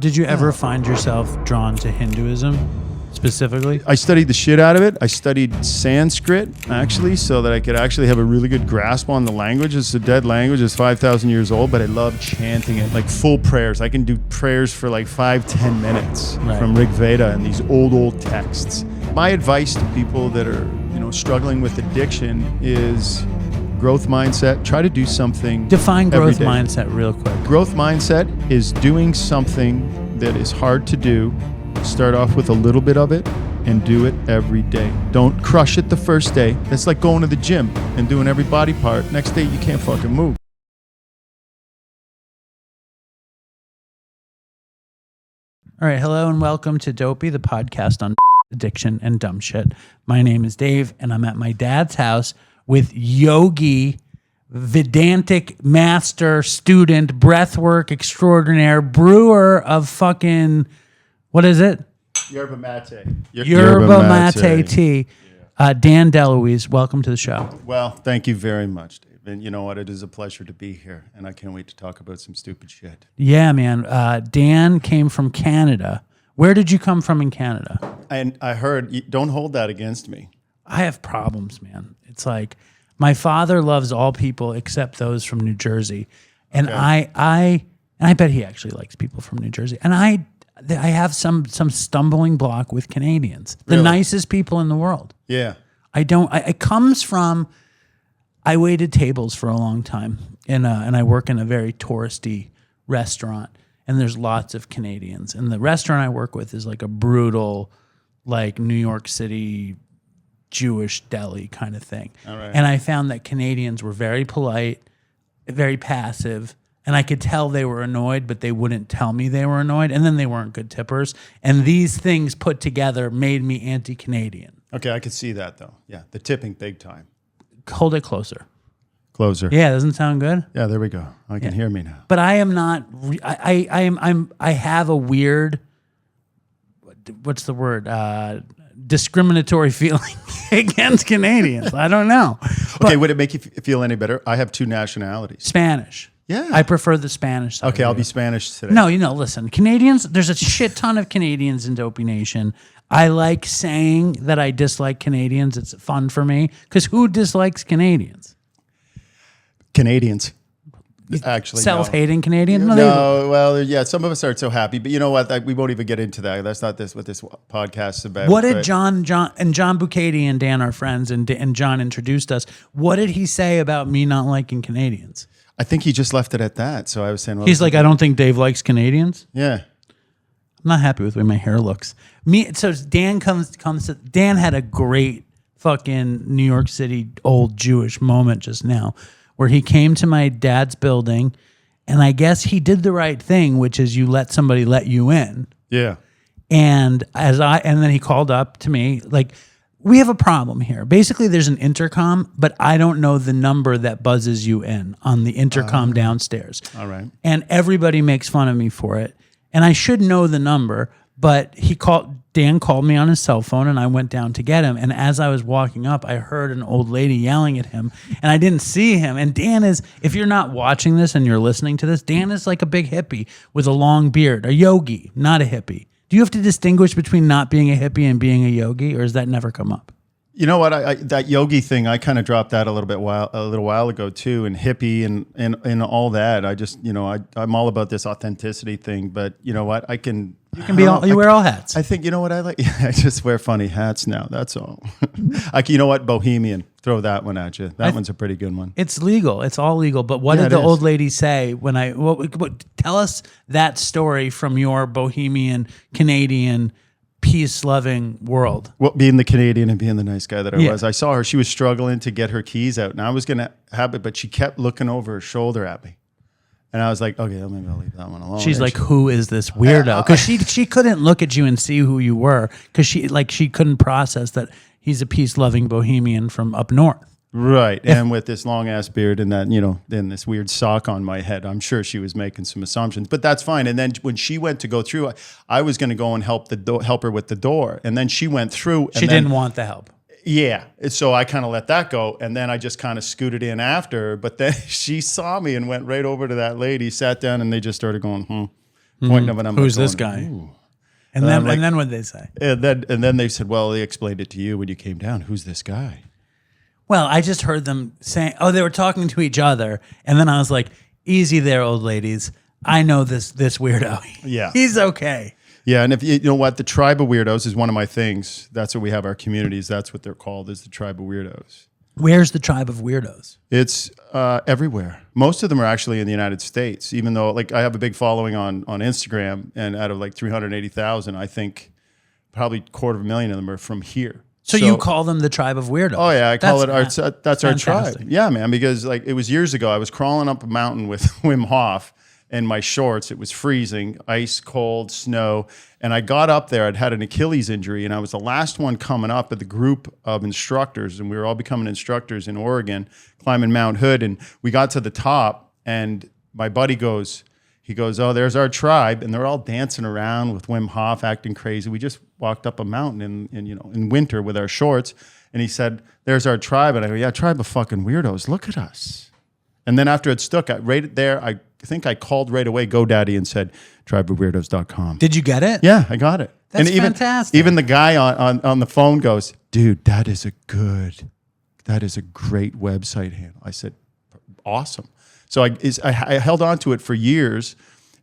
Did you ever find yourself drawn to Hinduism specifically? I studied the shit out of it. I studied Sanskrit, actually, so that I could actually have a really good grasp on the language. It's a dead language. It's 5,000 years old, but I love chanting it, like full prayers. I can do prayers for like 5-10 minutes from Rig Veda and these old texts. My advice to people that are, struggling with addiction is growth mindset. Try to do something. Define growth mindset real quick. Growth mindset is doing something that is hard to do. Start off with a little bit of it and do it every day. Don't crush it the first day. That's like going to the gym and doing every body part. Next day, you can't fucking move. All right. Hello and welcome to Dopey, the podcast on addiction and dumb shit. My name is Dave and I'm at my dad's house with Yogi, Vedantic master, student, breathwork extraordinaire, brewer of fucking... What is it? Yerba mate. Yerba mate tea. Dan DeLuis, welcome to the show. Well, thank you very much, Dave. And you know what? It is a pleasure to be here, and I can't wait to talk about some stupid shit. Yeah, man. Dan came from Canada. Where did you come from in Canada? And I heard, don't hold that against me. I have problems, man. It's like my father loves all people except those from New Jersey, and okay. I bet he actually likes people from New Jersey, and I have some stumbling block with Canadians, the nicest people in the world. Yeah. It comes from, I waited tables for a long time and I work in a very touristy restaurant and there's lots of Canadians. And the restaurant I work with is like a brutal, like New York City Jewish deli kind of thing. All right. And I found that Canadians were very polite, very passive, and I could tell they were annoyed, but they wouldn't tell me they were annoyed. And then they weren't good tippers. And these things put together made me anti-Canadian. Okay, I could see that though. Yeah, the tipping big time. Hold it closer. Closer. Yeah, doesn't sound good? Yeah, there we go. I can hear me now. But I am not. I have a weird. What's the word? Discriminatory feeling against Canadians. I don't know. Okay, would it make you feel any better? I have two nationalities. Spanish. Yeah. I prefer the Spanish side. Okay, I'll be Spanish today. No, listen, Canadians, there's a shit ton of Canadians in Dopey Nation. I like saying that I dislike Canadians. It's fun for me because who dislikes Canadians? Canadians. Actually, self-hating Canadians? Some of us aren't so happy, but you know what? We won't even get into that. That's not what this podcast is about. What did John Bucati and Dan are friends, and John introduced us. What did he say about me not liking Canadians? I think he just left it at that. So I was saying, he's like, I don't think Dave likes Canadians. Yeah, I'm not happy with the way my hair looks. So Dan Dan had a great fucking New York City old Jewish moment just now, where he came to my dad's building, and I guess he did the right thing, which is you let somebody let you in. Yeah, and then he called up to me like, we have a problem here. Basically, there's an intercom, but I don't know the number that buzzes you in on the intercom downstairs. All right. And everybody makes fun of me for it. And I should know the number, but Dan called me on his cell phone and I went down to get him. And as I was walking up, I heard an old lady yelling at him and I didn't see him. And Dan is, if you're not watching this and you're listening to this, Dan is like a big hippie with a long beard, a yogi, not a hippie. Do you have to distinguish between not being a hippie and being a yogi, or has that never come up? You know what? That yogi thing, I kind of dropped that a little while ago too, and hippie and all that. I just, I'm all about this authenticity thing. But you know what? You can be all. You wear all hats. I think you know what I like. I just wear funny hats now. That's all. You know what? Bohemian. Throw that one at you. That one's a pretty good one. It's legal. It's all legal. But what did the old lady say when tell us that story from your Bohemian Canadian peace-loving world? Well, being the Canadian and being the nice guy that I was, I saw her. She was struggling to get her keys out, and I was going to have it, but she kept looking over her shoulder at me. And I was like, okay, maybe I'll leave that one alone. She's like, who is this weirdo? Because she couldn't look at you and see who you were because she couldn't process that he's a peace-loving Bohemian from up north. Right. And with this long ass beard and that, then this weird sock on my head, I'm sure she was making some assumptions, but that's fine. And then when she went to go through, I was going to go and help her with the door. And then she went through. And she didn't want the help. Yeah. So I kind of let that go. And then I just kind of scooted in after her. But then she saw me and went right over to that lady, sat down, and they just started going, pointing them, and I'm Who's like this going, guy? "Ooh." And then what did they say? And then they said, well, they explained it to you when you came down. Who's this guy? Well, I just heard them saying, oh, they were talking to each other. And then I was like, easy there, old ladies. I know this weirdo. Yeah. He's okay. Yeah, and if you know what, the tribe of weirdos is one of my things. That's what we have our communities. That's what they're called, is the tribe of weirdos. Where's the tribe of weirdos? It's everywhere. Most of them are actually in the United States, even though like I have a big following on Instagram, and out of like 380,000, I think probably 250,000 of them are from here. So you call them the tribe of weirdos? Oh yeah, I call it our that's our fantastic. tribe. Yeah, man, because like it was years ago. I was crawling up a mountain with Wim Hof in my shorts. It was freezing, ice, cold, snow, and I got up there. I'd had an Achilles injury, and I was the last one coming up at the group of instructors, and we were all becoming instructors in Oregon, climbing Mount Hood, and we got to the top, and my buddy goes. He goes, oh, there's our tribe, and they're all dancing around with Wim Hof, acting crazy. We just walked up a mountain in winter with our shorts, and he said, there's our tribe. And I go, yeah, tribe of fucking weirdos. Look at us. And then after it stuck, right there, I think I called right away GoDaddy and said, tribeofweirdos.com. Did you get it? Yeah, I got it. That's and fantastic. Even the guy on the phone goes, dude, that is a great website handle. I said, awesome. So I held on to it for years,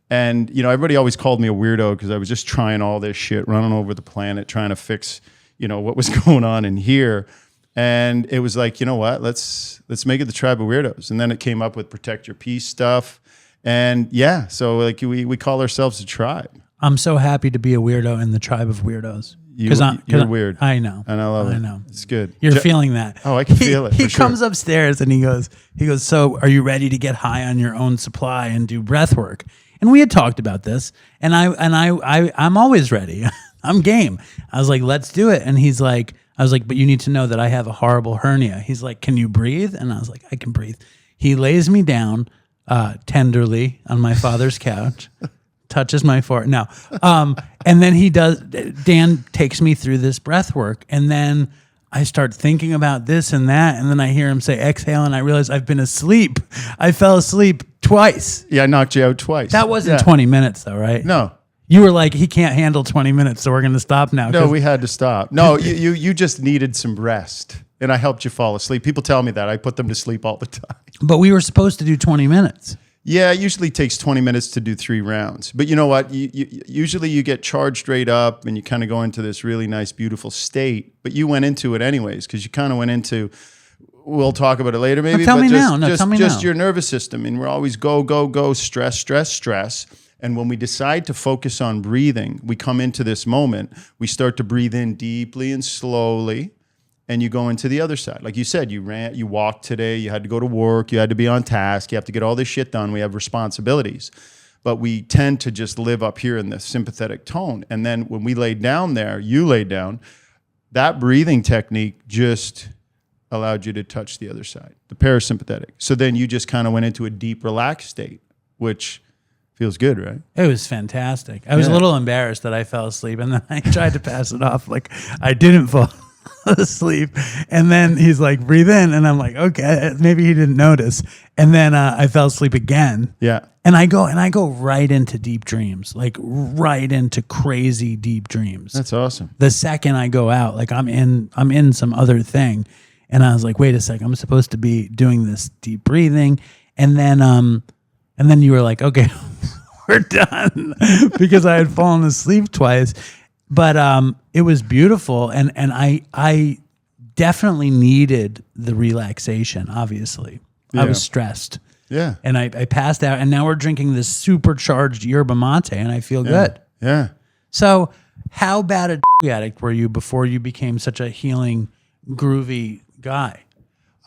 and everybody always called me a weirdo because I was just trying all this shit, running over the planet, trying to fix what was going on in here. And it was like, you know what? Let's make it the tribe of weirdos. And then it came up with protect your peace stuff, and yeah, so like we call ourselves a tribe. I'm so happy to be a weirdo in the tribe of weirdos. You're weird. I know. And I love it. I know. It's good. You're feeling that. Oh, I can feel it. He for sure. comes upstairs and he goes, so are you ready to get high on your own supply and do breath work? And we had talked about this, and I'm always ready. I'm game. I was like, let's do it. And I was like, but you need to know that I have a horrible hernia. He's like, can you breathe? And I was like, I can breathe. He lays me down tenderly on my father's couch. Touches my forehead. No. And then Dan takes me through this breath work. And then I start thinking about this and that. And then I hear him say, exhale. And I realize I've been asleep. I fell asleep twice. Yeah, I knocked you out twice. That wasn't 20 minutes though, right? No. You were like, he can't handle 20 minutes, so we're going to stop now. No, we had to stop. No, you just needed some rest. And I helped you fall asleep. People tell me that. I put them to sleep all the time. But we were supposed to do 20 minutes. Yeah, it usually takes 20 minutes to do 3 rounds. But you know what? Usually you get charged straight up and you kind of go into this really nice, beautiful state. But you went into it anyways because you kind of went into, we'll talk about it later maybe. Tell me now. Just your nervous system. And we're always go, stress, stress, stress. And when we decide to focus on breathing, we come into this moment. We start to breathe in deeply and slowly. And you go into the other side. Like you said, you walked today, you had to go to work, you had to be on task, you have to get all this shit done, we have responsibilities. But we tend to just live up here in the sympathetic tone. And then when we laid down there, you laid down, that breathing technique just allowed you to touch the other side, the parasympathetic. So then you just kind of went into a deep, relaxed state, which feels good, right? It was fantastic. I was a little embarrassed that I fell asleep, and then I tried to pass it off like I didn't fall asleep. And then he's like, breathe in. And I'm like, okay, maybe he didn't notice. And then I fell asleep again. Yeah. And I go right into deep dreams, like right into crazy deep dreams. That's awesome. The second I go out, like I'm in some other thing. And I was like, wait a second, I'm supposed to be doing this deep breathing. And then you were like, okay, we're done because I had fallen asleep twice. But it was beautiful, and I definitely needed the relaxation, obviously. Yeah. I was stressed. Yeah. And I passed out, and now we're drinking this supercharged yerba mate, and I feel good. Yeah. So how bad a addict were you before you became such a healing, groovy guy?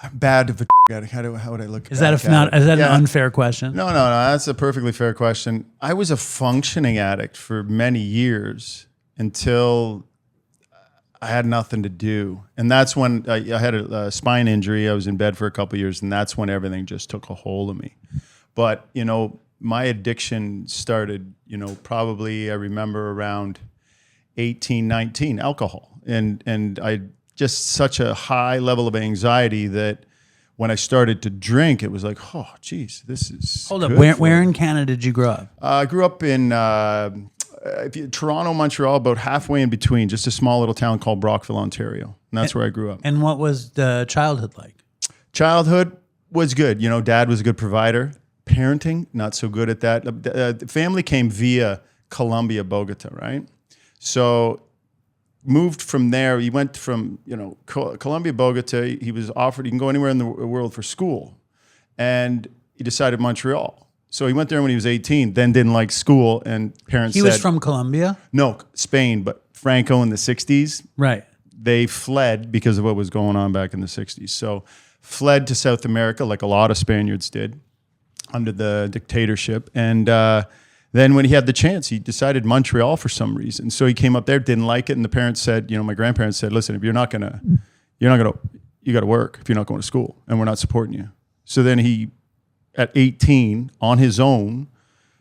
I'm bad of a addict. How would I look at Is that an unfair question? No. That's a perfectly fair question. I was a functioning addict for many years until I had nothing to do. And that's when I had a spine injury. I was in bed for a couple of years, and that's when everything just took a hold of me. But, my addiction started, probably I remember around 18, 19, alcohol. And I just such a high level of anxiety that when I started to drink, it was like, oh, geez, this is Hold up. good Where in Canada did you grow up? I grew up in Toronto, Montreal, about halfway in between, just a small little town called Brockville, Ontario. And that's where I grew up. And what was the childhood like? Childhood was good. You know, dad was a good provider. Parenting, not so good at that. The family came via Colombia, Bogota, right? So moved from there. He went from, Colombia, Bogota. He was offered, he can go anywhere in the world for school. And he decided Montreal. So he went there when he was 18, then didn't like school, and parents said... He was from Colombia? No, Spain, but Franco in the 60s. Right. They fled because of what was going on back in the 60s. So fled to South America, like a lot of Spaniards did, under the dictatorship. And then when he had the chance, he decided Montreal for some reason. So he came up there, didn't like it, and the parents said, my grandparents said, listen, if you got to work if you're not going to school, and we're not supporting you. So then he, at 18, on his own,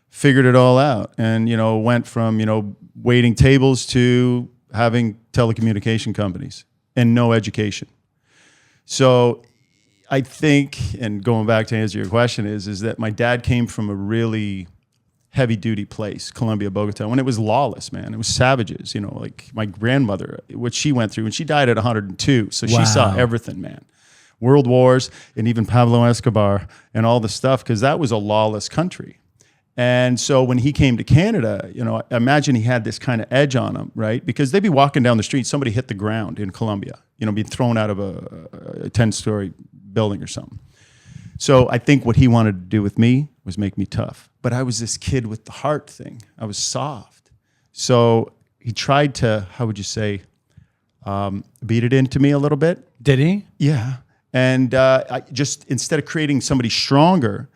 figured it all out, and went from waiting tables to having telecommunication companies and no education. So I think, and going back to answer your question, is that my dad came from a really heavy duty place, Colombia, Bogota, when it was lawless, man. It was savages, like my grandmother, what she went through, and she died at 102. So Wow. She saw everything, man. World wars, and even Pablo Escobar and all the stuff, because that was a lawless country. And so when he came to Canada, imagine he had this kind of edge on him, right? Because they'd be walking down the street, somebody hit the ground in Colombia, being thrown out of a 10-story building or something. So I think what he wanted to do with me was make me tough. But I was this kid with the heart thing. I was soft. So he tried to, how would you say, beat it into me a little bit. Did he? Yeah. And I just, instead of creating somebody stronger,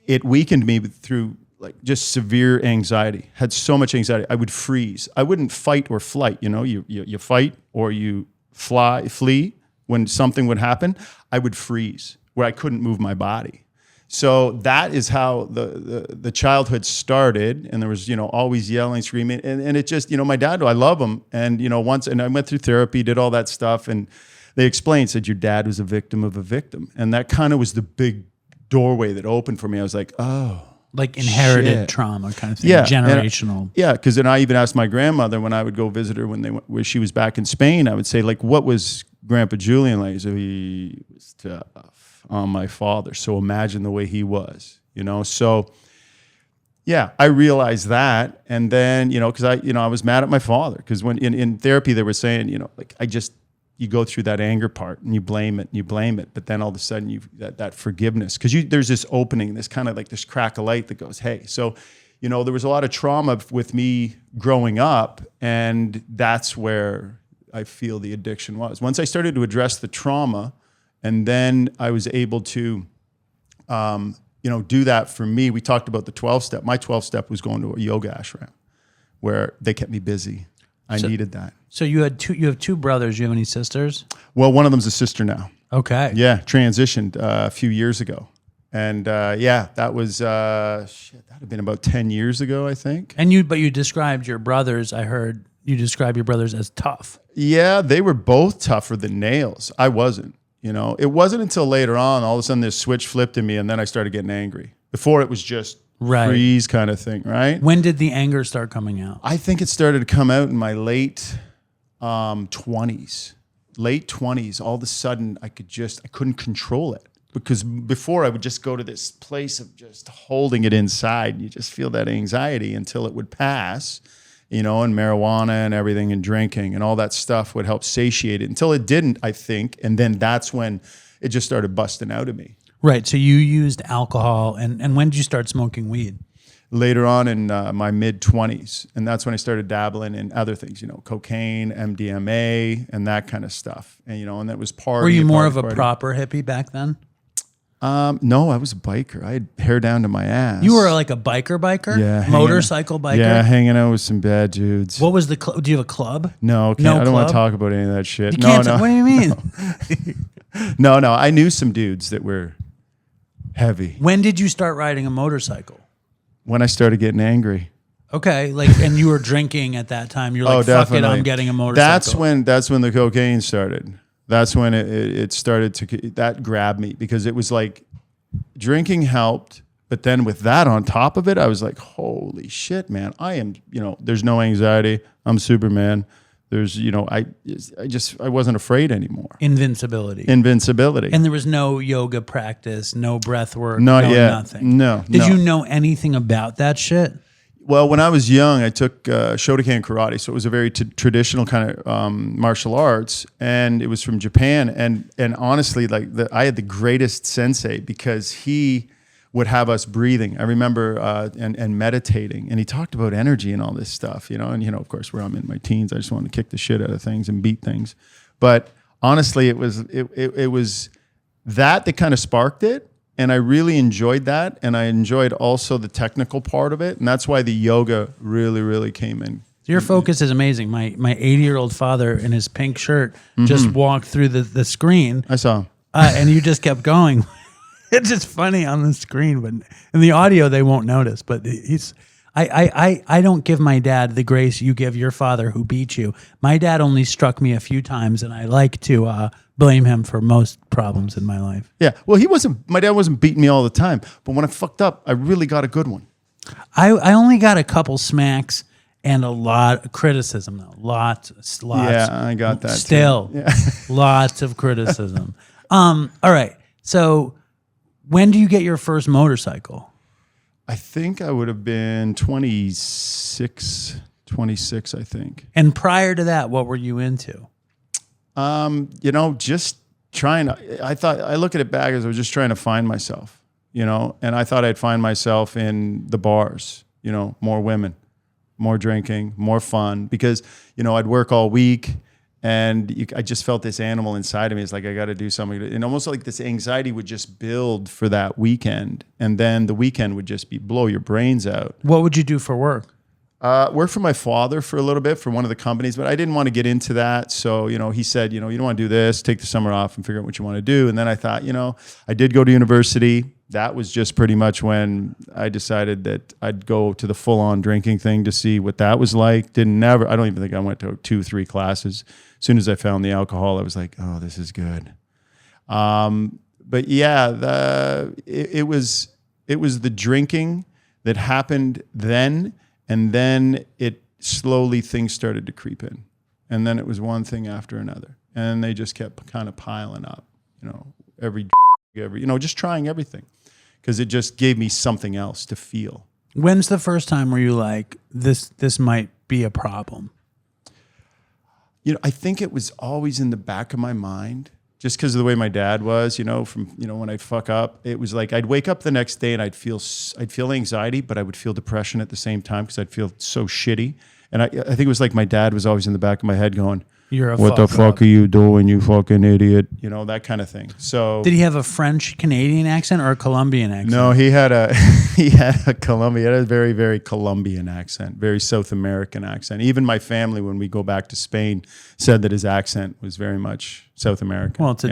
it weakened me through just severe anxiety. Had so much anxiety. I would freeze. I wouldn't fight or flight. You fight or you flee when something would happen. I would freeze where I couldn't move my body. So that is how the childhood started, and there was always yelling, screaming, and it just my dad, I love him, and once, and I went through therapy, did all that stuff, and they explained, said your dad was a victim of a victim, and that kind of was the big doorway that opened for me. I was like, oh, like inherited shit. trauma kind of thing, Yeah, generational. Yeah, because then I even asked my grandmother when I would go visit her when she was back in Spain. I would say, what was Grandpa Julian like? So he was tough on my father. So imagine the way he was, So yeah, I realized that, and then because I was mad at my father, because when in therapy they were saying you go through that anger part and you blame it, but then all of a sudden that forgiveness, because there's this opening, this kind of like this crack of light that goes, hey. So there was a lot of trauma with me growing up, and that's where I feel the addiction was. Once I started to address the trauma, and then I was able to do that for me. We talked about the 12-step. My 12-step was going to a yoga ashram where they kept me busy. I needed that. So you have two brothers. You have any sisters? Well, one of them's a sister now. Okay. Yeah, transitioned a few years ago. And that was, that had been about 10 years ago, I think. But you described your brothers, I heard you describe your brothers as tough. Yeah, they were both tougher than nails. I wasn't. It wasn't until later on, all of a sudden this switch flipped in me, and then I started getting angry. Before it was just freeze kind of thing, right? When did the anger start coming out? I think it started to come out in my late 20s. Late 20s, all of a sudden I couldn't control it. Because before I would just go to this place of just holding it inside, and you just feel that anxiety until it would pass. And marijuana and everything and drinking and all that stuff would help satiate it until it didn't, I think. And then that's when it just started busting out of me. Right. So you used alcohol. And when did you start smoking weed? Later on in my mid-20s. And that's when I started dabbling in other things, cocaine, MDMA, and that kind of stuff. And, and that was part. Were you more of a proper hippie back then? No, I was a biker. I had hair down to my ass. You were like a biker? Yeah. Motorcycle biker? Yeah, hanging out with some bad dudes. What was the club? Do you have a club? No, I don't want to talk about any of that shit. You can't. What do you mean? No, I knew some dudes that were heavy. When did you start riding a motorcycle? When I started getting angry. Okay, and you were drinking at that time. You're like, fuck definitely. it, I'm getting a motorcycle. That's when the cocaine started. That's when it started that grabbed me, because it was like drinking helped. But then with that on top of it, I was like, holy shit, man, I am, there's no anxiety. I'm Superman. There's, I wasn't afraid anymore. Invincibility. And there was no yoga practice, no breath work, Not no yet. nothing. No. Did you know anything about that shit? Well, when I was young, I took Shotokan karate, so it was a very traditional kind of martial arts, and it was from Japan. And honestly, like I had the greatest sensei, because he would have us breathing. I remember and meditating, and he talked about energy and all this stuff, And of course, where I'm in my teens, I just wanted to kick the shit out of things and beat things. But honestly, it was that kind of sparked it. And I really enjoyed that. And I enjoyed also the technical part of it. And that's why the yoga really, really came in. Your focus is amazing. My 80-year-old father in his pink shirt just walked through the screen. I saw him. And you just kept going. It's just funny on the screen, but in the audio, they won't notice. But I don't give my dad the grace you give your father who beat you. My dad only struck me a few times, and I like to blame him for most problems in my life. Yeah. Well, my dad wasn't beating me all the time, but when I fucked up, I really got a good one. I only got a couple smacks and a lot of criticism, though. Lots. Yeah, I got that. Still, yeah. Lots of criticism. All right. So when do you get your first motorcycle? I think I would have been 26, I think. And prior to that, what were you into? Just trying to, I look at it back as I was just trying to find myself, and I thought I'd find myself in the bars, more women, more drinking, more fun, because, I'd work all week, and I just felt this animal inside of me. It's like, I got to do something. And almost like this anxiety would just build for that weekend. And then the weekend would just blow your brains out. What would you do for work? Worked for my father for a little bit for one of the companies, but I didn't want to get into that. So, he said, you don't want to do this, take the summer off and figure out what you want to do. And then I thought, I did go to university. That was just pretty much when I decided that I'd go to the full-on drinking thing to see what that was like. I don't even think I went to 2-3 classes. As soon as I found the alcohol, I was like, oh, this is good. But yeah, it was the drinking that happened then. And then things started to creep in. And then it was one thing after another. And they just kept kind of piling up, every, just trying everything. Because it just gave me something else to feel. When's the first time where you like, this might be a problem? I think it was always in the back of my mind. Just because of the way my dad was, when I'd fuck up, it was like I'd wake up the next day and I'd feel anxiety, but I would feel depression at the same time because I'd feel so shitty. And I think it was like my dad was always in the back of my head going, "What the fuck are you doing, you fucking idiot?" That kind of thing. So did he have a French Canadian accent or a Colombian accent? No, he had a Colombian. He had a very, very Colombian accent, very South American accent. Even my family, when we go back to Spain, said that his accent was very much South American. Well, it's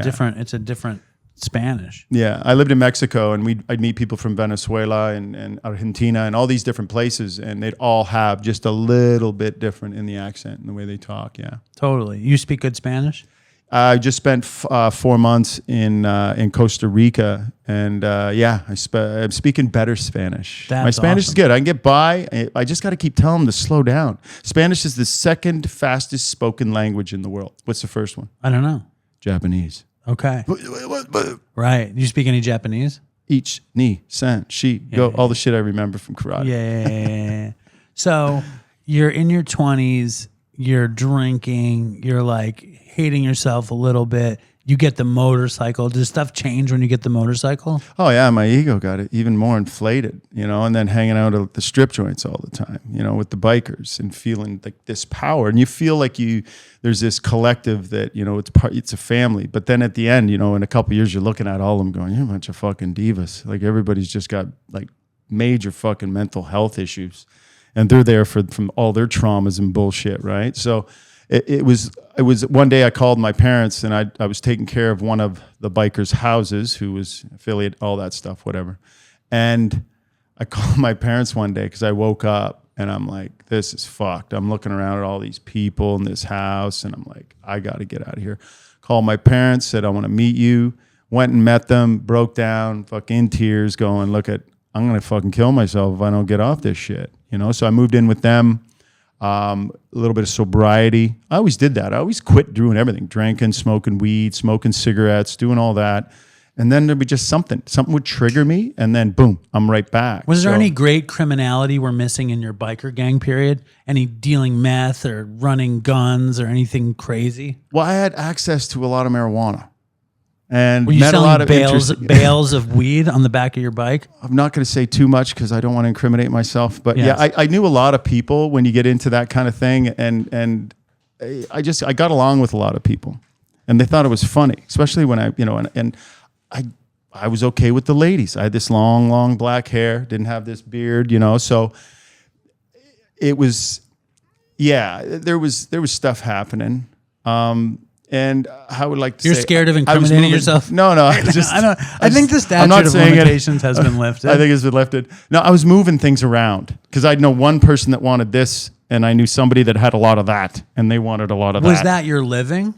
a different Spanish. Yeah, I lived in Mexico, and I'd meet people from Venezuela and Argentina and all these different places, and they'd all have just a little bit different in the accent and the way they talk. Yeah, totally. You speak good Spanish? I just spent 4 months in Costa Rica, and I'm speaking better Spanish. My Spanish is good. I can get by. I just got to keep telling them to slow down. Spanish is the second fastest spoken language in the world. What's the first one? I don't know. Japanese. Okay. Right. Do you speak any Japanese? Ich, ni, san, shi, go. All the shit I remember from karate. Yeah. So you're in your 20s, you're drinking, you're like hating yourself a little bit. You get the motorcycle. Does stuff change when you get the motorcycle? Oh yeah, my ego got it even more inflated, and then hanging out at the strip joints all the time, with the bikers and feeling like this power. And you feel like there's this collective that, it's a family. But then at the end, in a couple of years, you're looking at all of them going, you're a bunch of fucking divas. Like everybody's just got like major fucking mental health issues, and they're there from all their traumas and bullshit, right? So it was one day I called my parents, and I was taking care of one of the bikers' houses who was affiliate, all that stuff, whatever. And I called my parents one day because I woke up and I'm like, this is fucked. I'm looking around at all these people in this house, and I'm like, I got to get out of here. Called my parents, said, I want to meet you. Went and met them, broke down, fucking tears going, look at, I'm going to fucking kill myself if I don't get off this shit. You know, so I moved in with them. A little bit of sobriety. I always did that. I always quit doing everything, drinking, smoking weed, smoking cigarettes, doing all that. And then there'd be just something would trigger me, and then boom, I'm right back. Was there any great criminality we're missing in your biker gang period? Any dealing meth or running guns or anything crazy? Well, I had access to a lot of marijuana, and Were you met a selling lot of bales of weed on the back of your bike? I'm not going to say too much because I don't want to incriminate myself, but Yes. yeah, I knew a lot of people when you get into that kind of thing, and I got along with a lot of people, and they thought it was funny, especially when I was okay with the ladies. I had this long black hair, didn't have this beard, so it was, yeah, there was stuff happening. And I would like to You're say, scared of incriminating yourself? No, I think the statute of limitations has been lifted. I think it's been lifted. No, I was moving things around because I'd know one person that wanted this, and I knew somebody that had a lot of that, and they wanted a lot of that. Was that your living?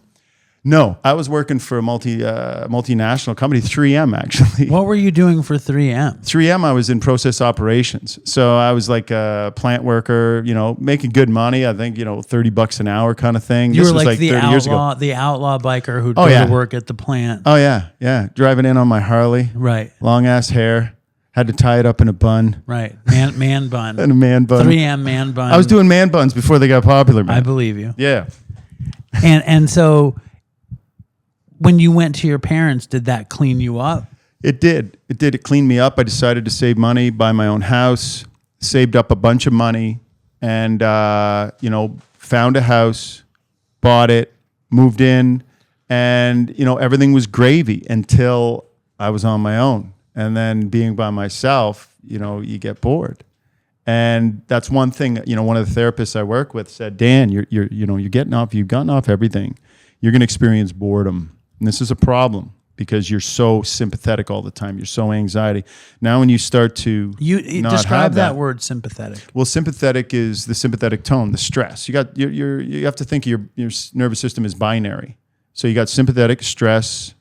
No, I was working for a multinational company, 3M actually. What were you doing for 3M? 3M, I was in process operations. So I was like a plant worker, making good money. I think, $30 an hour kind of thing. You This were was like the 30 years ago. outlaw biker who'd Oh, go yeah. to work at the plant. Oh yeah. Driving in on my Harley. Right. Long ass hair. Had to tie it up in a bun. Right. Man bun. And a man bun. 3M man bun. I was doing man buns before they got popular, man. I believe you. Yeah. And so when you went to your parents, did that clean you up? It did. It cleaned me up. I decided to save money, buy my own house, saved up a bunch of money, and found a house, bought it, moved in, and everything was gravy until I was on my own. And then being by myself, you get bored. And that's one thing. One of the therapists I work with said, Dan, you're getting off. You've gotten off everything. You're going to experience boredom. And this is a problem because you're so sympathetic all the time. You're so anxiety. Now when you start to describe that word sympathetic. Well, sympathetic is the sympathetic tone, the stress. You have to think your nervous system is binary. So you got sympathetic, stress,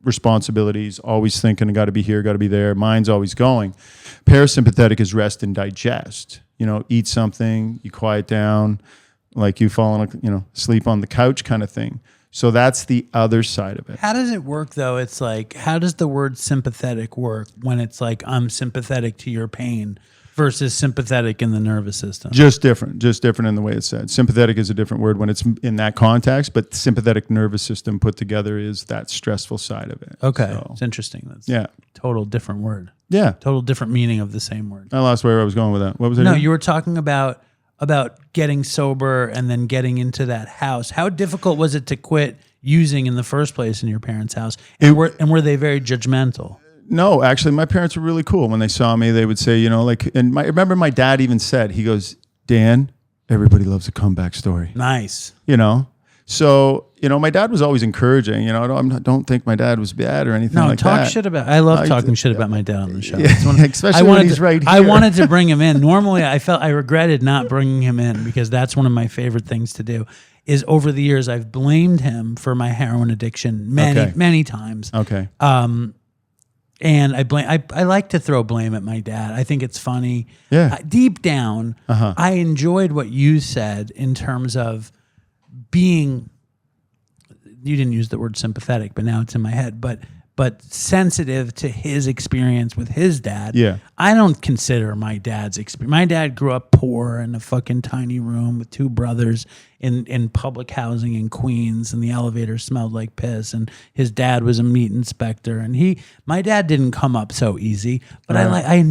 responsibilities, always thinking, I got to be here, got to be there. Mind's always going. Parasympathetic is rest and digest. Eat something, you quiet down, like you fall on, sleep on the couch kind of thing. So that's the other side of it. How does it work though? It's like, how does the word sympathetic work when it's like, I'm sympathetic to your pain versus sympathetic in the nervous system? Just different in the way it's said. Sympathetic is a different word when it's in that context, but sympathetic nervous system put together is that stressful side of it. Okay. So, it's interesting. That's total different word. Yeah. Total different meaning of the same word. I lost where I was going with that. What was it? No, you were talking about getting sober and then getting into that house. How difficult was it to quit using in the first place in your parents' house? And were they very judgmental? No, actually, my parents were really cool. When they saw me, they would say, I remember my dad even said, he goes, Dan, everybody loves a comeback story. Nice. So, my dad was always encouraging. I don't think my dad was bad or anything like that. No, talk shit about. I love talking shit about my dad on the show. Yeah, especially when he's right here. I wanted to bring him in. Normally, I regretted not bringing him in because that's one of my favorite things to do. Is over the years I've blamed him for my heroin addiction many times. Okay. And I like to throw blame at my dad. I think it's funny. Yeah. Deep down, I enjoyed what you said in terms of being, you didn't use the word sympathetic, but now it's in my head, but sensitive to his experience with his dad. Yeah. I don't consider my dad's experience. My dad grew up poor in a fucking tiny room with two brothers in public housing in Queens, and the elevator smelled like piss, and his dad was a meat inspector, and my dad didn't come up so easy, but I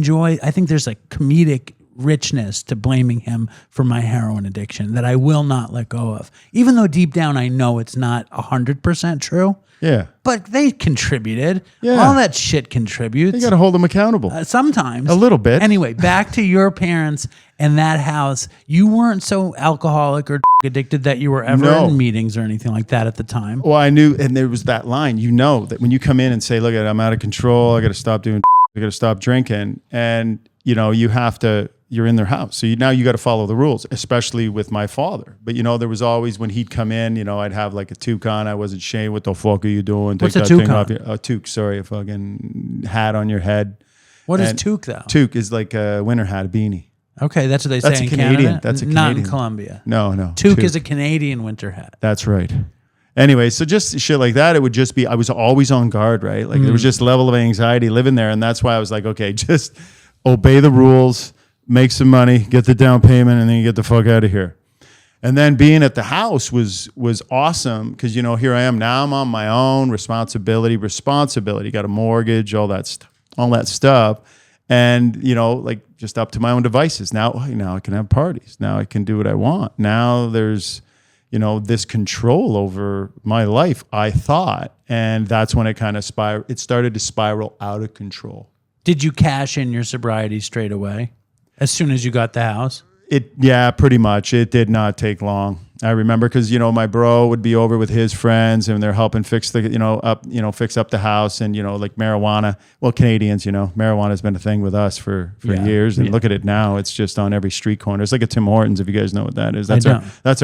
think there's a comedic richness to blaming him for my heroin addiction that I will not let go of. Even though deep down I know it's not 100% true. Yeah. But they contributed. Yeah. All that shit contributes. You got to hold them accountable. Sometimes. A little bit. Anyway, back to your parents and that house. You weren't so alcoholic or addicted that you were ever in meetings or anything like that at the time. Well, I knew, and there was that line, that when you come in and say, look, I'm out of control, I got to stop doing, I got to stop drinking. And, you have to you're in their house. So now you got to follow the rules, especially with my father. But, there was always, when he'd come in, I'd have like a toque on. I wasn't Shane, what the fuck are you doing? What's Take a that toque thing on? off a toque, sorry, a fucking hat on your head. What is toque, though? Toque is like a winter hat, a beanie. Okay, that's what they That's say a in Canadian. Canada. That's a Not in Canadian. Colombia. No. Toque is a Canadian winter hat. That's right. Anyway, so just shit like that, it would just be, I was always on guard, right? Like there was just a level of anxiety living there. And that's why I was like, okay, just obey the rules, make some money, get the down payment, and then you get the fuck out of here. And then being at the house was awesome because, here I am. Now I'm on my own, responsibility, got a mortgage, all that stuff. And, like just up to my own devices. Now I can have parties. Now I can do what I want. Now there's, this control over my life, I thought. And that's when it kind of started to spiral out of control. Did you cash in your sobriety straight away as soon as you got the house? Yeah, pretty much. It did not take long. I remember because, my bro would be over with his friends and they're helping fix the, fix up the house and, like marijuana. Well, Canadians, marijuana has been a thing with us for years. And look at it now. It's just on every street corner. It's like a Tim Hortons, if you guys know what that is. That's our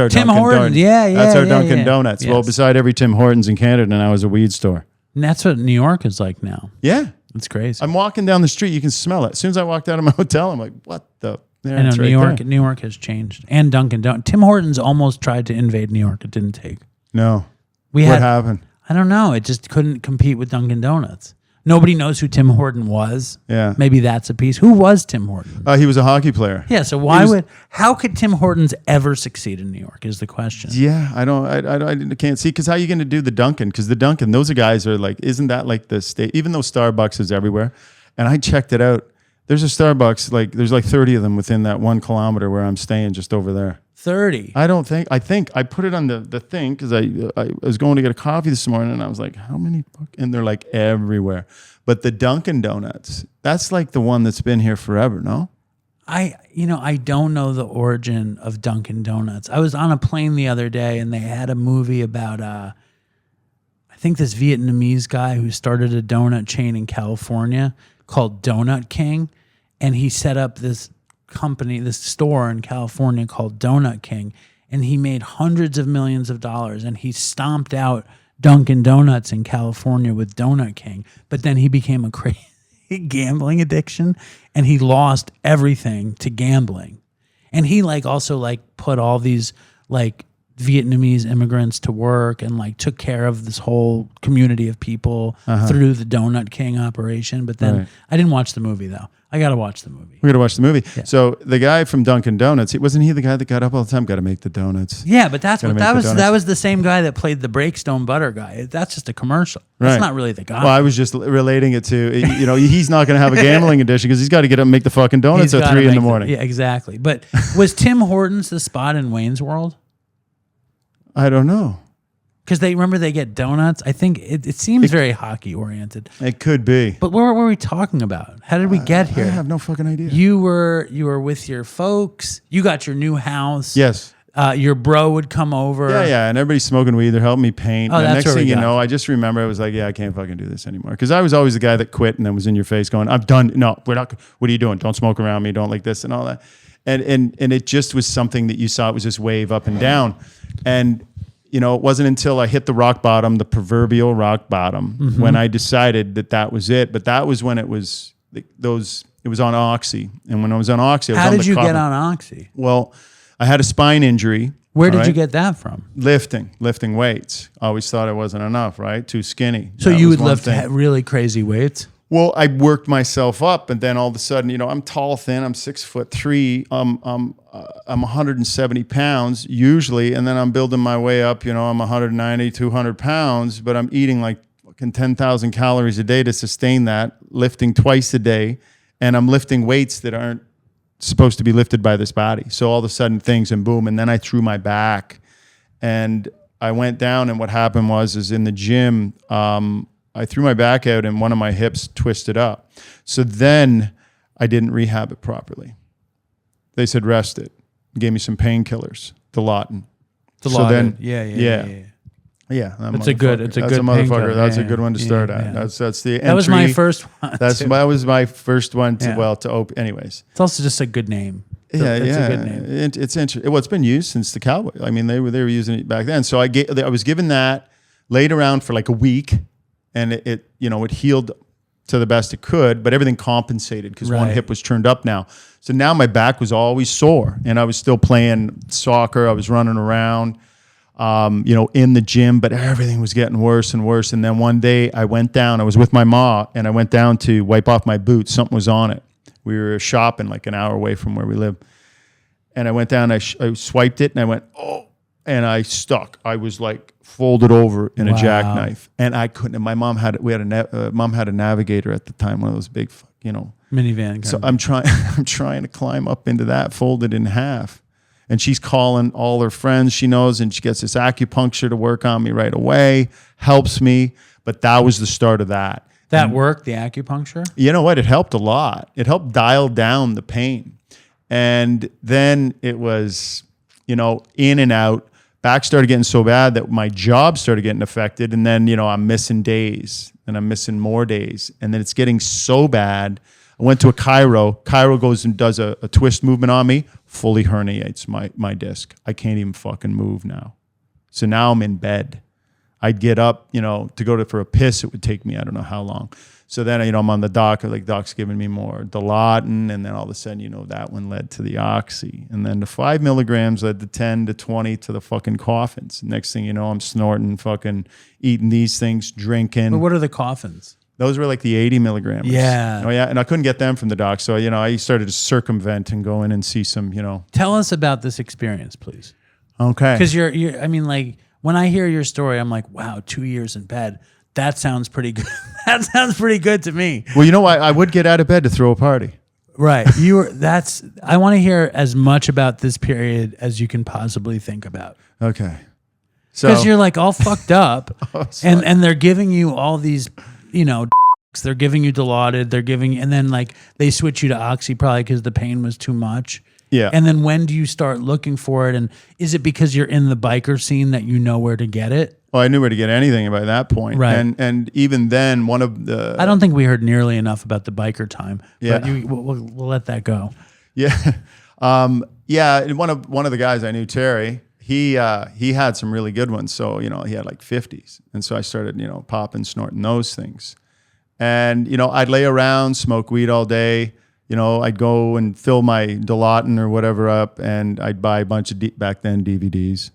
Tim Dunkin' Hortons. Donuts. Yeah. That's our Dunkin' Donuts. Yes. Well, beside every Tim Hortons in Canada now is a weed store. And that's what New York is like now. Yeah. It's crazy. I'm walking down the street. You can smell it. As soon as I walked out of my hotel, I'm like, what the? There, I know it's New right York. there. New York has changed, and Dunkin' Donuts. Tim Hortons almost tried to invade New York. It didn't take. No. What happened? I don't know. It just couldn't compete with Dunkin' Donuts. Nobody knows who Tim Horton was. Yeah. Maybe that's a piece. Who was Tim Horton? He was a hockey player. Yeah. So how could Tim Hortons ever succeed in New York? Is the question. Yeah, I can't see because how are you going to do the Dunkin'? Because the Dunkin', those guys are like, isn't that like the state? Even though Starbucks is everywhere, and I checked it out. There's a Starbucks, there's 30 of them within that 1 kilometer where I'm staying just over there. 30? I think I put it on the thing because I was going to get a coffee this morning and I was like, how many? And they're like everywhere. But the Dunkin' Donuts, that's like the one that's been here forever, no? I don't know the origin of Dunkin' Donuts. I was on a plane the other day and they had a movie about, I think this Vietnamese guy who started a donut chain in California called Donut King. And he set up this company, this store in California called Donut King. And he made hundreds of millions of dollars. And he stomped out Dunkin' Donuts in California with Donut King. But then he became a crazy gambling addiction. And he lost everything to gambling. And he also put all these Vietnamese immigrants to work and took care of this whole community of people through the Donut King operation. But then I didn't watch the movie though. I got to watch the movie. We got to watch the movie. Yeah. So the guy from Dunkin' Donuts, wasn't he the guy that got up all the time? Got to make the donuts. Yeah, but that Donuts. was the same guy that played the Breakstone butter guy. That's just a commercial. That's not really the guy. Well, I was just relating it to, he's not going to have a gambling addiction because he's got to get up and make the fucking donuts at 3 in the morning. Yeah, exactly. But was Tim Hortons the spot in Wayne's World? I don't know. Because they get donuts. I think it seems very hockey oriented. It could be. But what were we talking about? How did we get here? I have no fucking idea. You were with your folks. You got your new house. Yes. Your bro would come over. Yeah, and everybody's smoking weed. They're helping me paint. Oh, and that's next where thing we you got know, I just remember I was like, I can't fucking do this anymore. Because I was always the guy that quit and then was in your face going, I'm done. No, we're not. What are you doing? Don't smoke around me. Don't like this and all that. And it just was something that you saw. It was this wave up and down. And it wasn't until I hit the rock bottom, the proverbial rock bottom, when I decided that was it. But that was when it was it was on Oxy. And when I was on Oxy, I was How on did the you cover. get on Oxy? Well, I had a spine injury. Where did you get that from? Lifting weights. Always thought it wasn't enough, right? Too skinny. So That you was would one lift thing. really crazy weights? Well, I worked myself up, and then all of a sudden, I'm tall, thin. I'm 6'3". I'm 170 pounds usually, and then I'm building my way up. I'm 190, 200 pounds, but I'm eating like fucking 10,000 calories a day to sustain that. Lifting twice a day, and I'm lifting weights that aren't supposed to be lifted by this body. So all of a sudden, things and boom, and then I threw my back, and I went down. And what happened is in the gym. I threw my back out and one of my hips twisted up. So then I didn't rehab it properly. They said, rest it. Gave me some painkillers, Dilaudid. Yeah. Yeah, It's a good motherfucker. painkiller. That's Yeah, a good one to start at. yeah. That's the entry. That was my first one. That was my first one to Yeah. to open. Anyways, It's also just a good name. It's yeah, a good name. It's interesting. Well, it's been used since the cowboy. I mean, they were using it back then. So I was given that, laid around for like a week, and it healed to the best it could, but everything compensated because one Right. hip was turned up now. So now my back was always sore, and I was still playing soccer. I was running around, in the gym, but everything was getting worse and worse. And then one day I went down. I was with my ma, and I went down to wipe off my boots. Something was on it. We were shopping like an hour away from where we live. And I went down, I swiped it, and I went, oh, and I stuck. I was like folded over in a jackknife. And I couldn't, and my mom had a Navigator at the time, one of those big, Minivan. So I'm trying to climb up into that, folded in half. And she's calling all her friends she knows, and she gets this acupuncture to work on me right away, helps me. But that was the start of that. That worked, the acupuncture? You know what? It helped a lot. It helped dial down the pain. And then it was, in and out. Back started getting so bad that my job started getting affected. And then, I'm missing days, and I'm missing more days. And then it's getting so bad. I went to a chiro. Chiro goes and does a twist movement on me, fully herniates my disc. I can't even fucking move now. So now I'm in bed. I'd get up, to go for a piss. It would take me, I don't know how long. So then, I'm on the doc. Like, doc's giving me more Dilaudid, and then all of a sudden, that one led to the Oxy, and then the 5 milligrams led to 10 to 20 to the fucking coffins. Next thing you know, I'm snorting, fucking eating these things, drinking. But what are the coffins? Those were like the 80 milligrams. Yeah. Oh yeah, and I couldn't get them from the doc, so I started to circumvent and go in and see some. Tell us about this experience, please. Okay. Because you're. I mean, like, when I hear your story, I'm like, wow, 2 years in bed. That sounds pretty good. That sounds pretty good to me. Well, I would get out of bed to throw a party. Right. I want to hear as much about this period as you can possibly think about. Okay. So Because you're like all fucked up, and they're giving you all these, they're giving you Dilaudid, and then like they switch you to Oxy probably because the pain was too much. Yeah. And then when do you start looking for it? And is it because you're in the biker scene that you know where to get it? Well, I knew where to get anything by that point. Right. And even then, one of the I don't think we heard nearly enough about the biker time. Yeah. But we'll let that go. Yeah. Yeah. And one of the guys I knew, Terry, he had some really good ones. So, he had like 50s. And so I started, popping, snorting those things. And, I'd lay around, smoke weed all day. I'd go and fill my Dilaudid or whatever up, and I'd buy a bunch of back then DVDs.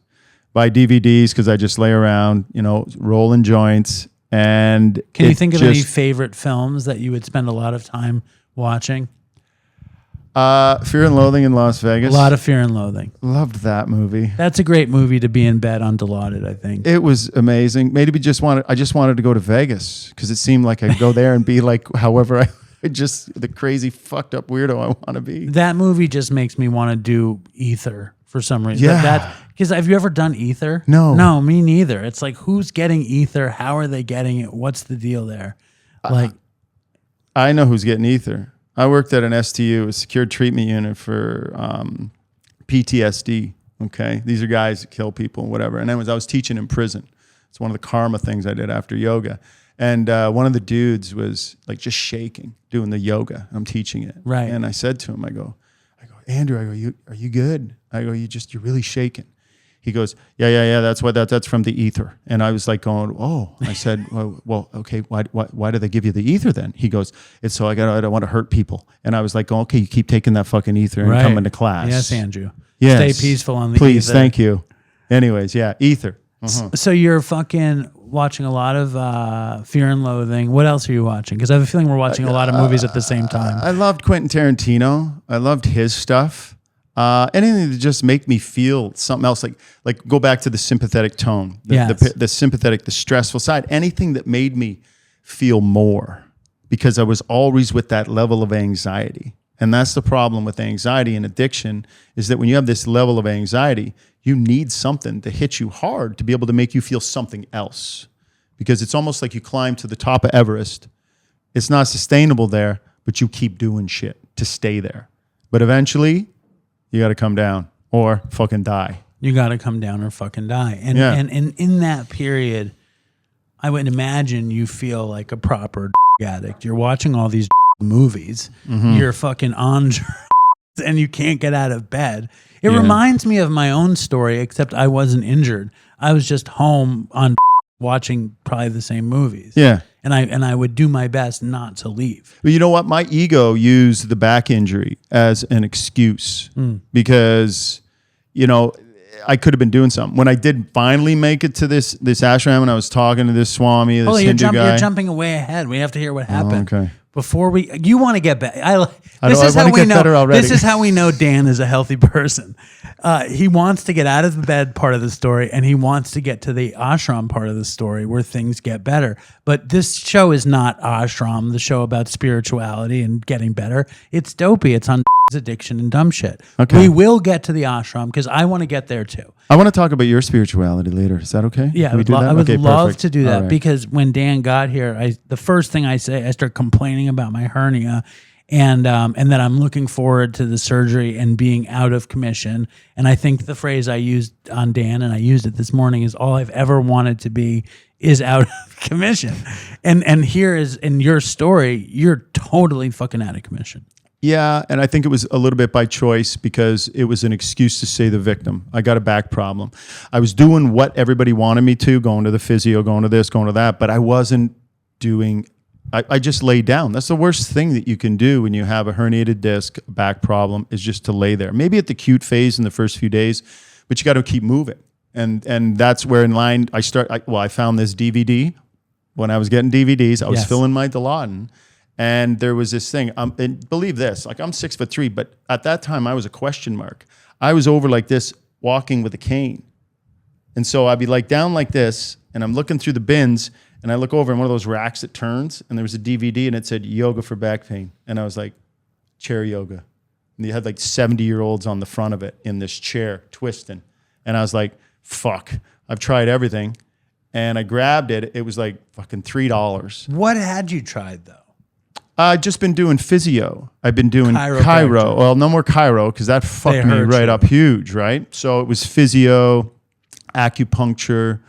Buy DVDs because I just lay around, rolling joints. And Can you think of any favorite films that you would spend a lot of time watching? Fear and Loathing in Las Vegas. A lot of Fear and Loathing. Loved that movie. That's a great movie to be in bed on Dilaudid, I think. It was amazing. I just wanted to go to Vegas because it seemed like I'd go there and be like however the crazy fucked up weirdo I want to be. That movie just makes me want to do ether for some reason. Yeah. Because have you ever done ether? No. No, me neither. It's like, who's getting ether? How are they getting it? What's the deal there? Like, I know who's getting ether. I worked at an STU, a secure treatment unit for PTSD. Okay. These are guys that kill people and whatever. And I was teaching in prison. It's one of the karma things I did after yoga. And one of the dudes was like just shaking, doing the yoga. I'm teaching it. Right. And I said to him, I go, Andrew, are you good? I go, you're really shaking. He goes, yeah. That's from the ether. And I was like going, oh. I said, well, okay. Why do they give you the ether then? He goes, it's so I don't want to hurt people. And I was like, okay, you keep taking that fucking ether and coming to class. Yes, Andrew. Yes. Stay peaceful on the Please, ether. thank you. Anyways, yeah, ether. So you're fucking watching a lot of Fear and Loathing. What else are you watching? Because I have a feeling we're watching a lot of movies at the same time. I loved Quentin Tarantino. I loved his stuff. Anything to just make me feel something else, like go back to the sympathetic tone, the sympathetic, the stressful side, anything that made me feel more, because I was always with that level of anxiety. And that's the problem with anxiety and addiction, is that when you have this level of anxiety, you need something to hit you hard to be able to make you feel something else. Because it's almost like you climb to the top of Everest. It's not sustainable there, but you keep doing shit to stay there. But eventually, you got to come down or fucking die. You got to come down or fucking die. And, Yeah. and in that period, I would imagine you feel like a proper addict. You're watching all these movies. You're fucking on and you can't get out of bed. It reminds me of my own story, except I wasn't injured. I was just home on watching probably the same movies. Yeah. And I would do my best not to leave. But you know what? My ego used the back injury as an excuse because, you know, I could have been doing something. When I did finally make it to this ashram and I was talking to this Swami, this Hindu guy. You're jumping way ahead. We have to hear what happened. Oh, okay. Before you want to get back. This is how we know. This is how we know Dan is a healthy person. He wants to get out of the bed part of the story, and he wants to get to the ashram part of the story where things get better. But this show is not ashram, the show about spirituality and getting better. It's Dopey. It's on addiction and dumb shit. Okay. We will get to the ashram because I want to get there too. I want to talk about your spirituality later. Is that okay? Yeah, Can we do that? I would Okay, love perfect. to do that All right. because when Dan got here, the first thing I say, I start complaining about my hernia and that I'm looking forward to the surgery and being out of commission. And I think the phrase I used on Dan, and I used it this morning, is all I've ever wanted to be is out of commission. And here is, in your story, you're totally fucking out of commission. Yeah, and I think it was a little bit by choice because it was an excuse to say the victim. I got a back problem. I was doing what everybody wanted me to, going to the physio, going to this, going to that, but I wasn't doing, I just laid down. That's the worst thing that you can do when you have a herniated disc, a back problem, is just to lay there. Maybe at the acute phase in the first few days, but you got to keep moving. And that's where in line I found this DVD. When I was getting DVDs, I was filling my Dilaudid. And there was this thing, and believe this, like I'm 6'3", but at that time I was a question mark. I was over like this, walking with a cane. And so I'd be like down like this, and I'm looking through the bins, and I look over in one of those racks that turns, and there was a DVD, and it said yoga for back pain. And I was like, chair yoga. And you had like 70-year-olds on the front of it in this chair, twisting. And I was like, fuck, I've tried everything. And I grabbed it. It was like fucking $3. What had you tried, though? I've just been doing physio. I've been doing Chiropractor. chiro. Well, no more chiro because that fucked me right up huge, right? So it was physio, acupuncture,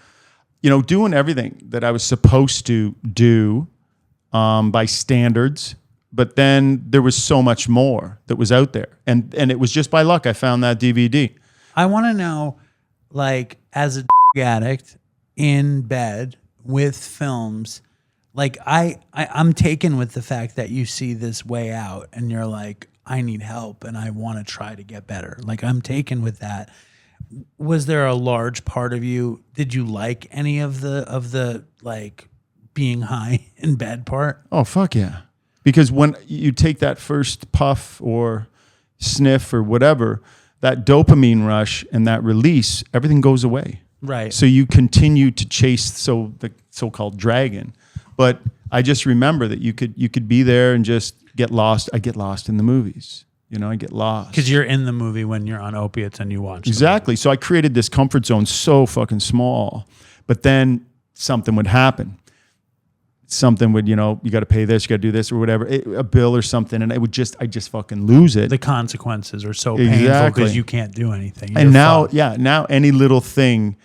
you know, doing everything that I was supposed to do by standards. But then there was so much more that was out there. And it was just by luck I found that DVD. I want to know, like, as a addict in bed with films, like I'm taken with the fact that you see this way out and you're like, I need help and I want to try to get better. Like I'm taken with that. Was there a large part of you? Did you like any of the like being high in bed part? Oh, fuck yeah. Because when you take that first puff or sniff or whatever, that dopamine rush and that release, everything goes away. Right. So you continue to chase the so-called dragon. But I just remember that you could be there and just get lost. I get lost in the movies. You know, I get lost. Because you're in the movie when you're on opiates and you watch. Exactly. So I created this comfort zone so fucking small. But then something would happen. Something would, you know, you got to pay this, you got to do this or whatever, a bill or something. And I just fucking lose it. The consequences are so painful because you can't do anything. And now any little thing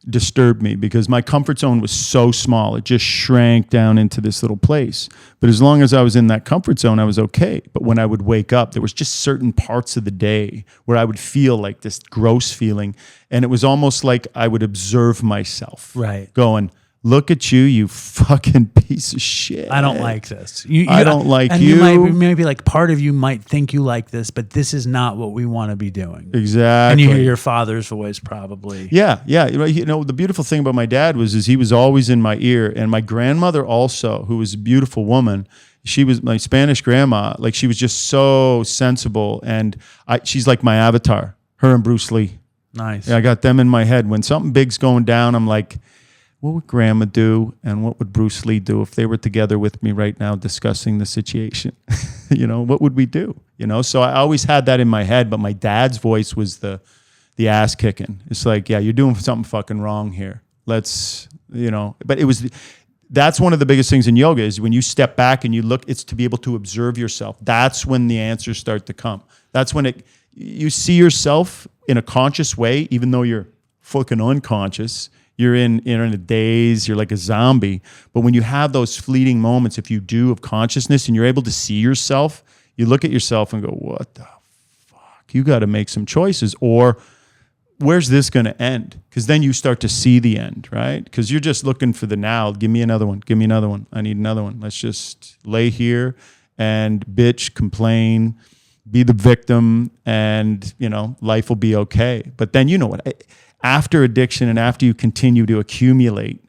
disturbed me because my comfort zone was so small. It just shrank down into this little place. But as long as I was in that comfort zone, I was okay. But when I would wake up, there was just certain parts of the day where I would feel like this gross feeling. And it was almost like I would observe myself. Right. Going, look at you, you fucking piece of shit. I don't like this. I don't like and you. Maybe like part of you might think you like this, but this is not what we want to be doing. Exactly. And you hear your father's voice probably. Yeah. You know, the beautiful thing about my dad was he was always in my ear. And my grandmother also, who was a beautiful woman, she was my Spanish grandma. Like she was just so sensible. And she's like my avatar, her and Bruce Lee. Nice. Yeah, I got them in my head. When something big's going down, I'm like, what would grandma do and what would Bruce Lee do if they were together with me right now discussing the situation? You know, what would we do? You know, so I always had that in my head, but my dad's voice was the ass kicking. It's like, yeah, you're doing something fucking wrong here. Let's, you know, but that's one of the biggest things in yoga is when you step back and you look, it's to be able to observe yourself. That's when the answers start to come. That's when you see yourself in a conscious way, even though you're fucking unconscious, you're in a daze, you're like a zombie. But when you have those fleeting moments, if you do, of consciousness, and you're able to see yourself, you look at yourself and go, what the fuck? You got to make some choices, or where's this going to end? Because then you start to see the end, right? Because you're just looking for the now. Give me another one. Give me another one. I need another one. Let's just lay here and bitch, complain, be the victim, and, life will be okay. But then, you know what? After addiction and after you continue to accumulate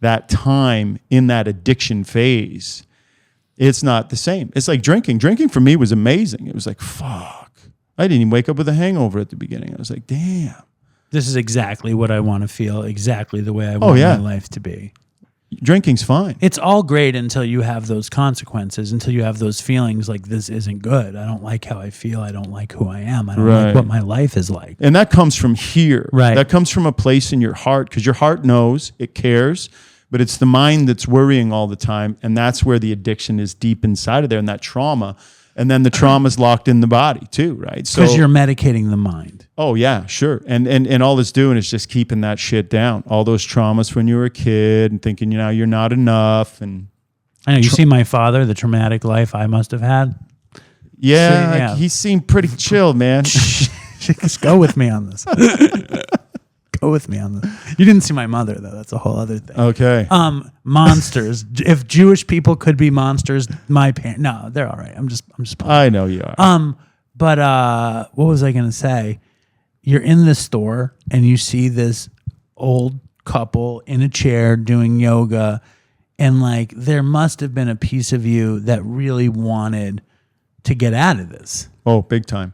that time in that addiction phase, it's not the same. It's like drinking. Drinking for me was amazing. It was like, fuck. I didn't even wake up with a hangover at the beginning. I was like, damn. This is exactly what I want to feel, exactly the way I want my life to be. Drinking's fine. It's all great until you have those consequences, until you have those feelings like this isn't good. I don't like how I feel. I don't like who I am. I don't like what my life is like. And that comes from here. Right. That comes from a place in your heart, because your heart knows, it cares, but it's the mind that's worrying all the time. And that's where the addiction is deep inside of there, and that trauma. And then the trauma's locked in the body too, right? So because you're medicating the mind. Oh yeah, sure. And all it's doing is just keeping that shit down. All those traumas when you were a kid and thinking, you're not enough. And I know you see my father, the traumatic life I must have had. Yeah, he seemed pretty chill, man. Just go with me on this. Go with me on this. You didn't see my mother though. That's a whole other thing. Okay. Monsters. If Jewish people could be monsters, my parents. No, they're all right. I'm just. I know you are. But what was I gonna say? You're in the store and you see this old couple in a chair doing yoga, and like there must have been a piece of you that really wanted to get out of this. Oh, big time.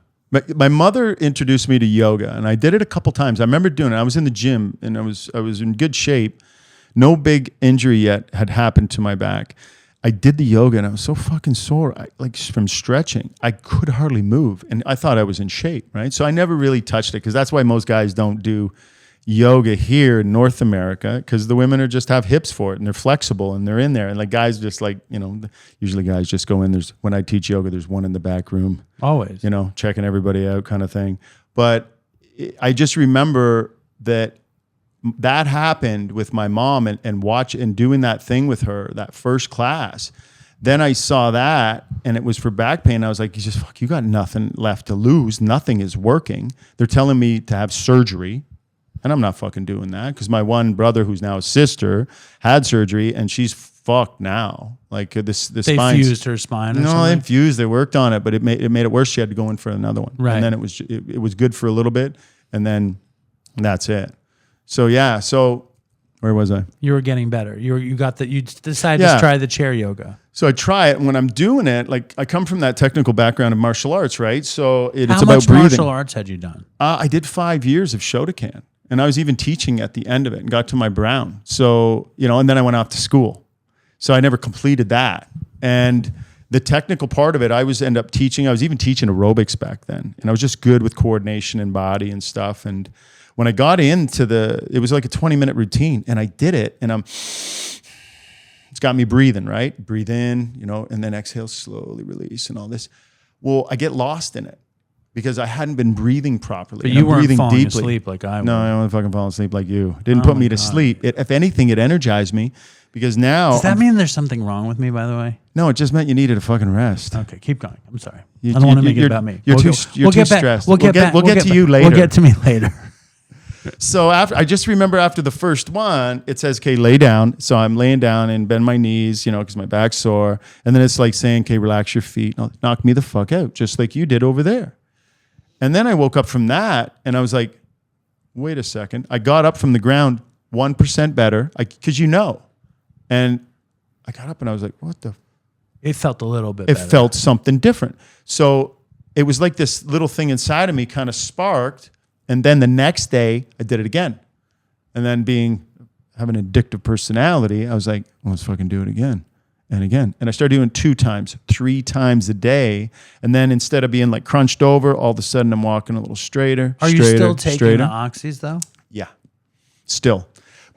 My mother introduced me to yoga, and I did it a couple times. I remember doing it. I was in the gym, and I was in good shape. No big injury yet had happened to my back. I did the yoga, and I was so fucking sore, from stretching. I could hardly move, and I thought I was in shape, right? So I never really touched it, because that's why most guys don't do yoga here in North America, because the women just have hips for it, and they're flexible, and they're in there. And like guys just usually guys just go in. When I teach yoga, there's one in the back room. Always. Checking everybody out kind of thing. But I just remember that happened with my mom, and doing that thing with her, that first class. Then I saw that, and it was for back pain. I was like, you got nothing left to lose. Nothing is working. They're telling me to have surgery. And I'm not fucking doing that, because my one brother, who's now a sister, had surgery, and she's fucked now. Like this They spine. fused her spine. No, they fused. They worked on it, but it made it worse. She had to go in for another one. Right. And then it was good for a little bit, and then that's it. So yeah. So where was I? You were getting better. You decided to try the chair yoga. So I try it, and when I'm doing it, like I come from that technical background of martial arts, right? So it's How about much breathing. martial arts had you done? I did 5 years of Shotokan. And I was even teaching at the end of it, and got to my brown. So, and then I went off to school. So I never completed that. And the technical part of it, I end up teaching. I was even teaching aerobics back then. And I was just good with coordination and body and stuff. And when I got into it was like a 20-minute routine, and I did it, and it's got me breathing, right? Breathe in, and then exhale, slowly release, and all this. Well, I get lost in it, because I hadn't been breathing properly. But you weren't falling asleep like I was. No, I wasn't fucking falling asleep like you. Didn't put me to sleep. If anything, it energized me, because now... Does that mean there's something wrong with me, by the way? No, it just meant you needed a fucking rest. Okay, keep going. I'm sorry. I don't want to make it about me. You're too stressed. We'll get to you later. We'll get to me later. So I just remember after the first one, it says, okay, lay down. So I'm laying down and bend my knees, because my back's sore. And then it's like saying, okay, relax your feet. Knock me the fuck out, just like you did over there. And then I woke up from that, and I was like, wait a second. I got up from the ground 1% better, because And I got up, and I was like, what the? It felt a little bit It better. felt something different. So it was like this little thing inside of me kind of sparked. And then the next day, I did it again. And then having an addictive personality, I was like, well, let's fucking do it again. And again. And I started doing 2 times, 3 times a day. And then instead of being like crunched over, all of a sudden I'm walking a little straighter. Are you still taking the oxys though? Yeah, still.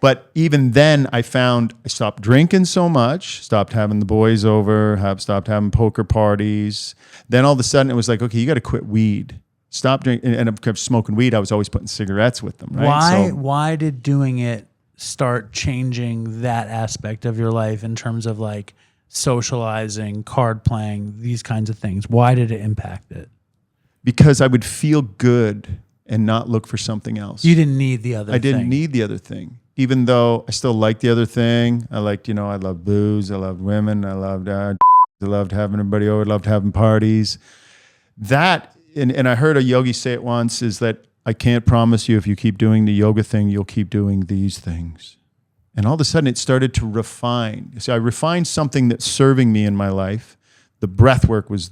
But even then I found I stopped drinking so much, stopped having the boys over, stopped having poker parties. Then all of a sudden it was like, okay, you got to quit weed. Stop drinking, and I kept smoking weed. I was always putting cigarettes with them. Right? Why did doing it start changing that aspect of your life in terms of like socializing, card playing, these kinds of things? Why did it impact it? Because I would feel good and not look for something else. You didn't need the other thing. I didn't need the other thing, even though I still liked the other thing. I liked, I loved booze. I loved women. I loved having everybody over. I loved having parties. That, and I heard a yogi say it once, is that I can't promise you if you keep doing the yoga thing, you'll keep doing these things. And all of a sudden it started to refine. So I refined something that's serving me in my life. The breath work was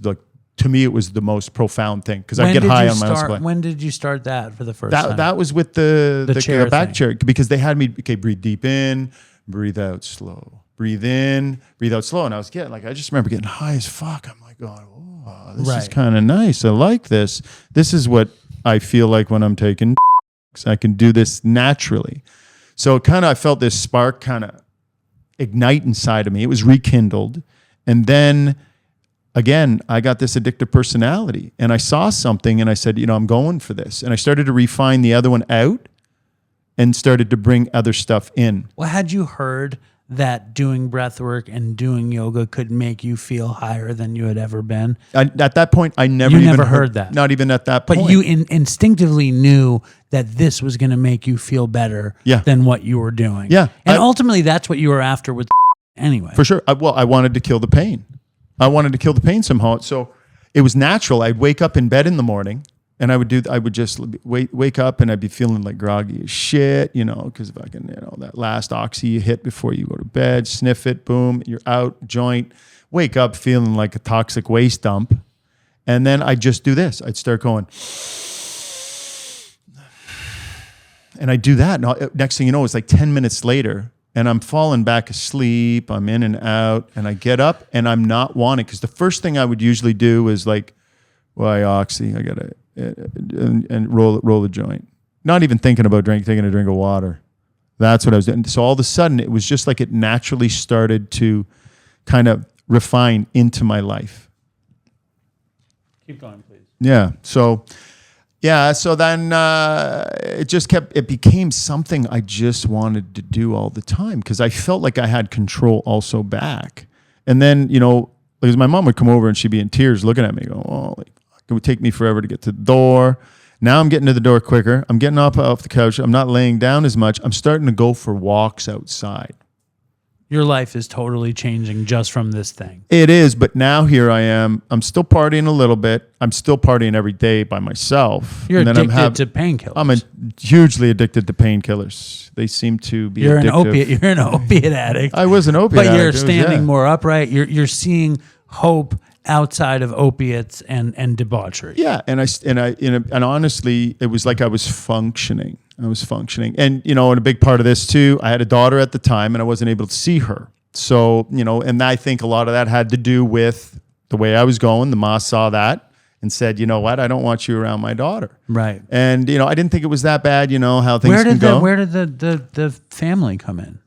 to me, it was the most profound thing because I get high on my own supply. When did you start that for the first time? That was with the back thing. chair, because they had me, okay, breathe deep in, breathe out slow. Breathe in, breathe out slow. And I was I just remember getting high as fuck. I'm like going, oh, this is kind of nice. I like this. This is what I feel like when I'm taking I can do this naturally. So I felt this spark kind of ignite inside of me. It was rekindled. And then again, I got this addictive personality, and I saw something and I said, I'm going for this. And I started to refine the other one out and started to bring other stuff in. Well, had you heard that doing breath work and doing yoga could make you feel higher than you had ever been? At that point, I never heard that. Not even at that point. But you instinctively knew that this was going to make you feel better than what you were doing. Yeah. And ultimately, that's what you were after with anyway. For sure. I wanted to kill the pain. I wanted to kill the pain somehow. So it was natural. I'd wake up in bed in the morning, and I would just wake up, and I'd be feeling like groggy as shit, because if I can, that last oxy you hit before you go to bed, sniff it, boom, you're out, joint, wake up feeling like a toxic waste dump. And then I'd just do this. I'd start going, and I do that. And next thing you know, it's like 10 minutes later, and I'm falling back asleep. I'm in and out, and I get up, and I'm not wanting, because the first thing I would usually do is like, why oxy? I gotta and roll the joint. Not even thinking about taking a drink of water. That's what I was doing. So all of a sudden, it was just like it naturally started to kind of refine into my life. Keep going, please. Yeah. So then it became something I just wanted to do all the time, because I felt like I had control also back. And then, because my mom would come over and she'd be in tears looking at me going, oh, it would take me forever to get to the door. Now I'm getting to the door quicker. I'm getting up off the couch. I'm not laying down as much. I'm starting to go for walks outside. Your life is totally changing just from this thing. It is, but now here I am. I'm still partying a little bit. I'm still partying every day by myself. You're addicted to painkillers. I'm hugely addicted to painkillers. They seem to be addictive. You're an opiate addict. I was an opiate addict. But you're standing more upright. You're seeing hope outside of opiates and debauchery. Yeah, and honestly, it was like I was functioning. And and a big part of this too, I had a daughter at the time, and I wasn't able to see her. So and I think a lot of that had to do with the way I was going. The ma saw that and said, you know what, I don't want you around my daughter. Right. And I didn't think it was that bad. How things can go. Where did the family come in?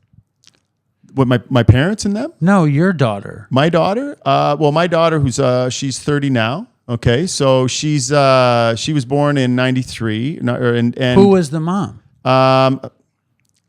What, my parents and them? No, your daughter. My daughter? My daughter, who's she's 30 now. Okay, so she was born in '93. And who was the mom?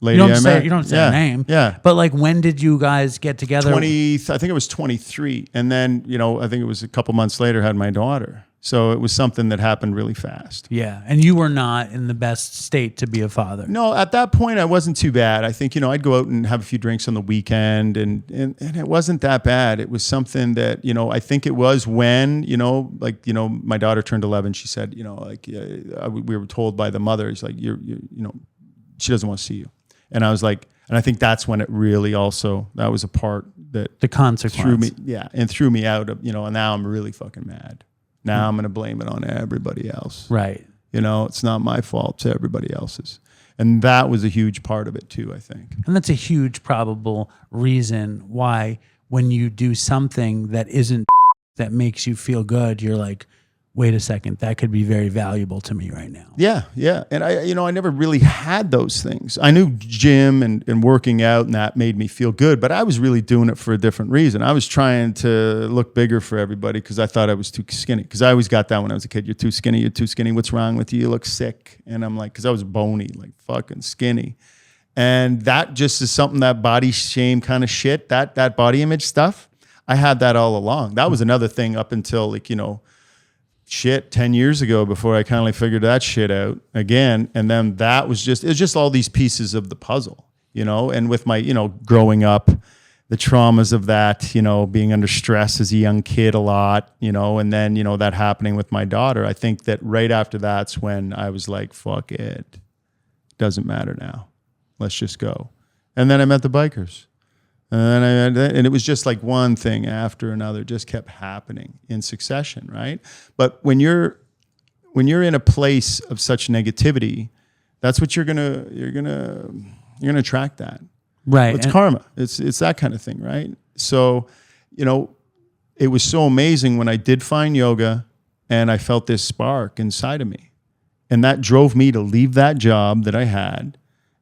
Lady you don't say her name. Yeah. But like, when did you guys get together? I think it was 23, and then I think it was a couple months later had my daughter. So it was something that happened really fast. Yeah, and you were not in the best state to be a father. No, at that point I wasn't too bad. I think I'd go out and have a few drinks on the weekend, and it wasn't that bad. It was something that I think it was when my daughter turned 11. She said we were told by the mother, it's like she doesn't want to see you, and I was like, and I think that's when it really also, that was a part that the consequence threw me out of and now I'm really fucking mad. Now I'm going to blame it on everybody else. Right. It's not my fault, it's everybody else's. And that was a huge part of it too, I think. And that's a huge probable reason why when you do something that isn't that makes you feel good, you're like, wait a second, that could be very valuable to me right now. Yeah, yeah. And I never really had those things. I knew gym and working out and that made me feel good, but I was really doing it for a different reason. I was trying to look bigger for everybody because I thought I was too skinny. Because I always got that when I was a kid. You're too skinny, you're too skinny. What's wrong with you? You look sick. And I'm like, because I was bony, like fucking skinny. And that just is something, that body shame kind of shit, that body image stuff, I had that all along. That was another thing up until 10 years ago before I kind of figured that shit out again. And then it was just all these pieces of the puzzle, and with my, growing up, the traumas of that, being under stress as a young kid a lot, and then, that happening with my daughter. I think that right after that's when I was like, fuck it. Doesn't matter now. Let's just go. And then I met the bikers. And it was just like one thing after another just kept happening in succession, right? But when you're in a place of such negativity, that's what you're gonna attract that. Right. It's karma. It's that kind of thing, right? So, it was so amazing when I did find yoga and I felt this spark inside of me. And that drove me to leave that job that I had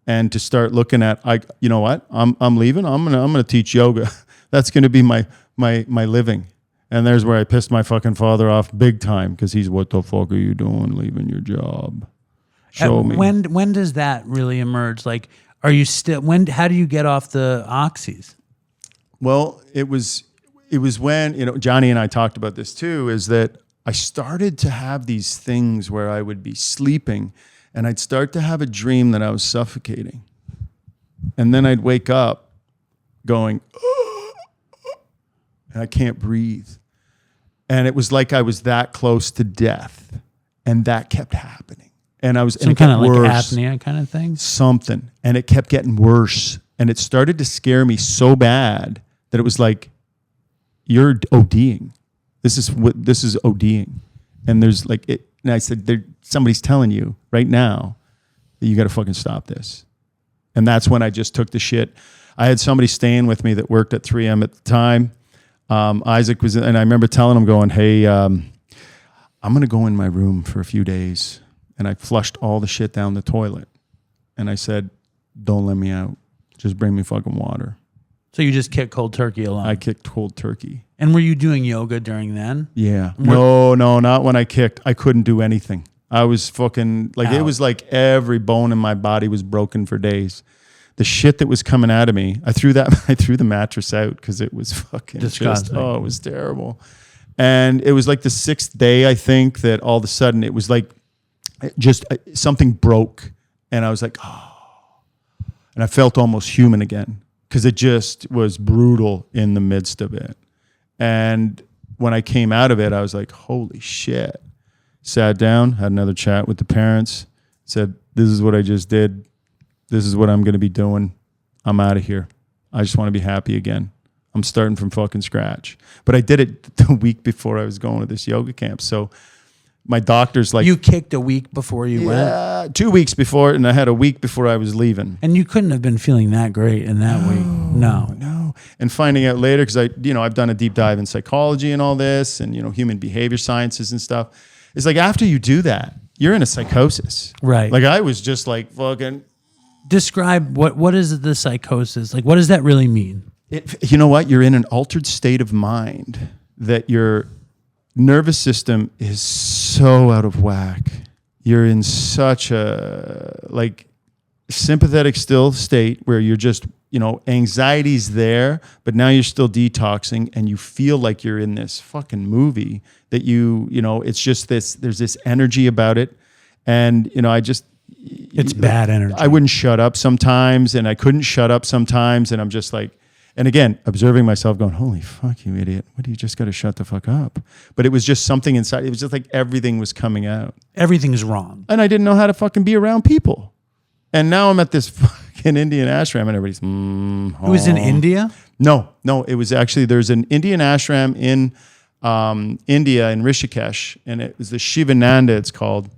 and to start looking at, you know what? I'm leaving. I'm gonna teach yoga. That's gonna be my living. And there's where I pissed my fucking father off big time because he's, what the fuck are you doing leaving your job? Show me. When does that really emerge? Like, are you still? How do you get off the oxys? Well, it was when Johnny and I talked about this too. Is that I started to have these things where I would be sleeping. And I'd start to have a dream that I was suffocating. And then I'd wake up going, and I can't breathe. And it was like I was that close to death. And that kept happening. And I was some kind of like apnea kind of thing? Something. And it kept getting worse. And it started to scare me so bad that it was like, you're ODing. This is ODing. And there's like it. And I said, somebody's telling you right now that you got to fucking stop this. And that's when I just took the shit. I had somebody staying with me that worked at 3M at the time. Isaac was, and I remember telling him, going, hey, I'm going to go in my room for a few days. And I flushed all the shit down the toilet. And I said, don't let me out. Just bring me fucking water. So you just kicked cold turkey alone? I kicked cold turkey. And were you doing yoga during then? Yeah. No, not when I kicked. I couldn't do anything. I was fucking, like, it was like every bone in my body was broken for days. The shit that was coming out of me, I threw the mattress out because it was fucking disgusting. It was terrible. And it was like the 6th day, I think, that all of a sudden it was like just something broke. And I was like, oh. And I felt almost human again because it just was brutal in the midst of it. And when I came out of it, I was like, holy shit. Sat down, had another chat with the parents, said, this is what I just did. This is what I'm going to be doing. I'm out of here. I just want to be happy again. I'm starting from fucking scratch. But I did it the week before I was going to this yoga camp. So my doctor's like... You kicked a week before you went? Yeah, 2 weeks before, and I had a week before I was leaving. And you couldn't have been feeling that great in that week. No. And finding out later, because I've done a deep dive in psychology and all this, and human behavior sciences and stuff. It's like after you do that, you're in a psychosis. Right. Like I was just like fucking... Describe what is the psychosis? Like, what does that really mean? You know what? You're in an altered state of mind that your nervous system is so out of whack. You're in such a sympathetic still state where you're just, anxiety's there, but now you're still detoxing and you feel like you're in this fucking movie that it's just there's this energy about it. And, it's bad energy. I wouldn't shut up sometimes and I couldn't shut up sometimes. And I'm just like, and again, observing myself going, holy fuck, you idiot. What do you just got to shut the fuck up? But it was just something inside. It was just like everything was coming out. Everything's wrong. And I didn't know how to fucking be around people. And now I'm at this fucking Indian ashram and everybody's, It was in India? No. It was actually, there's an Indian ashram in India, in Rishikesh. And it was the Shivananda, it's called.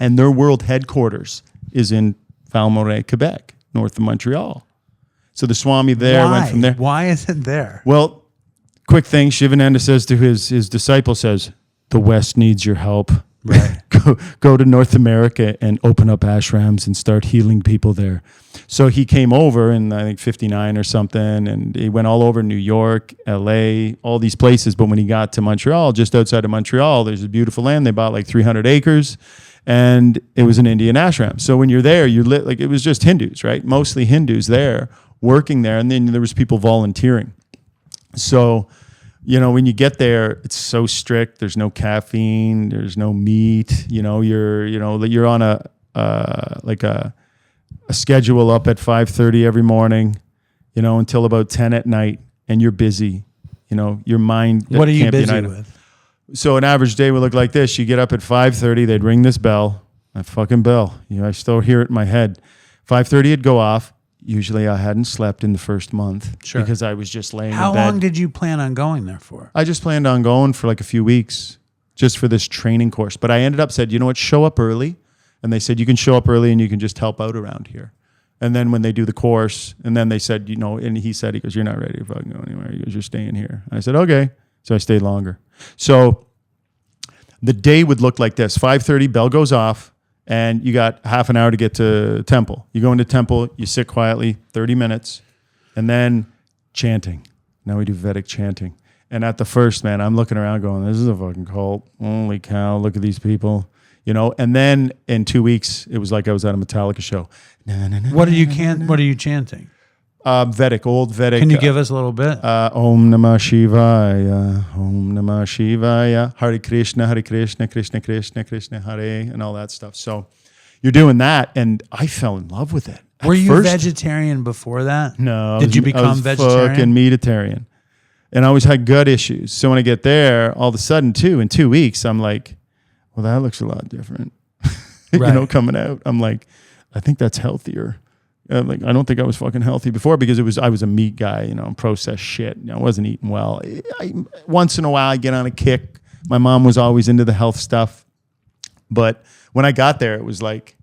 And their world headquarters is in Val-Moret, Quebec, north of Montreal. So the Swami there went from there. Why is it there? Well, quick thing, Shivananda says to his disciple, says, the West needs your help. Right. Go to North America and open up ashrams and start healing people there. So he came over in, I think, 59 or something, and he went all over New York, LA, all these places. But when he got to Montreal, just outside of Montreal, there's a beautiful land. They bought like 300 acres, and it was an Indian ashram. So when you're there, you're like, it was just Hindus, right? Mostly Hindus there, working there. And then there was people volunteering. So, you know, when you get there, it's so strict. There's no caffeine. There's no meat. You know, you're on a schedule up at 5:30 every morning, you know, until about 10 at night, and you're busy. You know, your mind. What are you busy with? So an average day would look like this. You get up at 5:30. They'd ring this bell. That fucking bell. You know, I still hear it in my head. 5:30 it'd go off. Usually I hadn't slept in the first month because I was just laying in bed. How long did you plan on going there for? I just planned on going for like a few weeks just for this training course. But I ended up said, you know what, show up early. And they said, you can show up early and you can just help out around here. And then when they do the course, and then they said, you know, and he goes, you're not ready to fucking go anywhere. He goes, you're staying here. And I said, okay. So I stayed longer. So the day would look like this. 5:30, bell goes off. And you got half an hour to get to temple. You go into temple, you sit quietly, 30 minutes, and then chanting. Now we do Vedic chanting. And at the first, man, I'm looking around going, this is a fucking cult. Holy cow, look at these people. You know, and then in 2 weeks, it was like I was at a Metallica show. What are you chanting? Vedic, old Vedic. Can you give us a little bit? Om Namah Shivaya, Om Namah Shivaya, Hare Krishna, Krishna Krishna, Krishna Hare, and all that stuff. So you're doing that, and I fell in love with it. Were you vegetarian before that? No. Did you become vegetarian? Fucking meatitarian. And I always had gut issues. So when I get there, all of a sudden, in 2 weeks, I'm like, well, that looks a lot different. Right. You know, coming out, I'm like, I think that's healthier. Like, I don't think I was fucking healthy before because I was a meat guy, you know, processed shit. You know, I wasn't eating well. Once in a while, I get on a kick. My mom was always into the health stuff. But when I got there, it was like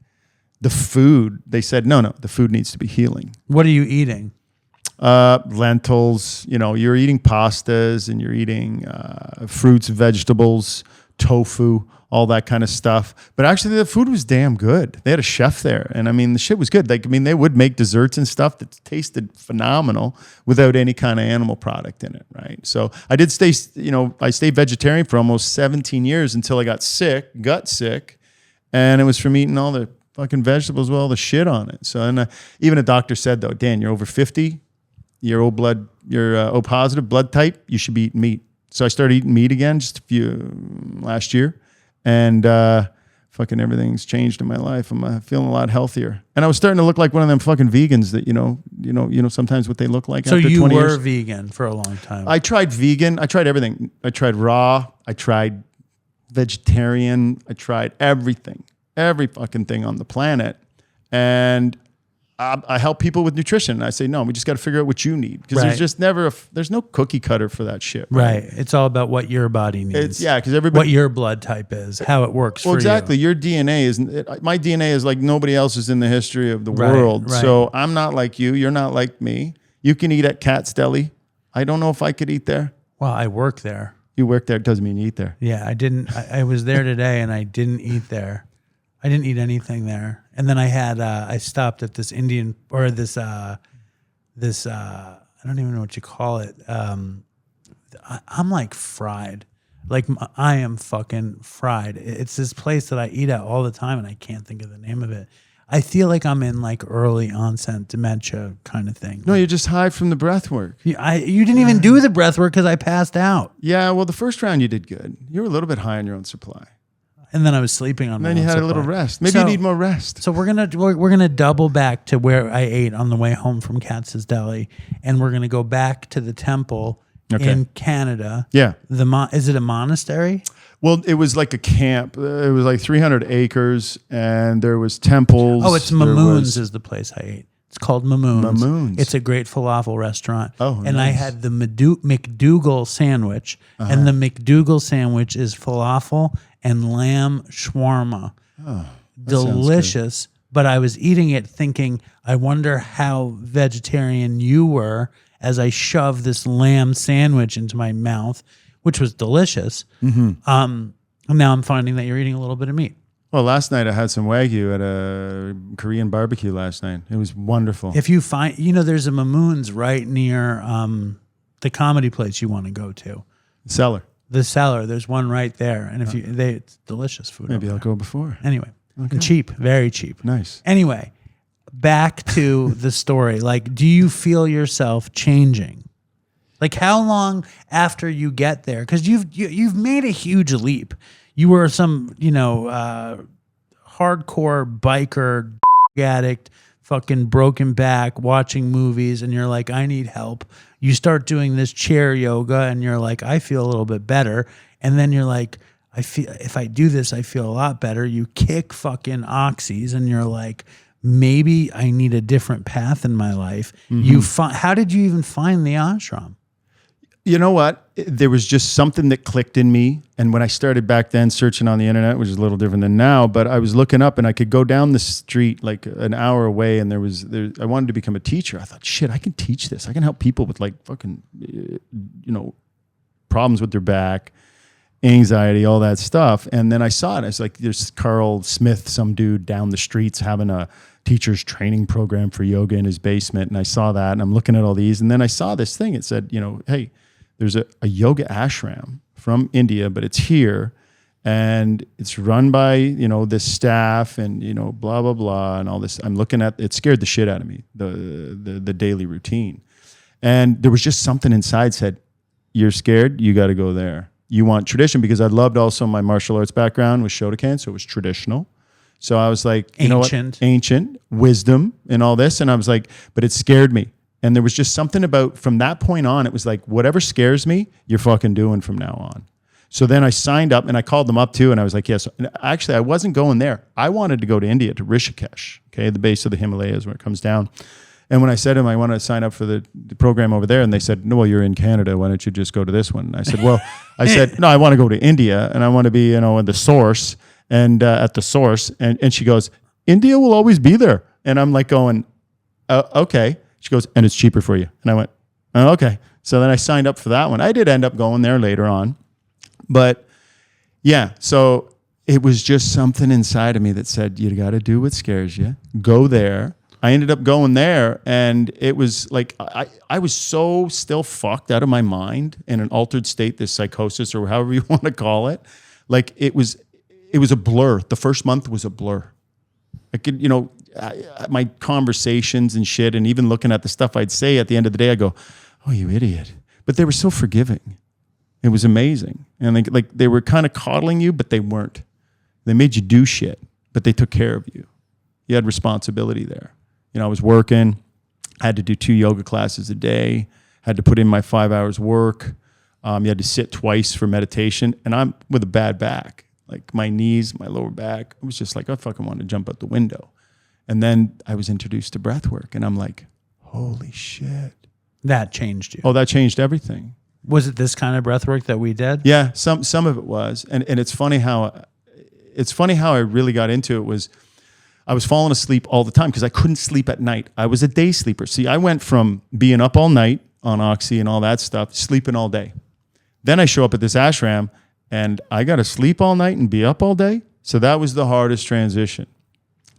the food. They said, no, the food needs to be healing. What are you eating? Lentils. You know, you're eating pastas and you're eating fruits, vegetables, tofu, all that kind of stuff. But actually the food was damn good. They had a chef there. And I mean, the shit was good. Like, I mean, they would make desserts and stuff that tasted phenomenal without any kind of animal product in it. Right. So I did stay, you know, I stayed vegetarian for almost 17 years until I got sick. And it was from eating all the fucking vegetables with all the shit on it. So, and even a doctor said though, Dan, you're over 50, you're O positive blood type, you should be eating meat. So I started eating meat again last year. And fucking everything's changed in my life. I'm feeling a lot healthier, and I was starting to look like one of them fucking vegans that you know sometimes what they look like. So after you 20 were years. vegan for a long time. I tried vegan. I tried everything. I tried raw. I tried vegetarian. I tried everything, every fucking thing on the planet, and I help people with nutrition. And I say, no, we just got to figure out what you need because there's just never there's no cookie cutter for that shit. Right. It's all about what your body needs. Because everybody, what your blood type is, how it works. Well, for exactly. you. Your DNA my DNA is like nobody else's in the history of the world. Right. So I'm not like you. You're not like me. You can eat at Cat's Deli. I don't know if I could eat there. Well, I work there. You work there. It doesn't mean you eat there. Yeah, I didn't. I was there today and I didn't eat there. I didn't eat anything there. And then I stopped at this Indian or this I don't even know what you call it. I'm like fried. Like I am fucking fried. It's this place that I eat at all the time and I can't think of the name of it. I feel like I'm in like early onset dementia kind of thing. No, you're just high from the breath work. You didn't even do the breath work because I passed out. Yeah, well, the first round you did good. You were a little bit high on your own supply. And then I was sleeping on my own supply. And then you had a little rest. Maybe you need more rest. So we're gonna double back to where I ate on the way home from Katz's Deli, and we're gonna go back to the temple in Canada. Yeah. Is it a monastery? Well, it was like a camp. It was like 300 acres, and there was temples. Oh, it's Mamoons is the place I ate. It's called Mamoons. Mamoons. It's a great falafel restaurant. Oh, and nice. I had the McDougal sandwich, and the McDougal sandwich is falafel and lamb shawarma. Oh, delicious. But I was eating it thinking, I wonder how vegetarian you were as I shoved this lamb sandwich into my mouth, which was delicious. Mm-hmm. And now I'm finding that you're eating a little bit of meat. Well, last night I had some Wagyu at a Korean barbecue last night. It was wonderful. If you find, there's a Mamoon's right near the comedy place you want to go to. Cellar. The Cellar. There's one right there. And if it's delicious food. Maybe I'll go before. Anyway, and cheap, very cheap. Nice. Anyway, back to the story. Like, do you feel yourself changing? Like, how long after you get there? Because you've made a huge leap. You were some, hardcore biker addict, fucking broken back, watching movies, and you're like, I need help. You start doing this chair yoga, and you're like, I feel a little bit better. And then you're like, I feel if I do this, I feel a lot better. You kick fucking oxys, and you're like, maybe I need a different path in my life. How did you even find the ashram? You know what? There was just something that clicked in me. And when I started back then searching on the internet, which is a little different than now, but I was looking up and I could go down the street like an hour away and I wanted to become a teacher. I thought, shit, I can teach this. I can help people with like fucking, problems with their back, anxiety, all that stuff. And then I saw it. I was like, there's Carl Smith, some dude down the streets having a teacher's training program for yoga in his basement. And I saw that and I'm looking at all these. And then I saw this thing. It said, hey, there's a yoga ashram from India, but it's here and it's run by, this staff and, blah, blah, blah. And all this, I'm looking at, it scared the shit out of me, the daily routine. And there was just something inside said, you're scared, you got to go there. You want tradition, because I loved also my martial arts background was Shotokan. So it was traditional. So I was like, ancient wisdom and all this. And I was like, but it scared me. And there was just something about, from that point on, it was like, whatever scares me, you're fucking doing from now on. So then I signed up and I called them up too. And I was like, yes. And actually, I wasn't going there. I wanted to go to India, to Rishikesh, okay, the base of the Himalayas where it comes down. And when I said to them, I want to sign up for the program over there, and they said, no, well, you're in Canada. Why don't you just go to this one? And I said, well, no, I want to go to India and I want to be, at the source and at the source. And she goes, India will always be there. And I'm like going, okay. She goes, and it's cheaper for you. And I went, oh, okay. So then I signed up for that one. I did end up going there later on. But yeah, so it was just something inside of me that said, you got to do what scares you. Go there. I ended up going there, and it was like, I was so still fucked out of my mind in an altered state, this psychosis or however you want to call it. Like it was a blur. The first month was a blur. I could, my conversations and shit, and even looking at the stuff I'd say at the end of the day, I go, oh, you idiot. But they were so forgiving. It was amazing. And they were kind of coddling you, but they weren't. They made you do shit, but they took care of you. You had responsibility there. I was working, I had to do 2 yoga classes a day, had to put in my 5 hours work. You had to sit twice for meditation. And I'm with a bad back, like my knees, my lower back. It was just like, I fucking want to jump out the window. And then I was introduced to breath work, and I'm like, holy shit. That changed you. Oh, that changed everything. Was it this kind of breath work that we did? Yeah, some of it was. And it's funny how I really got into it was I was falling asleep all the time because I couldn't sleep at night. I was a day sleeper. See, I went from being up all night on oxy and all that stuff, sleeping all day. Then I show up at this ashram and I got to sleep all night and be up all day. So that was the hardest transition.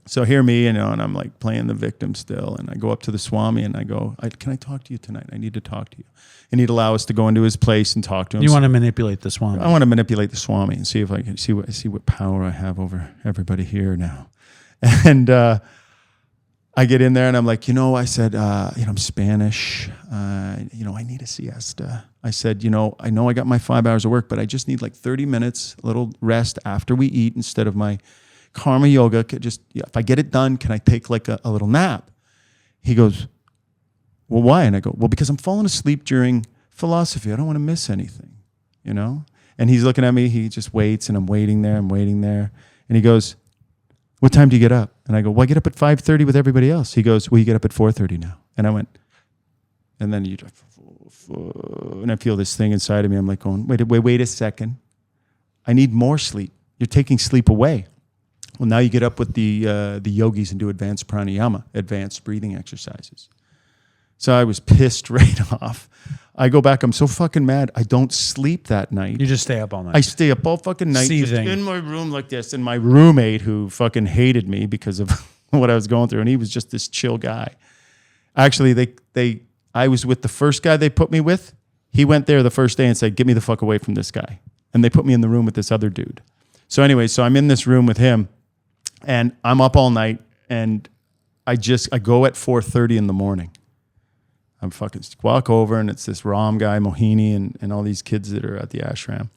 So hear me, and I'm like playing the victim still. And I go up to the Swami and I go, can I talk to you tonight? I need to talk to you. And he'd allow us to go into his place and talk to him. You want to manipulate the Swami? I want to manipulate the Swami and see if I can see what power I have over everybody here now. And I get in there and I'm like, I said, I'm Spanish. I need a siesta. I said, I know I got my 5 hours of work, but I just need like 30 minutes, a little rest after we eat instead of my karma yoga. If I get it done, can I take like a little nap? He goes, well, why? And I go, well, because I'm falling asleep during philosophy. I don't want to miss anything, And he's looking at me. He just waits, and I'm waiting there. And he goes, what time do you get up? And I go, well, I get up at 5:30 with everybody else. He goes, well, you get up at 4:30 now. And I went, and then and I feel this thing inside of me. I'm like going, wait a second. I need more sleep. You're taking sleep away. Well, now you get up with the yogis and do advanced pranayama, advanced breathing exercises. So I was pissed right off. I go back. I'm so fucking mad. I don't sleep that night. You just stay up all night. I stay up all fucking night, just Seething. in my room like this. And my roommate, who fucking hated me because of what I was going through, and he was just this chill guy. Actually, I was with the first guy they put me with. He went there the first day and said, "Get me the fuck away from this guy." And they put me in the room with this other dude. So anyway, so I'm in this room with him, and I'm up all night, and I go at 4:30 in the morning. I'm fucking walk over, and it's this Ram guy, Mohini, and all these kids that are at the ashram.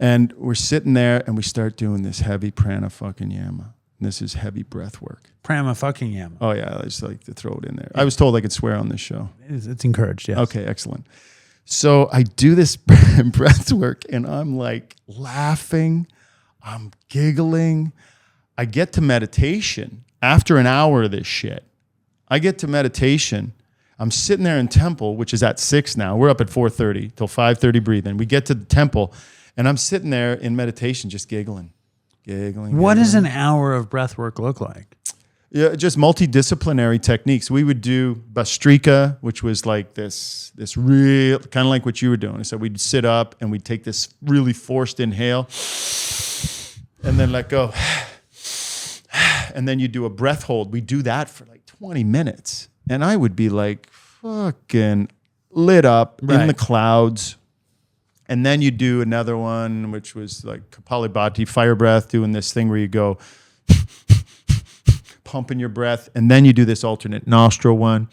And we're sitting there, and we start doing this heavy prana fucking yama. And this is heavy breath work. Prana fucking yama. Oh, yeah. I just like to throw it in there. I was told I could swear on this show. It's encouraged, yes. Okay, excellent. So I do this breath work, and I'm like laughing. I'm giggling. I get to meditation after an hour of this shit. I get to meditation. I'm sitting there in temple, which is at 6 now. We're up at 4:30 till 5:30 breathing. We get to the temple, and I'm sitting there in meditation just giggling. What does an hour of breath work look like? Yeah, just multidisciplinary techniques. We would do Bastrika, which was like this real, kind of like what you were doing. So we'd sit up and we'd take this really forced inhale and then let go. And then you do a breath hold. We do that for like 20 minutes. And I would be like fucking lit up in the clouds. And then you do another one, which was like Kapalabhati, fire breath, doing this thing where you go pumping your breath. And then you do this alternate nostril one.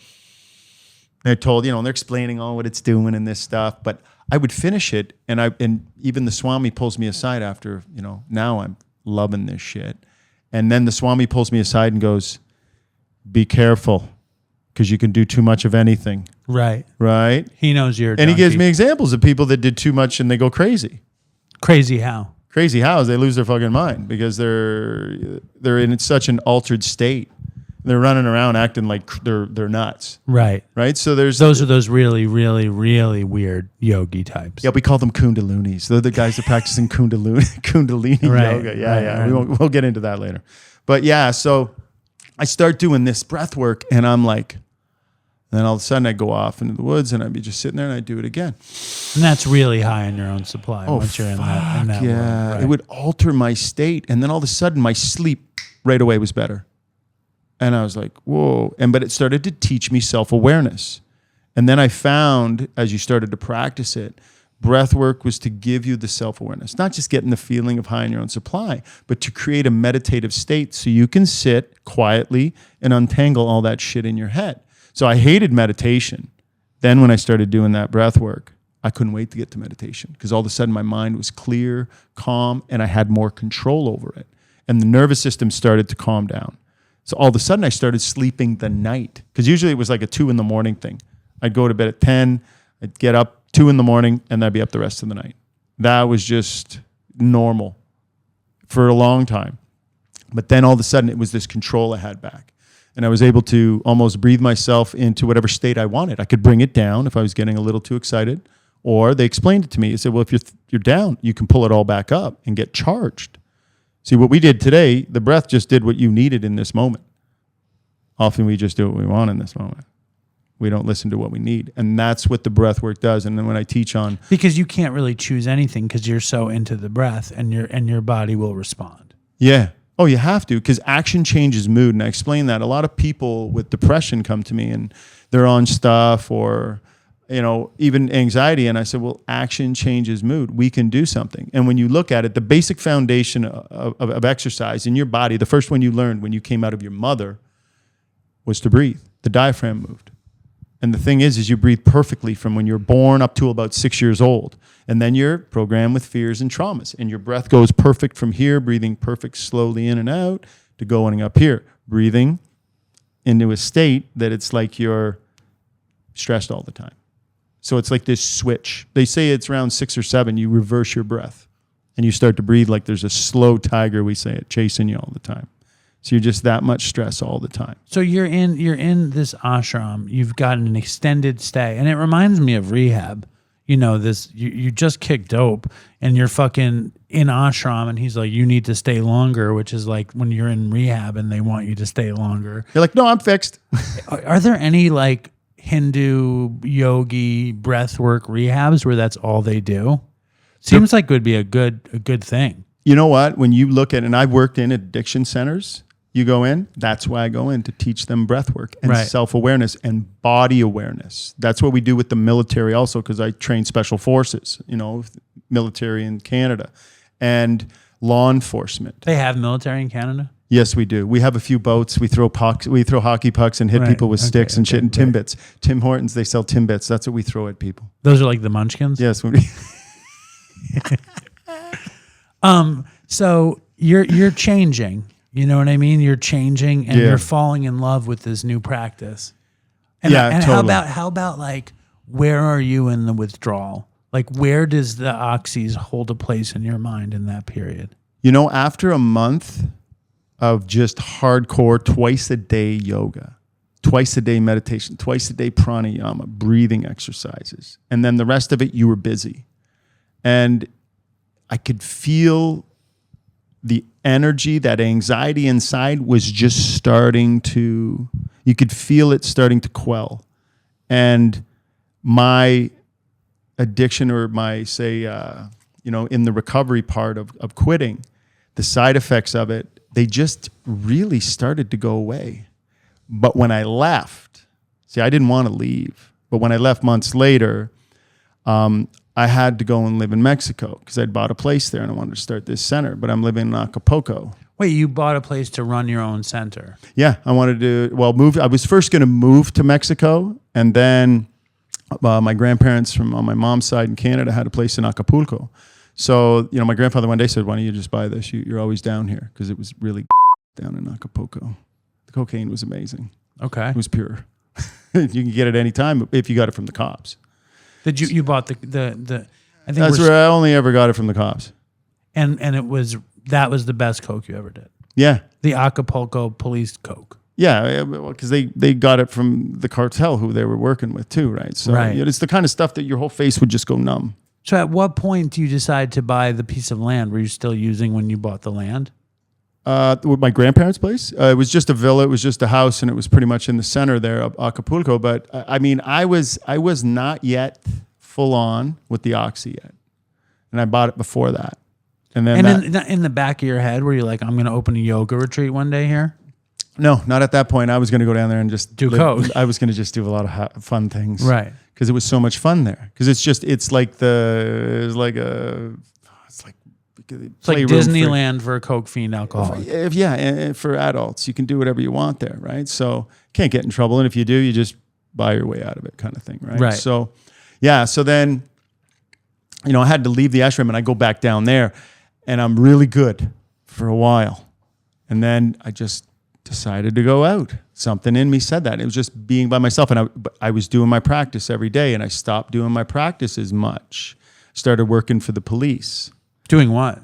They're told, they're explaining all what it's doing and this stuff. But I would finish it. And even the Swami pulls me aside after, now I'm loving this shit. And then the Swami pulls me aside and goes, "Be careful, because you can do too much of anything." Right. Right? He knows you're a And he gives donkey. me examples of people that did too much and they go crazy. Crazy how? Crazy how is they lose their fucking mind because they're in such an altered state. They're running around acting like they're nuts. Right. Right? So those are those really, really, really weird yogi types. Yeah, we call them Kundalinis. They're the guys that practicing Kundalini yoga. Yeah. Right. We'll get into that later. But yeah, so I start doing this breath work and I'm like, then all of a sudden I go off into the woods and I'd be just sitting there and I'd do it again. And that's really high in your own supply once you're in that yeah. world. Right? It would alter my state. And then all of a sudden my sleep right away was better. And I was like, whoa. But it started to teach me self-awareness. And then I found, as you started to practice it, breath work was to give you the self-awareness, not just getting the feeling of high in your own supply, but to create a meditative state so you can sit quietly and untangle all that shit in your head. So I hated meditation. Then when I started doing that breath work, I couldn't wait to get to meditation because all of a sudden my mind was clear, calm, and I had more control over it. And the nervous system started to calm down. So all of a sudden I started sleeping the night because usually it was like a 2 a.m. thing. I'd go to bed at 10, I'd get up 2 a.m, and then I'd be up the rest of the night. That was just normal for a long time. But then all of a sudden it was this control I had back. And I was able to almost breathe myself into whatever state I wanted. I could bring it down if I was getting a little too excited. Or they explained it to me. They said, well, if you're down, you can pull it all back up and get charged. See, what we did today, the breath just did what you needed in this moment. Often we just do what we want in this moment. We don't listen to what we need. And that's what the breath work does. And then when I teach on... Because you can't really choose anything because you're so into the breath and your body will respond. Yeah. Oh, you have to, because action changes mood. And I explain that. A lot of people with depression come to me and they're on stuff or, even anxiety. And I said, well, action changes mood. We can do something. And when you look at it, the basic foundation of exercise in your body, the first one you learned when you came out of your mother was to breathe. The diaphragm moved. And the thing is you breathe perfectly from when you're born up to about 6 years old. And then you're programmed with fears and traumas. And your breath goes perfect from here, breathing perfect slowly in and out, to going up here, breathing into a state that it's like you're stressed all the time. So it's like this switch. They say it's around 6 or 7, you reverse your breath. And you start to breathe like there's a slow tiger, we say it, chasing you all the time. So you're just that much stress all the time. So you're in this ashram. You've got an extended stay, and it reminds me of rehab. You just kicked dope, and you're fucking in ashram, and he's like, you need to stay longer, which is like when you're in rehab and they want you to stay longer. You're like, no, I'm fixed. Are there any like Hindu yogi breathwork rehabs where that's all they do? Seems like it would be a good thing. You know what? When you look at, and I've worked in addiction centers, you go in, that's why I go in, to teach them breath work and self-awareness and body awareness. That's what we do with the military also, because I train special forces, military in Canada, and law enforcement. They have military in Canada? Yes, we do. We have a few boats. We throw pucks. We throw hockey pucks and hit people with sticks and shit and Timbits. Tim Hortons, they sell Timbits. That's what we throw at people. Those are like the munchkins? Yes. So you're changing. You know what I mean? You're changing and you're falling in love with this new practice. And totally. how about like, where are you in the withdrawal? Like, where does the oxys hold a place in your mind in that period? After a month of just hardcore twice a day yoga, twice a day meditation, twice a day pranayama, breathing exercises, and then the rest of it, you were busy. And I could feel the energy, that anxiety inside was just starting to, you could feel it starting to quell. And my addiction, or my, say, in the recovery part of quitting, the side effects of it, they just really started to go away. But when I left, see, I didn't want to leave, but when I left months later, I had to go and live in Mexico because I'd bought a place there and I wanted to start this center, but I'm living in Acapulco. Wait, you bought a place to run your own center? Yeah, I wanted to, move. I was first going to move to Mexico, and then my grandparents on my mom's side in Canada had a place in Acapulco. So, my grandfather one day said, why don't you just buy this? You're always down here, because it was really down in Acapulco. The cocaine was amazing. Okay. It was pure. You can get it any time if you got it from the cops. Did you bought the I think that's where I only ever got it from the cops. And that was the best coke you ever did. Yeah. The Acapulco police coke. Yeah, because they got it from the cartel who they were working with too, right? So it's the kind of stuff that your whole face would just go numb. So at what point do you decide to buy the piece of land? Were you still using when you bought the land? With my grandparents' place, it was just a villa. It was just a house, and it was pretty much in the center there of Acapulco. But I was not yet full on with the oxy yet, and I bought it before that. And then in the back of your head, were you like, I'm going to open a yoga retreat one day here? No, not at that point. I was going to go down there and just do coke. I was going to just do a lot of fun things, right? Because it was so much fun there. Because it's like Disneyland for a coke fiend alcoholic. And for adults, you can do whatever you want there, right? So can't get in trouble, and if you do, you just buy your way out of it, kind of thing, right? Right. So, so then, I had to leave the ashram, and I go back down there, and I'm really good for a while, and then I just decided to go out. Something in me said that. It was just being by myself, and I was doing my practice every day, and I stopped doing my practice as much. Started working for the police. Doing what?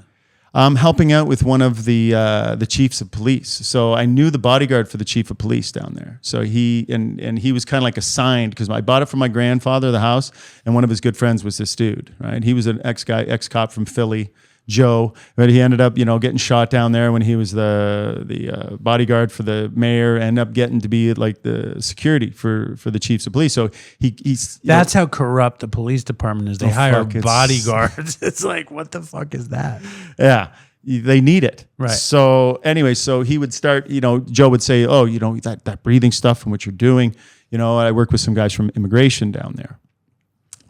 Helping out with one of the chiefs of police. So I knew the bodyguard for the chief of police down there. So he was kind of like assigned, because I bought it from my grandfather, the house, and one of his good friends was this dude, right? He was an ex-cop from Philly, Joe, but he ended up, getting shot down there when he was the bodyguard for the mayor. Ended up getting to be like the security for the chiefs of police. So he's that's how corrupt the police department is. They hire bodyguards. It's like, what the fuck is that? Yeah, they need it. Right. So anyway, so he would start. Joe would say, "Oh, that breathing stuff and what you're doing." I work with some guys from immigration down there.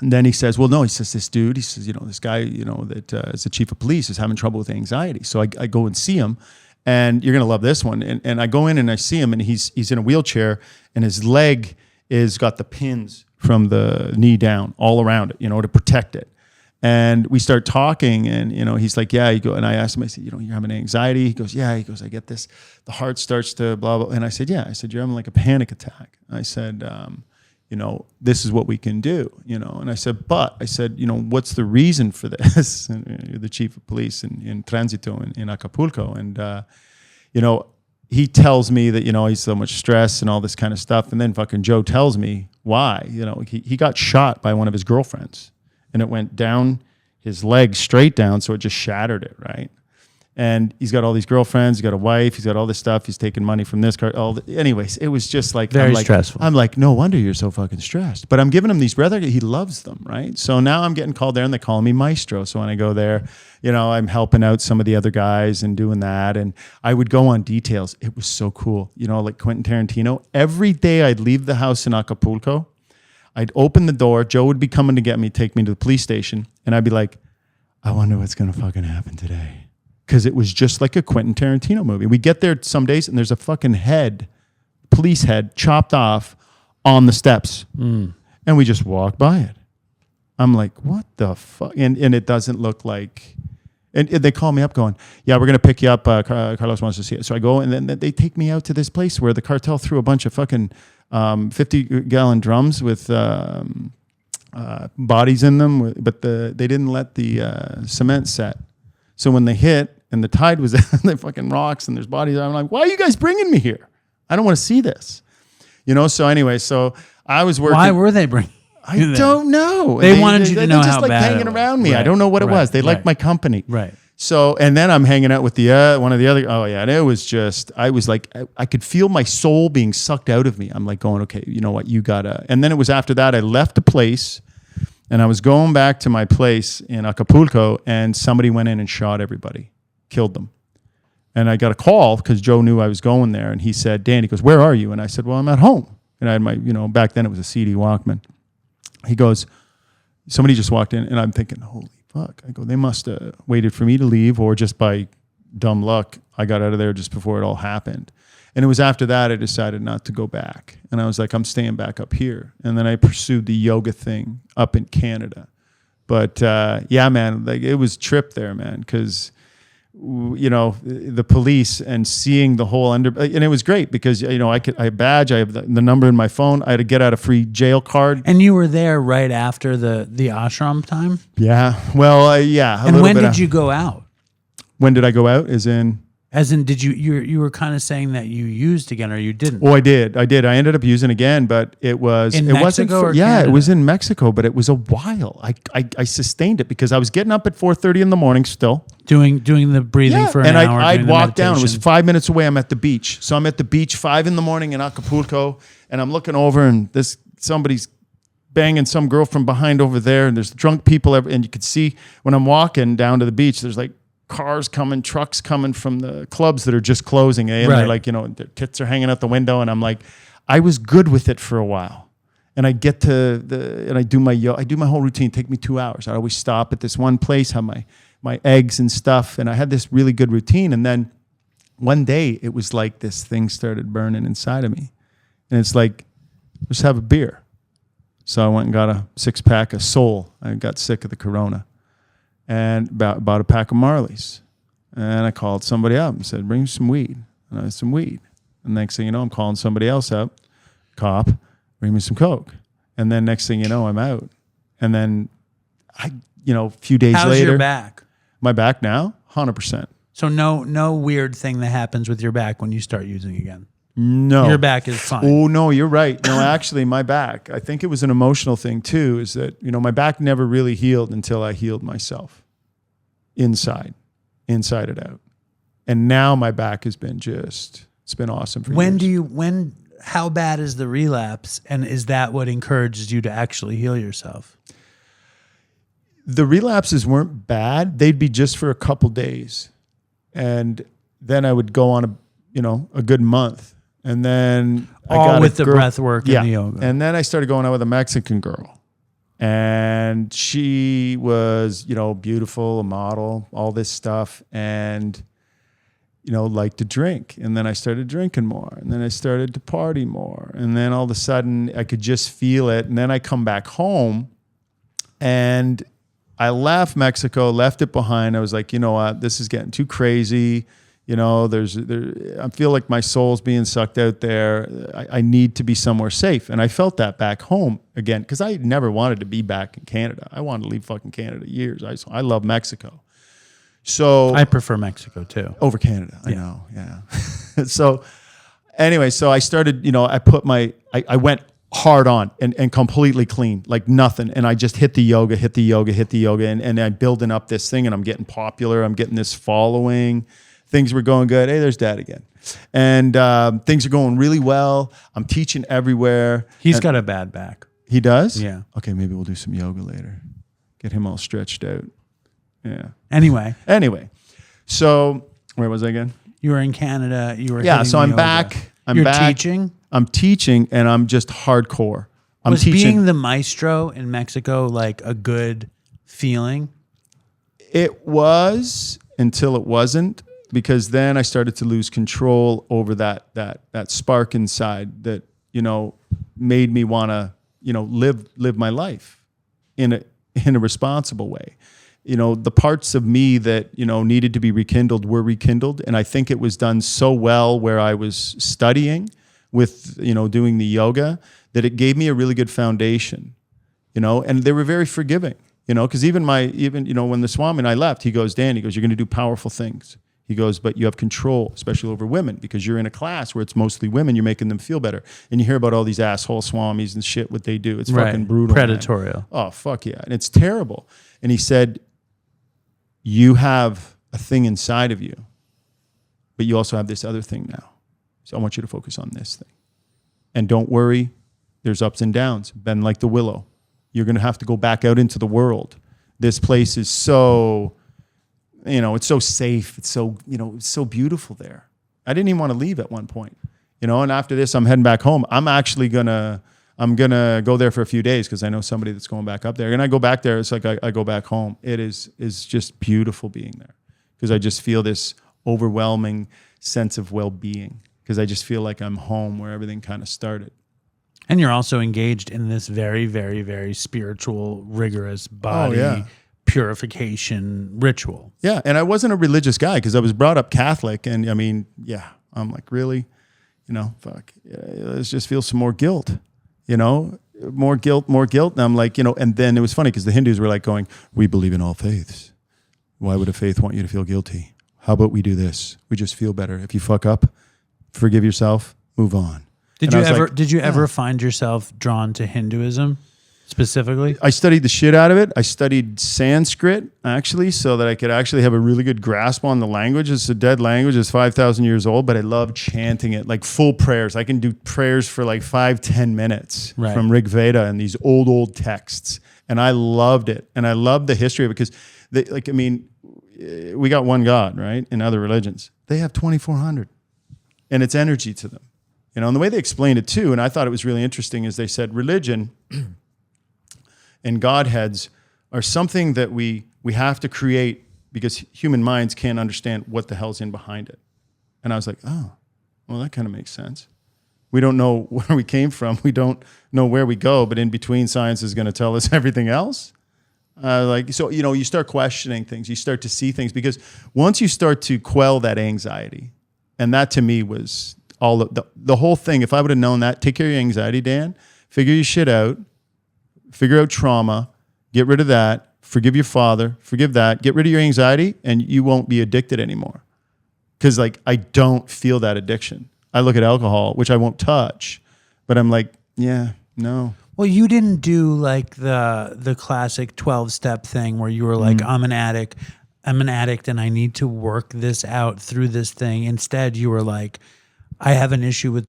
And then he says, well, no, he says, this dude, he says, this guy, that is the chief of police is having trouble with anxiety. So I go and see him, and you're going to love this one. And I go in and I see him, and he's in a wheelchair, and his leg is got the pins from the knee down all around it, to protect it. And we start talking, and, he's like, yeah, and I asked him, I said, you're having anxiety? He goes, yeah. He goes, I get this. The heart starts to blah, blah. And I said, yeah. I said, you're having like a panic attack. I said, this is what we can do, And I said, what's the reason for this? And you're the chief of police in Transito in Acapulco. And, he tells me that, he's so much stress and all this kind of stuff. And then fucking Joe tells me why. He got shot by one of his girlfriends, and it went down his leg straight down. So it just shattered it, right? And he's got all these girlfriends. He's got a wife. He's got all this stuff. He's taking money from this car. Anyways, it was just like Very stressful. I'm like, no wonder you're so fucking stressed. But I'm giving him these brother. He loves them, right? So now I'm getting called there, and they call me Maestro. So when I go there, I'm helping out some of the other guys and doing that. And I would go on details. It was so cool. Like Quentin Tarantino. Every day I'd leave the house in Acapulco. I'd open the door. Joe would be coming to get me, take me to the police station, and I'd be like, I wonder what's gonna fucking happen today. Because it was just like a Quentin Tarantino movie. We get there some days and there's a fucking police head, chopped off on the steps. And we just walk by it. I'm like, what the fuck? And it doesn't look like... And they call me up going, yeah, we're going to pick you up. Carlos wants to see it. So I go, and then they take me out to this place where the cartel threw a bunch of fucking 50-gallon drums with bodies in them, but they didn't let the cement set. So when they hit, and the tide was the fucking rocks and there's bodies. I'm like, why are you guys bringing me here? I don't want to see this. So anyway, so I was working. Why were they bringing you I don't know. They wanted you to know just how like bad hanging it was. around me. Right, I don't know what it right, was. They liked right. my company. Right. So, and then I'm hanging out with the one of the other. Oh yeah, and it was just. I was like, I could feel my soul being sucked out of me. I'm like going, okay, you know what, you gotta. And then it was after that I left the place, and I was going back to my place in Acapulco, and somebody went in and shot everybody, killed them. And I got a call because Joe knew I was going there, and he said, Dan, he goes, where are you? And I said, well, I'm at home. And I had my, back then it was a CD Walkman. He goes, somebody just walked in, and I'm thinking, holy fuck. I go, they must have waited for me to leave, or just by dumb luck, I got out of there just before it all happened. And it was after that I decided not to go back. And I was like, I'm staying back up here. And then I pursued the yoga thing up in Canada. But yeah, man, like it was a trip there, man, because the police and seeing the whole and it was great because I have badge, I have the number in my phone. I had to get out a free jail card. And you were there right after the ashram time? Yeah. Well, yeah. And when did you go out? When did I go out? As in, did you were kind of saying that you used again or you didn't? Oh, I did. I ended up using again, but it wasn't Mexico it was in Mexico, but it was a while. I sustained it because I was getting up at 4:30 in the morning still. Doing the breathing for an hour. I'd walk down. It was 5 minutes away. I'm at the beach. So I'm at the beach 5 a.m. in Acapulco, and I'm looking over, and somebody's banging some girl from behind over there, and there's drunk people, and you could see when I'm walking down to the beach, there's like cars coming, trucks coming from the clubs that are just closing, and they're like, their tits are hanging out the window, and I'm like, I was good with it for a while, and I get to and I do my whole routine. Take me 2 hours. I always stop at this one place, have my eggs and stuff, and I had this really good routine, and then one day it was like this thing started burning inside of me, and it's like, let's have a beer. So I went and got a 6-pack of Sol. I got sick of the Corona. And bought a pack of Marleys. And I called somebody up and said, bring me some weed. And I had some weed. And next thing you know, I'm calling somebody else up, cop, bring me some Coke. And then next thing you know, I'm out. And then, a few days later. How's your back? My back now? 100%. So no weird thing that happens with your back when you start using again? No. Your back is fine. Oh, no, you're right. No, actually, my back, I think it was an emotional thing too, is that, my back never really healed until I healed myself inside it out. And now my back has been it's been awesome for years. How bad is the relapse? And is that what encourages you to actually heal yourself? The relapses weren't bad. They'd be just for a couple days. And then I would go on a good month. And then I got with the breath work and the yoga. And then I started going out with a Mexican girl. And she was, beautiful, a model, all this stuff. And, liked to drink. And then I started drinking more. And then I started to party more. And then all of a sudden I could just feel it. And then I come back home and I left Mexico, left it behind. I was like, you know what, this is getting too crazy. I feel like my soul's being sucked out there. I need to be somewhere safe. And I felt that back home again, because I never wanted to be back in Canada. I wanted to leave fucking Canada years. I love Mexico. So I prefer Mexico too. Over Canada. I know. Yeah. So anyway, so I started, I went hard on and completely clean, like nothing. And I just hit the yoga. And I'm building up this thing and I'm getting popular. I'm getting this following. Things were going good. Hey, there's Dad again. And things are going really well. I'm teaching everywhere. He's got a bad back. He does? Yeah. Okay, maybe we'll do some yoga later. Get him all stretched out. Yeah. Anyway. So where was I again? You were in Canada. You were so I'm yoga. back. You're back. teaching? I'm teaching and I'm just hardcore. I'm Was teaching. being the maestro in Mexico like a good feeling? It was until it wasn't, because then I started to lose control over that spark inside that, made me want to, live my life in a responsible way. The parts of me that, needed to be rekindled were rekindled. And I think it was done so well where I was studying with, doing the yoga, that it gave me a really good foundation, and they were very forgiving, because even when the Swami and I left, he goes, Dan, you're going to do powerful things. He goes, but you have control, especially over women, because you're in a class where it's mostly women. You're making them feel better. And you hear about all these asshole swamis and shit, what they do. It's fucking brutal. Predatorial. Man. Oh, fuck yeah. And it's terrible. And he said, you have a thing inside of you, but you also have this other thing now. So I want you to focus on this thing. And don't worry, there's ups and downs. Bend like the willow. You're going to have to go back out into the world. This place is so... it's so safe. It's so, it's so beautiful there. I didn't even want to leave at one point, and after this, I'm heading back home. I'm actually I'm going to go there for a few days because I know somebody that's going back up there. And I go back there. It's like I go back home. It is just beautiful being there because I just feel this overwhelming sense of well-being because I just feel like I'm home where everything kind of started. And you're also engaged in this very, very, very spiritual, rigorous body purification ritual. Yeah, and I wasn't a religious guy because I was brought up Catholic, and I mean, I'm like, really, fuck, let's just feel some more guilt, more guilt, and I'm like, and then it was funny because the Hindus were like going, we believe in all faiths. Why would a faith want you to feel guilty? How about we do this? We just feel better. If you fuck up, forgive yourself, move on. Did you ever find yourself drawn to Hinduism? Specifically? I studied the shit out of it. I studied Sanskrit, actually, so that I could actually have a really good grasp on the language. It's a dead language. It's 5,000 years old, but I love chanting it, like full prayers. I can do prayers for like 5-10 minutes from Rig Veda and these old texts. And I loved it. And I loved the history of it because, we got one God, right? In other religions. They have 2,400. And it's energy to them. And the way they explained it, too, and I thought it was really interesting, is they said religion... and Godheads are something that we have to create because human minds can't understand what the hell's in behind it. And I was like, oh, well, that kind of makes sense. We don't know where we came from. We don't know where we go, but in between, science is going to tell us everything else. You start questioning things. You start to see things because once you start to quell that anxiety, and that to me was all the whole thing. If I would have known that, take care of your anxiety, Dan, figure your shit out, figure out trauma, get rid of that, forgive your father, forgive that, get rid of your anxiety, and you won't be addicted anymore. Because I don't feel that addiction. I look at alcohol, which I won't touch, but I'm like, yeah, no. Well, you didn't do like the classic 12-step thing where you were like, I'm an addict and I need to work this out through this thing. Instead, you were like, I have an issue with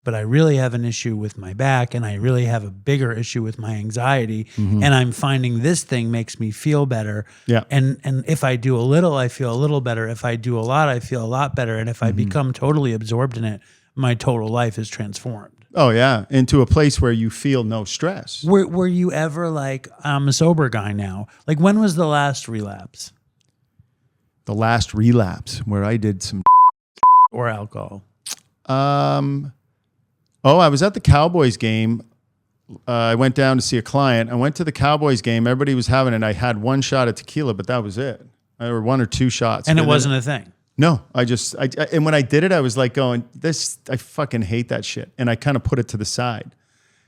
but I really have an issue with my back and I really have a bigger issue with my anxiety. And I'm finding this thing makes me feel better. Yeah. And if I do a little, I feel a little better. If I do a lot, I feel a lot better. And if I become totally absorbed in it, my total life is transformed. Oh, yeah. Into a place where you feel no stress. Were you ever like, I'm a sober guy now? Like, when was the last relapse? The last relapse where I did some... Or alcohol? I was at the Cowboys game. I went down to see a client. I went to the Cowboys game. Everybody was having it. I had one shot of tequila, but that was it. Or one or two shots. And it wasn't a thing? No. And when I did it, I was like going, I fucking hate that shit. And I kind of put it to the side.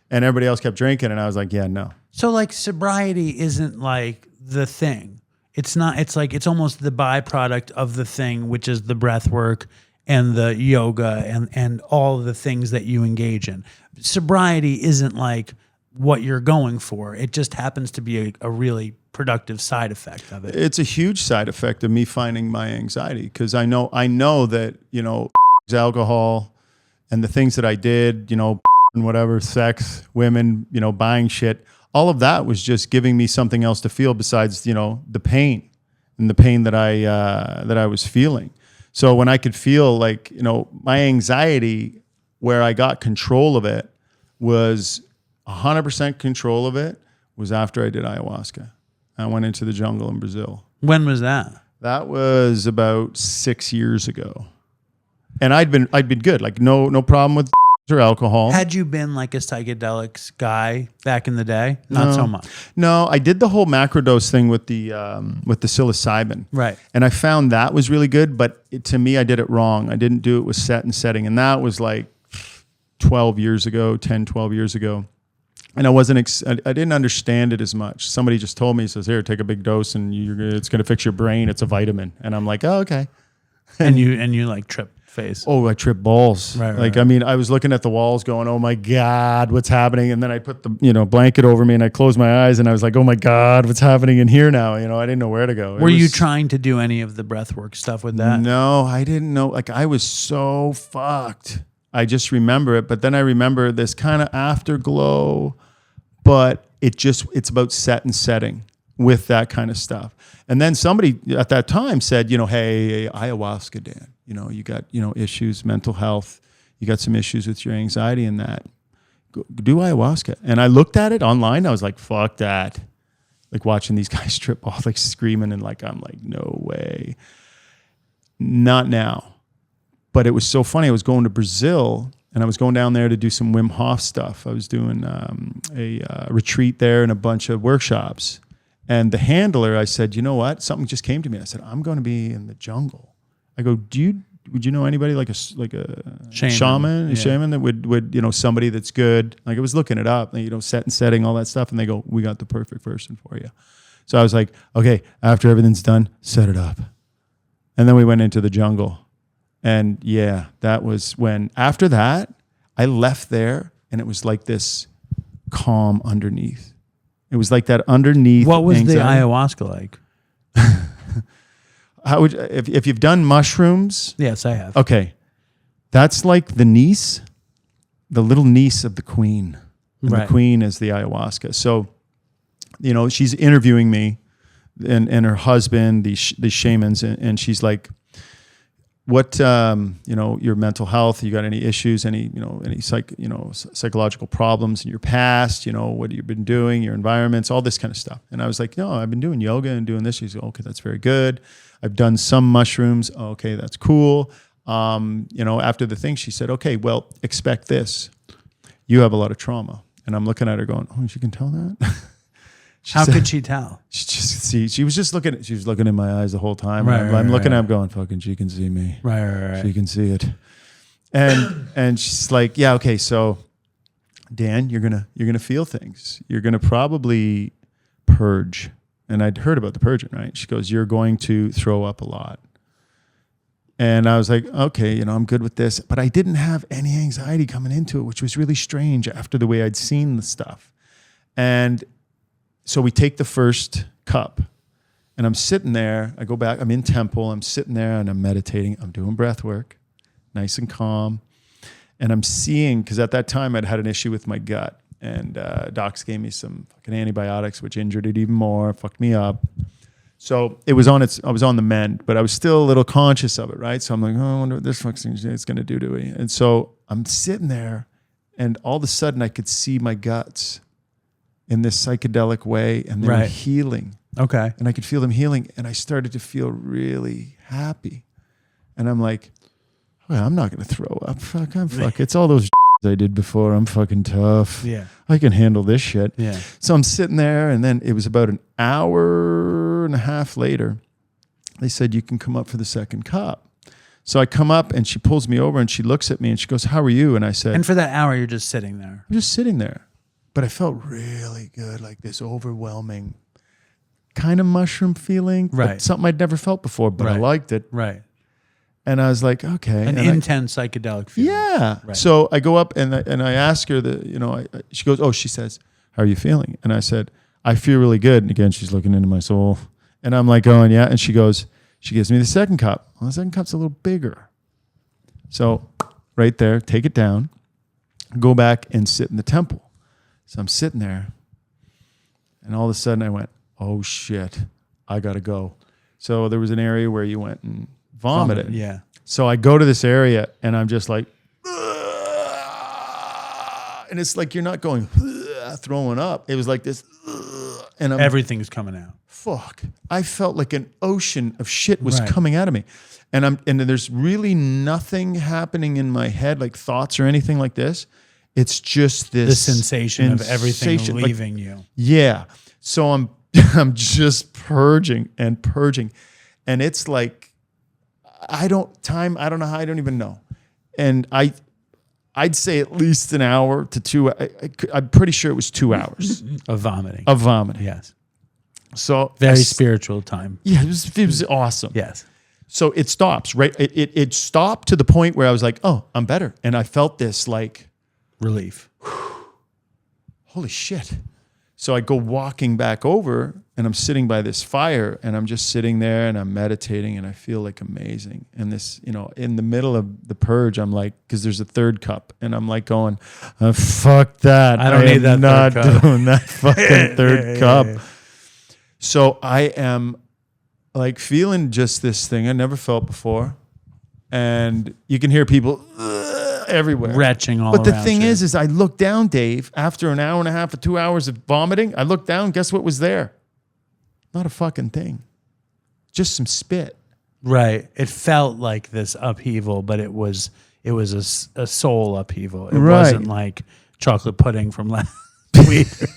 And everybody else kept drinking. And I was like, yeah, no. So like sobriety isn't like the thing. It's not, it's like, it's almost the byproduct of the thing, which is the breath work and the yoga and all the things that you engage in. Sobriety isn't like what you're going for. It just happens to be a really productive side effect of it. It's a huge side effect of me finding my anxiety, because I know that, alcohol and the things that I did, and whatever, sex, women, buying shit, all of that was just giving me something else to feel besides, the pain and the pain that I was feeling. So when I could feel like, my anxiety, where I got control of it, was 100% control of it, was after I did ayahuasca. I went into the jungle in Brazil. When was that? That was about 6 years ago. And I'd been good. Like no problem with or alcohol. Had you been like a psychedelics guy back in the day? Not so much. No, I did the whole macrodose thing with the psilocybin. Right. And I found that was really good, but to me, I did it wrong. I didn't do it with set and setting. And that was like 12 years ago. And I didn't understand it as much. Somebody just told me, he says, here, take a big dose and it's going to fix your brain. It's a vitamin. And I'm like, oh, okay. And you like trip face. Oh, I tripped balls. Right. I mean, I was looking at the walls going, oh my God, what's happening? And then I put the, blanket over me and I closed my eyes and I was like, oh my God, what's happening in here now? I didn't know where to go. Were you trying to do any of the breathwork stuff with that? No, I didn't know. Like, I was so fucked. I just remember it. But then I remember this kind of afterglow, but it's about set and setting with that kind of stuff. And then somebody at that time said, hey, ayahuasca, Dan, you got, issues, mental health, you got some issues with your anxiety and that. Go, do ayahuasca. And I looked at it online. I was like, fuck that. Like watching these guys trip off, like screaming and like, I'm like, no way. Not now. But it was so funny. I was going to Brazil and I was going down there to do some Wim Hof stuff. I was doing a retreat there and a bunch of workshops. And the handler, I said, you know what? Something just came to me. I said, I'm going to be in the jungle. I go, would you know anybody like a shaman, shaman that would, somebody that's good? Like I was looking it up, set and setting, all that stuff. And they go, we got the perfect person for you. So I was like, okay, after everything's done, set it up. And then we went into the jungle. And yeah, that was when, after that, I left there and it was like this calm underneath. It was like that underneath. What was anxiety. the ayahuasca like? How would if you've done mushrooms? Yes, I have. Okay, that's like the niece, the little niece of the queen. And right. The queen is the ayahuasca. So, she's interviewing me and her husband, these shamans, and she's like, what, your mental health, you got any issues, any psychological problems in your past, what you've been doing, your environments, all this kind of stuff. And I was like, no, I've been doing yoga and doing this. She's like, okay, that's very good. I've done some mushrooms. Okay, that's cool. After the thing, she said, okay, well, expect this. You have a lot of trauma. And I'm looking at her going, oh, she can tell that? How could she tell? She was just looking. She was looking in my eyes the whole time. Right, I'm looking at him, going, "Fucking, she can see me. Right. She can see it." And she's like, "Yeah, okay. So, Dan, you're gonna feel things. You're gonna probably purge." And I'd heard about the purging, right? She goes, "You're going to throw up a lot." And I was like, "Okay, I'm good with this." But I didn't have any anxiety coming into it, which was really strange after the way I'd seen the stuff. And so we take the first cup and I'm sitting there. I go back, I'm in temple. I'm sitting there and I'm meditating. I'm doing breath work, nice and calm. And I'm seeing, because at that time I'd had an issue with my gut and docs gave me some fucking antibiotics, which injured it even more, fucked me up. So I was on the mend, but I was still a little conscious of it, right? So I'm like, oh, I wonder what this fucking is going to do to me. And so I'm sitting there and all of a sudden I could see my guts in this psychedelic way, and they were healing. Okay. And I could feel them healing, and I started to feel really happy. And I'm like, well, I'm not going to throw up. Fuck. It's all those I did before. I'm fucking tough. Yeah. I can handle this shit. Yeah. So I'm sitting there, and then it was about an hour and a half later, they said, you can come up for the second cup. So I come up, and she pulls me over, and she looks at me, and she goes, how are you? And I said... And for that hour, you're just sitting there. I'm just sitting there. But I felt really good, like this overwhelming kind of mushroom feeling. Right. But something I'd never felt before, but I liked it. Right. And I was like, okay. An intense psychedelic feeling. Yeah. Right. So I go up and I ask her she goes, oh, she says, how are you feeling? And I said, I feel really good. And again, she's looking into my soul. And I'm like going, yeah. And she gives me the second cup. Well, the second cup's a little bigger. So right there, take it down, go back and sit in the temple. So I'm sitting there and all of a sudden I went, oh shit, I got to go. So there was an area where you went and vomited. Yeah. So I go to this area and I'm just like, and it's like you're not going throwing up. It was like this, and everything's coming out. Fuck! I felt like an ocean of shit was coming out of me, and there's really nothing happening in my head, like thoughts or anything like this. It's just this the sensation of everything leaving you. Yeah. So I'm just purging, and it's like I don't know how, I don't even know, and I'd say at least an hour to 2. I'm pretty sure it was 2 hours of vomiting. Yes. So very spiritual time. Yeah, it was awesome. Yes. So it stops, right? It stopped to the point where I was like, oh, I'm better. And I felt this like relief. Holy shit. So I go walking back over and I'm sitting by this fire and I'm just sitting there and I'm meditating and I feel like amazing. And this, in the middle of the purge, I'm like, because there's a third cup and I'm like going, fuck that. I don't need that not third cup. doing that fucking third cup. So I am like feeling just this thing I never felt before. And you can hear people everywhere. Retching all around. But the thing you. is I look down, Dave, after an hour and a half or 2 hours of vomiting, I look down, guess what was there? Not a fucking thing. Just some spit. Right. It felt like this upheaval, but it was a soul upheaval. It wasn't like chocolate pudding from last week or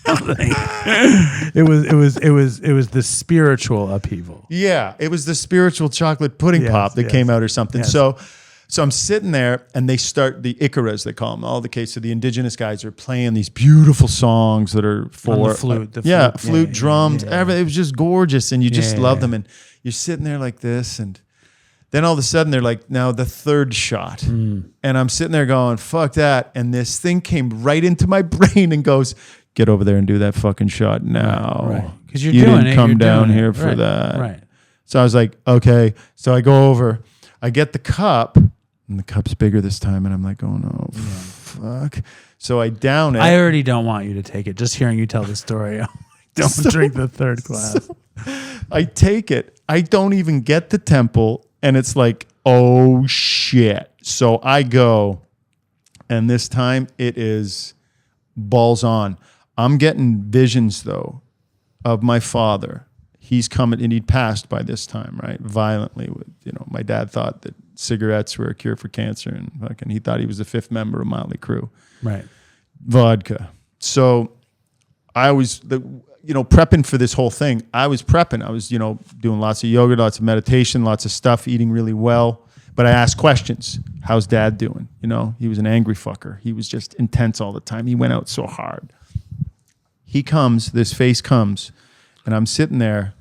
something. It was the spiritual upheaval. Yeah, it was the spiritual chocolate pudding pop that came out or something. Yes. So I'm sitting there and they start the Icaras, they call them. All the case. So the indigenous guys are playing these beautiful songs that are for on the flute. Flute, drums, everything. It was just gorgeous and you just love them. And you're sitting there like this and then all of a sudden they're like, now the third shot. And I'm sitting there going, fuck that. And this thing came right into my brain and goes, get over there and do that fucking shot now. Right. Because you didn't come down here for that. Right. So I was like, okay. So I go over, I get the cup. And the cup's bigger this time, and I'm like, oh no, fuck. So I down it. I already don't want you to take it. Just hearing you tell the story, don't drink the third glass. So I take it. I don't even get the temple, and it's like, oh shit. So I go, and this time it is balls on. I'm getting visions though of my father. He's coming, and he'd passed by this time, right? Violently. My dad thought that cigarettes were a cure for cancer, and fucking he thought he was the fifth member of Motley Crue. Right. Vodka. So I was prepping for this whole thing. I was prepping. I was, doing lots of yoga, lots of meditation, lots of stuff, eating really well. But I asked questions. How's dad doing? He was an angry fucker. He was just intense all the time. He went out so hard. He comes, this face comes, and I'm sitting there,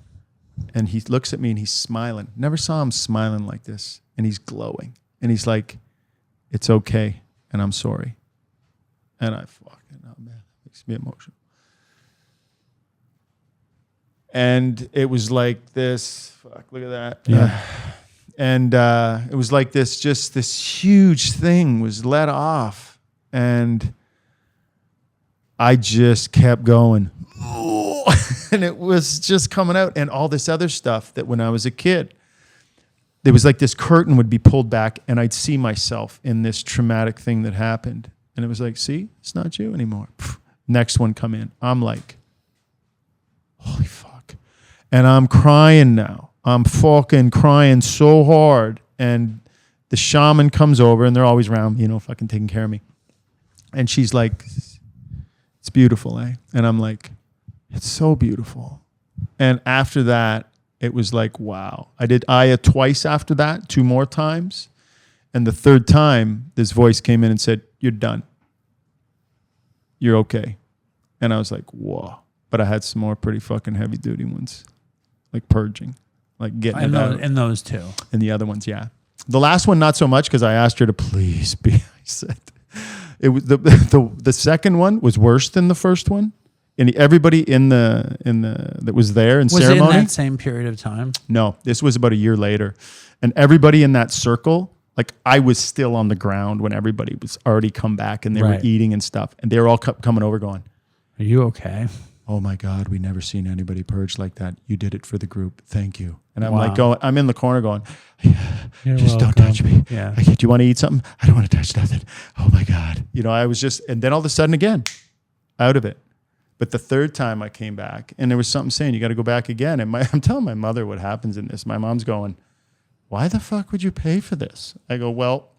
and he looks at me and he's smiling. Never saw him smiling like this. And he's glowing. And he's like, it's okay. And I'm sorry. And man, that makes me emotional. And it was like this, look at that. Yeah. And it was like this huge thing was let off. And I just kept going. And it was just coming out. And all this other stuff that when I was a kid, there was like this curtain would be pulled back and I'd see myself in this traumatic thing that happened. And it was like, see, it's not you anymore. Next one come in. I'm like, holy fuck. And I'm crying now. I'm fucking crying so hard. And the shaman comes over and they're always around, fucking taking care of me. And she's like, it's beautiful, eh? And I'm like, it's so beautiful. And after that, it was like, wow. I did Aya twice after that, 2 more times. And the third time, this voice came in and said, you're done. You're okay. And I was like, whoa. But I had some more pretty fucking heavy duty ones, like purging, like getting it out. And those two. And the other ones, yeah. The last one, not so much, because I asked her to please be. I said it was the second one was worse than the first one, and everybody in the that was there in ceremony. Was it in that same period of time? No, this was about a year later, and everybody in that circle, like I was still on the ground when everybody was already come back and they were eating and stuff, and they were all coming over going, "Are you okay?" Oh my God, we never seen anybody purge like that. You did it for the group. Thank you. And I'm like I'm in the corner going, just don't touch me. Yeah. Do you want to eat something? I don't want to touch nothing. Oh my God. I was just, and then all of a sudden again, out of it. But the third time I came back and there was something saying, you got to go back again. And I'm telling my mother what happens in this. My mom's going, why the fuck would you pay for this? I go, well,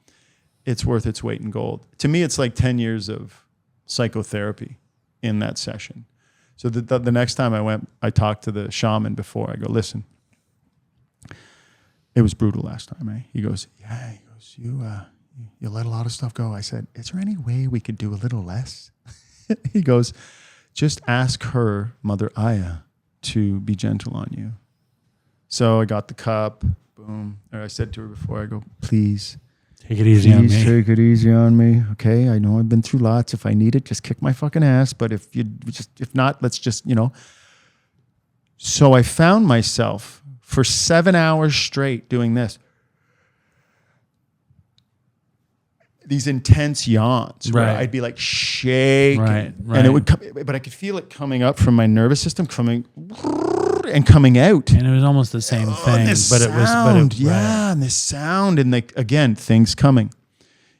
it's worth its weight in gold. To me, it's like 10 years of psychotherapy in that session. So the next time I went, I talked to the shaman before. I go, listen, it was brutal last time, eh? He goes, yeah. He goes, you let a lot of stuff go. I said, is there any way we could do a little less? He goes, just ask her, Mother Aya, to be gentle on you. So I got the cup, boom. Or I said to her before, I go, please. Take it easy on me. Take it easy on me. Okay, I know I've been through lots. If I need it, just kick my fucking ass. But if not, let's just, So I found myself for 7 hours straight doing this. These intense yawns where I'd be like shaking. Right. And it would come, but I could feel it coming up from my nervous system, coming out. And it was almost the same thing, and this sound, and like again, things coming.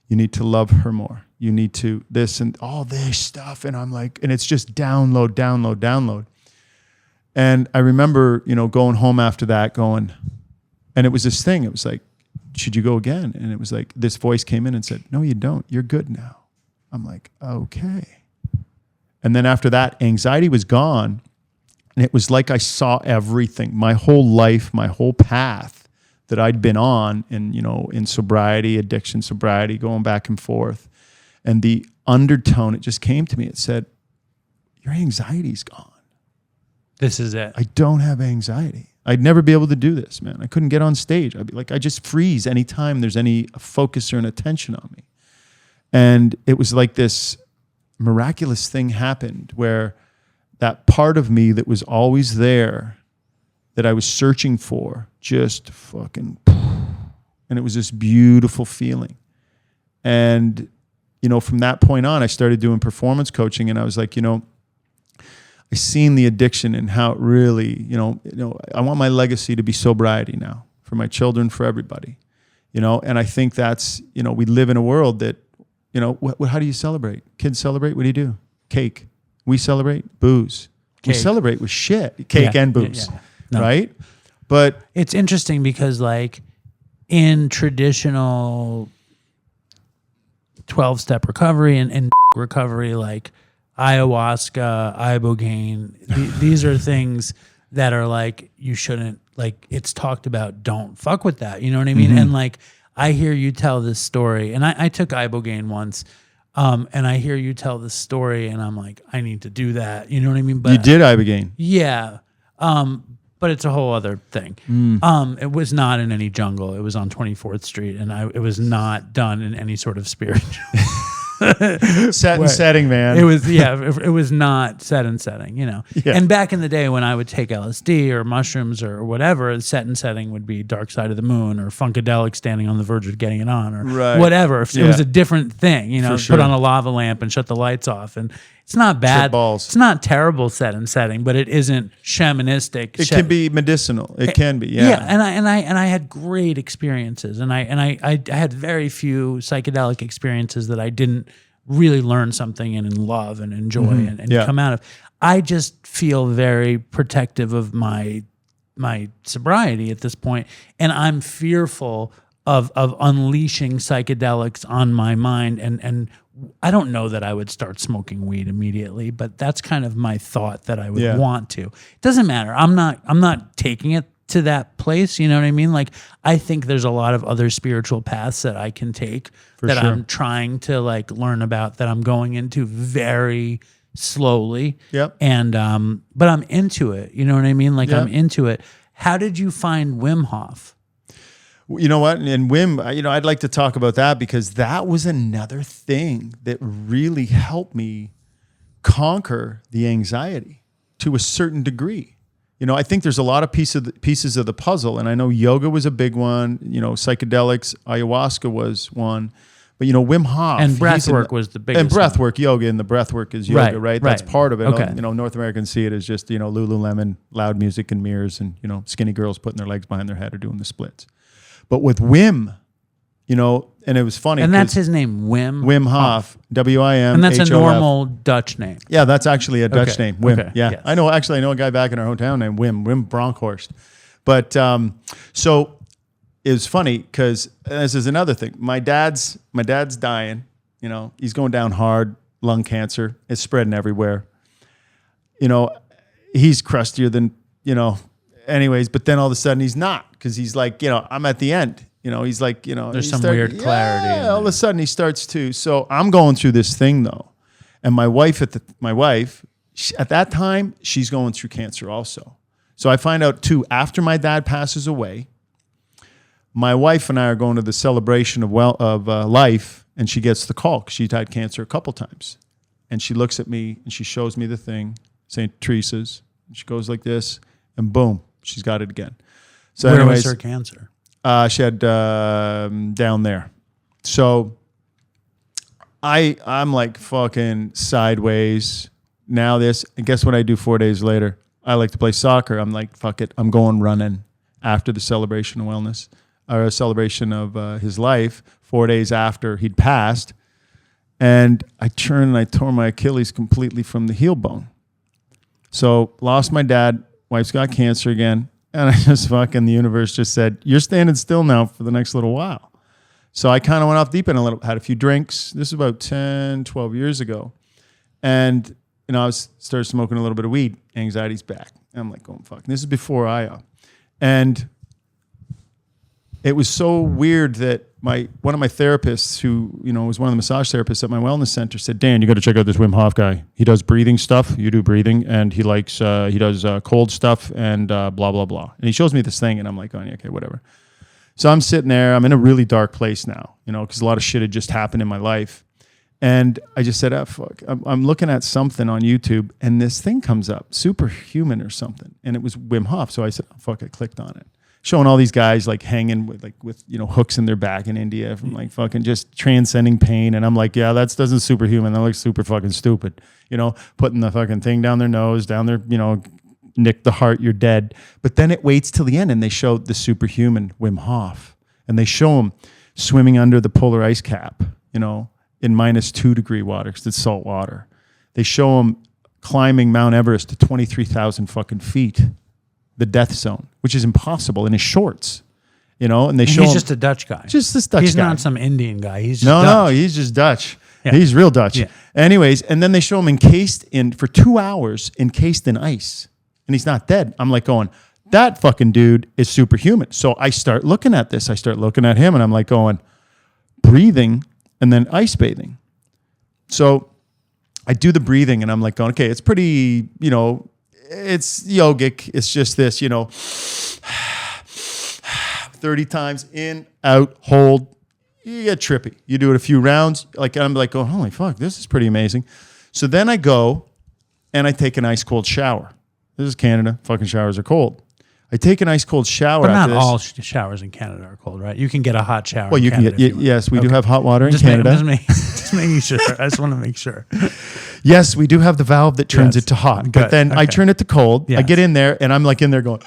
You need to love her more. You need to this and all this stuff, and I'm like, and it's just download. And I remember, going home after that, and it was this thing. It was like, should you go again? And it was like this voice came in and said, no, you don't. You're good now. I'm like, okay. And then after that, anxiety was gone. And it was like I saw everything, my whole life, my whole path that I'd been on in sobriety, addiction, sobriety, going back and forth. And the undertone, it just came to me. It said, your anxiety's gone. This is it. I don't have anxiety. I'd never be able to do this, man. I couldn't get on stage. I'd be like, I just freeze anytime there's any focus or an attention on me. And it was like this miraculous thing happened where that part of me that was always there, that I was searching for, just fucking, and it was this beautiful feeling. And, from that point on, I started doing performance coaching, and I was like, I seen the addiction and how it really, I want my legacy to be sobriety now for my children, for everybody, and I think that's, we live in a world that, how do you celebrate? Kids celebrate. What do? Cake. We celebrate booze. Cake. We celebrate with shit, cake and booze, right? But it's interesting because like in traditional 12-step recovery and recovery, like ayahuasca, ibogaine, these are things that are like, you shouldn't, like it's talked about, don't fuck with that. You know what I mean? Mm-hmm. And like, I hear you tell this story, and I took ibogaine once, and I hear you tell this story, and I'm like, I need to do that. You know what I mean? But you did ibogaine. Yeah. But it's a whole other thing. It was not in any jungle. It was on 24th Street, and it was not done in any sort of spiritual set and setting, man. It was, it was not set and setting, Yeah. And back in the day when I would take LSD or mushrooms or whatever, the set and setting would be Dark Side of the Moon or Funkadelic Standing on the Verge of Getting It On or whatever. It was a different thing, put on a lava lamp and shut the lights off. And it's not bad. It's not terrible set and setting, but it isn't shamanistic. It can be medicinal. It can be, yeah. And I had great experiences, and I had very few psychedelic experiences that I didn't really learn something and love and enjoy and come out of. I just feel very protective of my sobriety at this point, and I'm fearful of unleashing psychedelics on my mind, and I don't know that I would start smoking weed immediately, but that's kind of my thought that I would want to. It doesn't matter. I'm not taking it to that place. You know what I mean? Like, I think there's a lot of other spiritual paths that I can take I'm trying to like learn about, that I'm going into very slowly. Yep. And, but I'm into it. You know what I mean? Like I'm into it. How did you find Wim Hof? You know what? And Wim, I'd like to talk about that because that was another thing that really helped me conquer the anxiety to a certain degree. I think there's a lot of pieces of the puzzle, and I know yoga was a big one. Psychedelics, ayahuasca was one, but Wim Hof and breath work was the biggest. And breath work, yoga, and the breath work is yoga, right? That's part of it. Okay. North Americans see it as just Lululemon, loud music and mirrors, and skinny girls putting their legs behind their head or doing the splits. But with Wim, and it was funny. And that's his name, Wim? Wim Hof, W-I-M. And that's a normal Dutch name. Yeah, that's actually a Dutch name, Wim. Okay. Yeah, yes. I know a guy back in our hometown named Wim Bronkhorst. But so it was funny because this is another thing. My dad's dying. He's going down hard, lung cancer. It's spreading everywhere. He's crustier than, anyways, but then all of a sudden he's not because he's like, I'm at the end. He's like, there's some weird clarity. Yeah, all of a sudden he starts to. So I'm going through this thing though, and my wife at that time she's going through cancer also. So I find out too after my dad passes away. My wife and I are going to the celebration of life, and she gets the call because she'd had cancer a couple times, and she looks at me and she shows me the thing, St. Teresa's. And she goes like this, and boom, she's got it again. So where anyways, was her cancer? She had down there. So I'm like fucking sideways. Now this, and guess what I do 4 days later? I like to play soccer. I'm like, fuck it. I'm going running after the celebration of wellness, or a celebration of his life, 4 days after he'd passed. And I turned and I tore my Achilles completely from the heel bone. So lost my dad. Wife's got cancer again. And I just the universe just said, you're standing still now for the next little while. So I kind of went off deep end a little, had a few drinks. This is about 10, 12 years ago. And, I started smoking a little bit of weed. Anxiety's back. And I'm like, oh, fuck. And this is before and it was so weird that one of my therapists who, was one of the massage therapists at my wellness center said, Dan, you got to check out this Wim Hof guy. He does breathing stuff. You do breathing. And he likes, he does cold stuff and blah, blah, blah. And he shows me this thing and I'm like, oh, yeah, okay, whatever. So I'm sitting there. I'm in a really dark place now, because a lot of shit had just happened in my life. And I just said, fuck. I'm looking at something on YouTube and this thing comes up, Superhuman or something. And it was Wim Hof. So I said, oh, fuck, I clicked on it. Showing all these guys like hanging with hooks in their back in India from like fucking just transcending pain. And I'm like, yeah, that doesn't superhuman. That looks super fucking stupid. Putting the fucking thing down their nose, down their, nick the heart, you're dead. But then it waits till the end and they show the superhuman Wim Hof. And they show him swimming under the polar ice cap, in -2 degree water because it's salt water. They show him climbing Mount Everest to 23,000 fucking feet. The death zone, which is impossible in his shorts, and they show he's him, just a Dutch guy. Just this Dutch guy. He's not some Indian guy. He's just Dutch. No, he's just Dutch. Yeah. He's real Dutch. Yeah. Anyways, and then they show him for 2 hours encased in ice, and he's not dead. I'm like going, that fucking dude is superhuman. So I start looking at this. I start looking at him, and I'm like going, breathing and then ice bathing. So I do the breathing, and I'm like going, okay, it's pretty, it's yogic. It's just this, 30 times in, out, hold. You get trippy. You do it a few rounds. I'm like, oh, holy fuck, this is pretty amazing. So then I go and I take an ice cold shower. This is Canada. Fucking showers are cold. I take an ice cold shower. But not after this. all showers in Canada are cold, right? You can get a hot shower. Well, you can get. Yes, we do have hot water in Canada. Just making sure. I just want to make sure. Yes, we do have the valve that turns it to hot. Good. But then I turn it to cold. Yes. I get in there and I'm like in there going.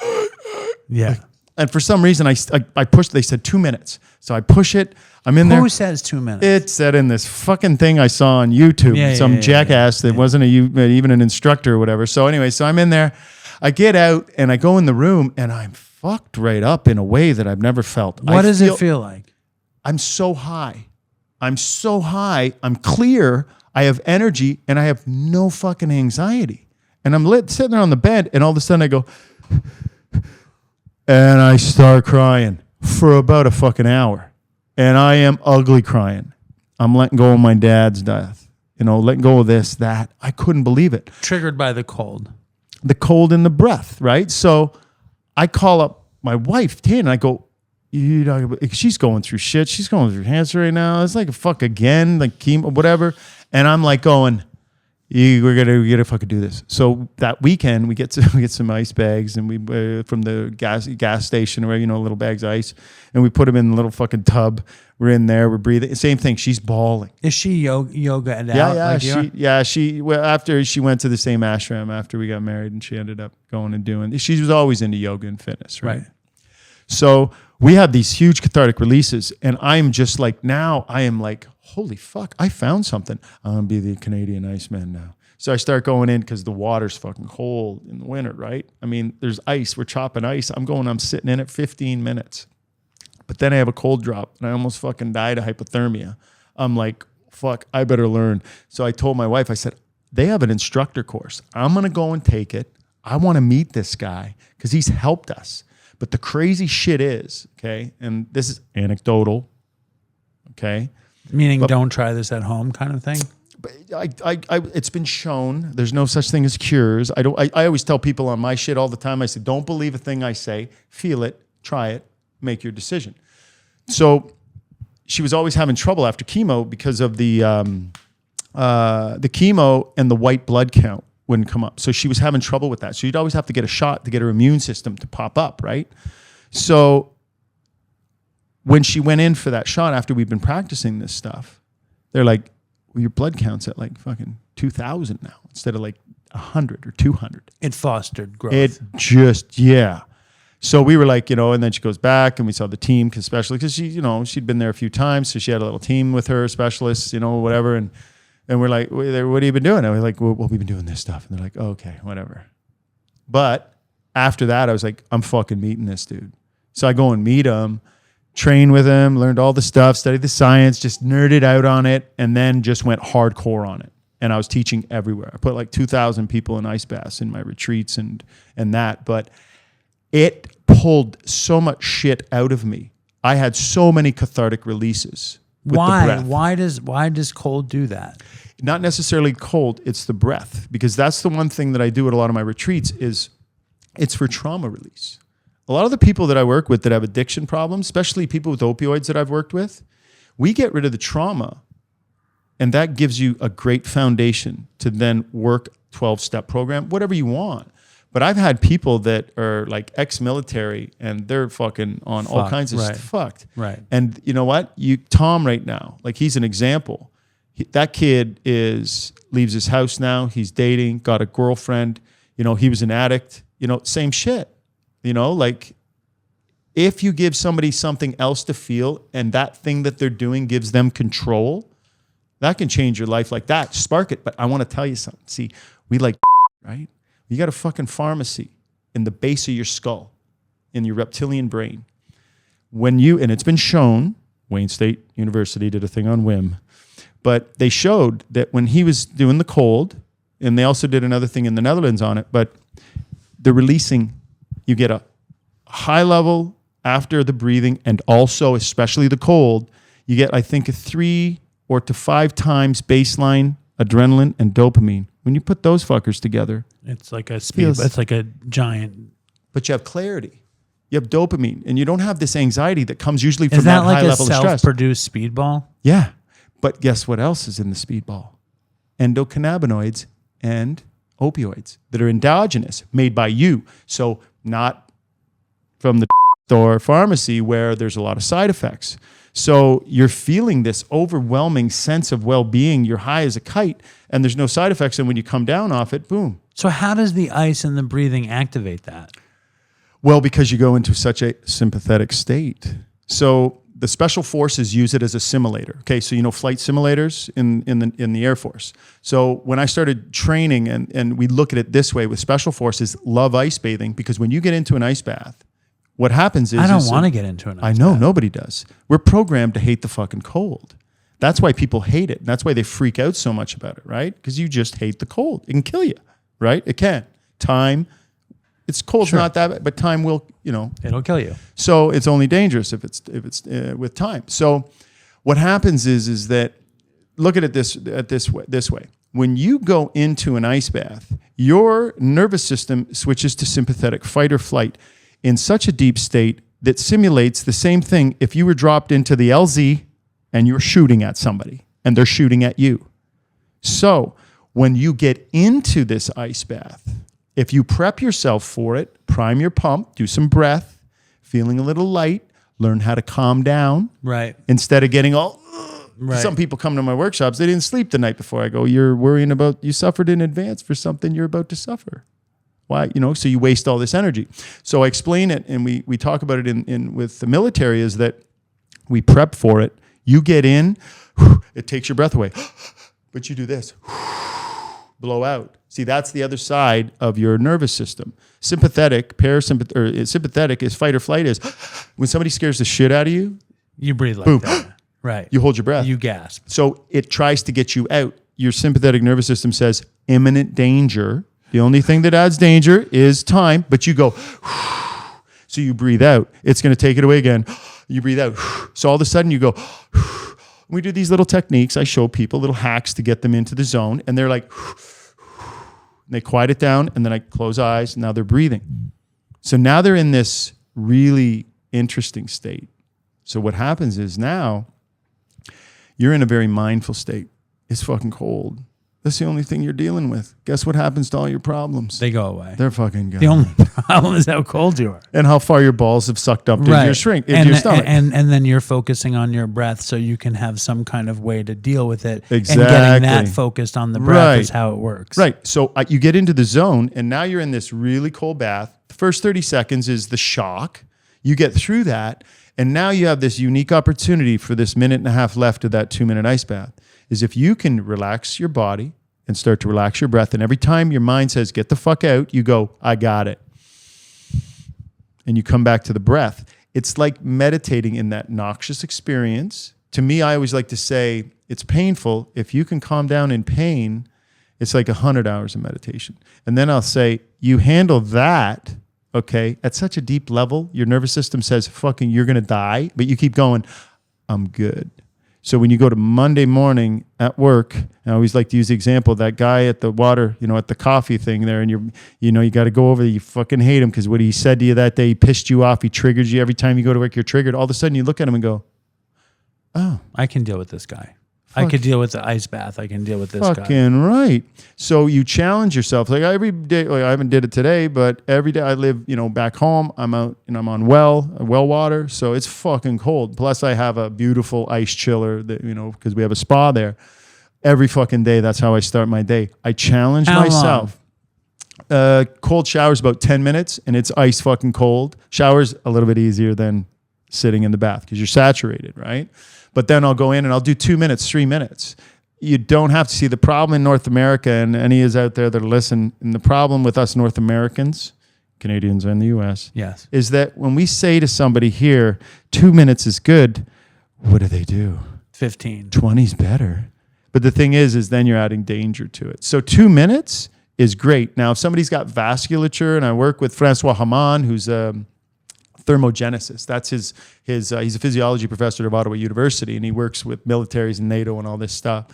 Yeah. And for some reason I pushed. They said 2 minutes, so I push it. I'm in there. Who says 2 minutes? It said in this fucking thing I saw on YouTube. Some jackass that wasn't even an instructor or whatever. So anyway, so I'm in there. I get out and I go in the room and I'm fucked right up in a way that I've never felt. What does it feel like? I'm so high. I'm clear. I have energy and I have no fucking anxiety. And I'm sitting there on the bed and all of a sudden I go, and I start crying for about a fucking hour. And I am ugly crying. I'm letting go of my dad's death. Letting go of this, that. I couldn't believe it. Triggered by the cold. The cold in the breath, right? So I call up my wife, Tan, and I go, you talking about? She's going through shit. She's going through cancer right now. It's like fuck again, like chemo, whatever. And I'm like going, we gotta fucking do this. So that weekend we get some ice bags and we from the gas station, or little bags of ice, and we put them in a little fucking tub. We're in there, we're breathing. Same thing. She's bawling. Is she yoga and Yeah, out? yeah. Like you are? She after she went to the same ashram after we got married, and she ended up going and doing. She was always into yoga and fitness, right? So we have these huge cathartic releases, and I'm just like, now I am like, holy fuck, I found something. I'm gonna be the Canadian Iceman now. So I start going in because the water's fucking cold in the winter, right? I mean, there's ice. We're chopping ice. I'm sitting in it 15 minutes. But then I have a cold drop, and I almost fucking died of hypothermia. I'm like, fuck, I better learn. So I told my wife, I said, they have an instructor course. I'm going to go and take it. I want to meet this guy because he's helped us. But the crazy shit is, okay, and this is anecdotal, okay? Meaning don't try this at home kind of thing? But it's been shown there's no such thing as cures. I always tell people on my shit all the time, I say, don't believe a thing I say. Feel it, try it, make your decision. So she was always having trouble after chemo because of the chemo and the white blood count wouldn't come up. So she was having trouble with that. So you'd always have to get a shot to get her immune system to pop up, right? So when she went in for that shot after we've been practicing this stuff, they're like, well, your blood count's at like fucking 2,000 now instead of like 100 or 200. It fostered growth. It just, yeah. So we were like, and then she goes back and we saw the team, especially because she, she'd been there a few times. So she had a little team with her, specialists, whatever. And we're like, what have you been doing? And we're like, well, we've been doing this stuff. And they're like, oh, okay, whatever. But after that, I was like, I'm fucking meeting this dude. So I go and meet him, train with him, learned all the stuff, studied the science, just nerded out on it, and then just went hardcore on it. And I was teaching everywhere. I put like 2,000 people in ice baths in my retreats and that. But it pulled so much shit out of me. I had so many cathartic releases. Why? Why does cold do that? Not necessarily cold, it's the breath. Because that's the one thing that I do at a lot of my retreats is it's for trauma release. A lot of the people that I work with that have addiction problems, especially people with opioids that I've worked with, we get rid of the trauma, and that gives you a great foundation to then work 12-step program, whatever you want. But I've had people that are like ex-military and they're fucking on all kinds of stuff. Fucked. Right. And you know what? Tom right now, like he's an example. That kid leaves his house now. He's dating, got a girlfriend. He was an addict. Same shit. Like if you give somebody something else to feel and that thing that they're doing gives them control, that can change your life like that. Spark it. But I want to tell you something. See, we like, right? You got a fucking pharmacy in the base of your skull, in your reptilian brain. And it's been shown, Wayne State University did a thing on WIM, but they showed that when he was doing the cold, and they also did another thing in the Netherlands on it, but the releasing, you get a high level after the breathing, and also, especially the cold, you get, I think, a 3 or to 5 times baseline adrenaline and dopamine. When you put those fuckers together, it's like a speed. It's like a giant. But you have clarity. You have dopamine, and you don't have this anxiety that comes usually from Is that like high a level of stress. self-produced speedball? Yeah, but guess what else is in the speedball? Endocannabinoids and opioids that are endogenous, made by you. So not from the store pharmacy where there's a lot of side effects. So you're feeling this overwhelming sense of well-being. You're high as a kite, and there's no side effects. And when you come down off it, boom. So how does the ice and the breathing activate that? Well, because you go into such a sympathetic state. So the special forces use it as a simulator. Okay, so flight simulators in the Air Force. So when I started training, and we look at it this way with special forces, love ice bathing, because when you get into an ice bath, what happens is... I don't want to get into an ice bath. I know, bath. nobody does. We're programmed to hate the fucking cold. That's why people hate it. And that's why they freak out so much about it, right? Because you just hate the cold. It can kill you, right? It can. Time, it's cold's Sure. not that bad, but time will, It'll kill you. So it's only dangerous if it's with time. So what happens is that, look at it this way. When you go into an ice bath, your nervous system switches to sympathetic fight or flight in such a deep state that simulates the same thing if you were dropped into the LZ and you're shooting at somebody and they're shooting at you. So when you get into this ice bath, if you prep yourself for it, prime your pump, do some breath, feeling a little light, learn how to calm down. Right. Instead of getting all, Right. Some people come to my workshops, they didn't sleep the night before. I go, you're worrying about, you suffered in advance for something you're about to suffer. Why? So you waste all this energy. So I explain it, and we talk about it in with the military, is that we prep for it. You get in, it takes your breath away. But you do this, blow out. See, that's the other side of your nervous system. Sympathetic, parasympathetic, or sympathetic is fight or flight is when somebody scares the shit out of you, You breathe like boom. that. Right. You hold your breath. You gasp. So it tries to get you out. Your sympathetic nervous system says imminent danger. The only thing that adds danger is time, but you go, so you breathe out. It's going to take it away again. You breathe out. So all of a sudden you go, we do these little techniques. I show people little hacks to get them into the zone, and they're like, they quiet it down, and then I close eyes. Now they're breathing. So now they're in this really interesting state. So what happens is now you're in a very mindful state. It's fucking cold. That's the only thing you're dealing with. Guess what happens to all your problems? They go away. They're fucking gone. The only problem is how cold you are. And how far your balls have sucked up into your stomach. And then you're focusing on your breath so you can have some kind of way to deal with it. Exactly. And getting that focused on the breath is how it works. Right. So you get into the zone, and now you're in this really cold bath. The first 30 seconds is the shock. You get through that, and now you have this unique opportunity for this minute and a half left of that 2-minute ice bath, is if you can relax your body and start to relax your breath, and every time your mind says, get the fuck out, you go, I got it. And you come back to the breath. It's like meditating in that noxious experience. To me, I always like to say, it's painful. If you can calm down in pain, it's like 100 hours of meditation. And then I'll say, you handle that, okay, at such a deep level, your nervous system says, fucking, you're going to die, but you keep going, I'm good. So when you go to Monday morning at work, I always like to use the example, that guy at the water, at the coffee thing there, and you got to go over there, you fucking hate him because what he said to you that day, he pissed you off, he triggered you. Every time you go to work, you're triggered. All of a sudden you look at him and go, oh. I can deal with this guy. I could deal with the ice bath. I can deal with this guy. Fucking right. So you challenge yourself. Like every day, like I haven't did it today, but every day I live, back home. I'm out and I'm on well water. So it's fucking cold. Plus I have a beautiful ice chiller that, because we have a spa there. Every fucking day, that's how I start my day. I challenge myself. Cold showers about 10 minutes and it's ice fucking cold. Showers a little bit easier than sitting in the bath because you're saturated, right? But then I'll go in and I'll do 2 minutes, 3 minutes. You don't have to see the problem in North America, and any is out there that listen, and the problem with us North Americans, Canadians and the US, yes, is that when we say to somebody here, 2 minutes is good, what do? 15. 20 is better. But the thing is then you're adding danger to it. So 2 minutes is great. Now, if somebody's got vasculature, and I work with Francois Hamann, who's thermogenesis. That's his he's a physiology professor at Ottawa University, and he works with militaries and NATO and all this stuff.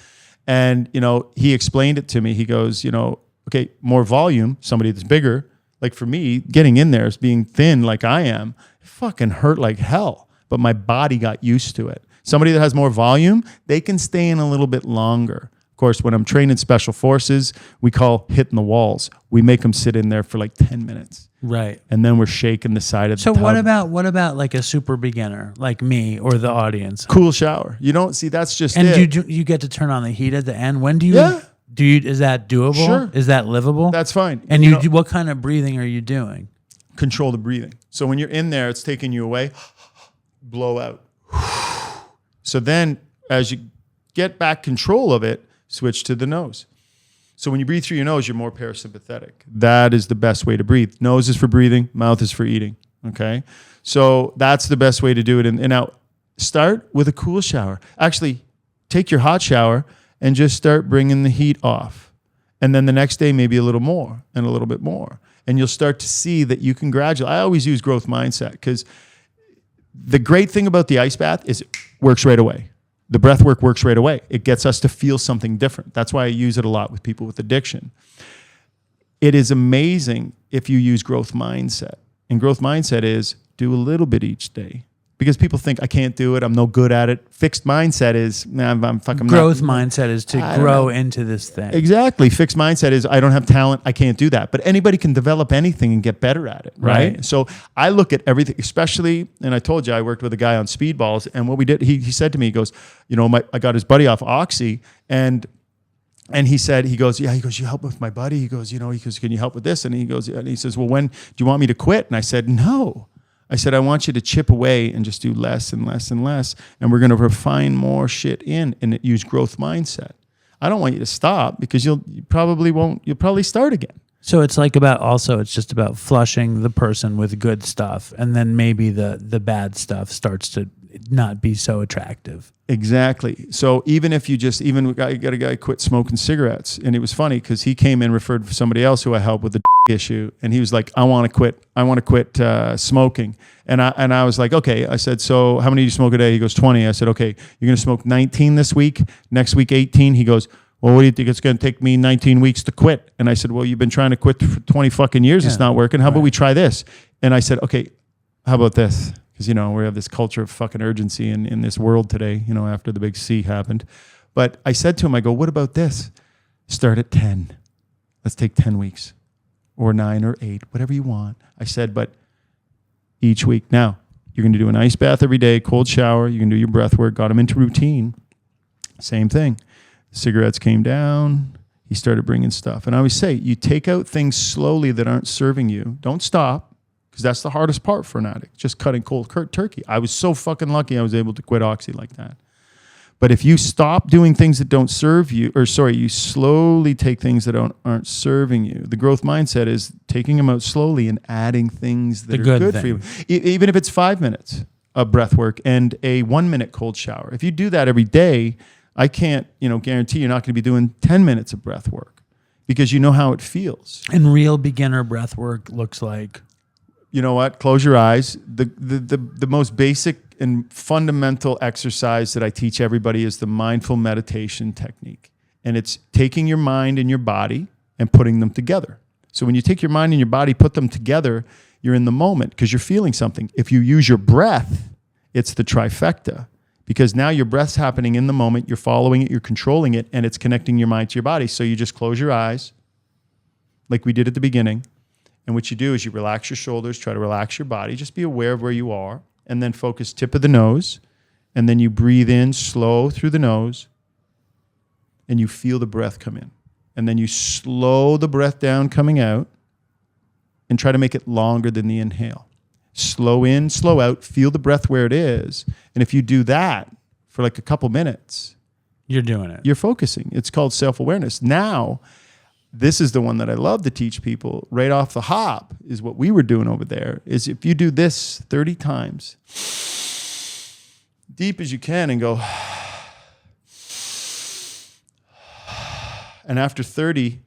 And, he explained it to me. He goes, okay, more volume, somebody that's bigger. Like for me, getting in there is being thin like I am, it fucking hurt like hell. But my body got used to it. Somebody that has more volume, they can stay in a little bit longer. Of course, when I'm training special forces, we call hitting the walls. We make them sit in there for like 10 minutes. Right. And then we're shaking the side of the So tub. what about like a super beginner like me or the audience? Cool shower. You don't see, that's just and it. you get to turn on the heat at the end. When do you Yeah. is that doable? Sure. Is that livable? That's fine. And what kind of breathing are you doing? Control the breathing. So when you're in there, it's taking you away. Blow out. So then as you get back control of it, switch to the nose. So when you breathe through your nose, you're more parasympathetic. That is the best way to breathe. Nose is for breathing, mouth is for eating. Okay? So that's the best way to do it. And now start with a cool shower. Actually, take your hot shower and just start bringing the heat off. And then the next day, maybe a little more and a little bit more. And you'll start to see that you can gradually. I always use growth mindset because the great thing about the ice bath is it works right away. The breath work works right away. It gets us to feel something different. That's why I use it a lot with people with addiction. It is amazing if you use growth mindset. And growth mindset is Do a little bit each day. Because people think I can't do it. I'm no good at it. Fixed mindset is, man, I'm fucking growth mindset is to grow into this thing. Exactly. Fixed mindset is I don't have talent. I can't do that. But anybody can develop anything and get better at it. Right. So I look at everything, especially, and I told you I worked with a guy on speedballs. And what we did, he said to me, he goes, you know, I got his buddy off Oxy, and he goes, you help with my buddy. He goes, can you help with this? And he says, well, when do you want me to quit? And I said, no. I said, I want you to chip away and just do less and less and less. And we're going to refine more shit and use growth mindset. I don't want you to stop because you'll probably start again. So it's just about flushing the person with good stuff. And then maybe the bad stuff starts to not be so attractive. Exactly. So even if you got a guy quit smoking cigarettes, and it was funny because he came in, referred for somebody else who I helped with the issue, and he was like, I want to quit smoking. And I was like, okay. I said, so how many do you smoke a day? He goes, 20. I said, okay, you're going to smoke 19 this week, next week 18. He goes, well, what do you think? It's going to take me 19 weeks to quit. And I said, well, you've been trying to quit for 20 fucking years. Yeah. It's not working. How about we try this? And I said, okay, how about this? Because, we have this culture of fucking urgency in this world today, after the big C happened. But I said to him, I go, what about this? Start at 10. Let's take 10 weeks or 9 or 8, whatever you want. I said, but each week. Now, you're going to do an ice bath every day, cold shower. You can do your breath work. Got him into routine. Same thing. Cigarettes came down. He started bringing stuff. And I always say, you take out things slowly that aren't serving you. Don't stop. Because that's the hardest part for an addict, just cutting cold turkey. I was so fucking lucky I was able to quit Oxy like that. But if you stop doing things that don't serve you, you slowly take things that aren't serving you. The growth mindset is taking them out slowly and adding things that are good for you. Even if it's 5 minutes of breath work and a 1 minute cold shower. If you do that every day, I can't guarantee you're not going to be doing 10 minutes of breath work because you know how it feels. And real beginner breath work looks like... You know what? Close your eyes. The most basic and fundamental exercise that I teach everybody is the mindful meditation technique. And it's taking your mind and your body and putting them together. So when you take your mind and your body, put them together, you're in the moment because you're feeling something. If you use your breath, it's the trifecta. Because now your breath's happening in the moment, you're following it, you're controlling it, and it's connecting your mind to your body. So you just close your eyes like we did at the beginning. And what you do is you relax your shoulders, try to relax your body, just be aware of where you are, and then focus tip of the nose, and then you breathe in slow through the nose, and you feel the breath come in. And then you slow the breath down coming out, and try to make it longer than the inhale. Slow in, slow out, feel the breath where it is. And if you do that for like a couple minutes, you're doing it. You're focusing. It's called self-awareness. Now, this is the one that I love to teach people right off the hop is what we were doing over there is if you do this 30 times, deep as you can and go, and after 30,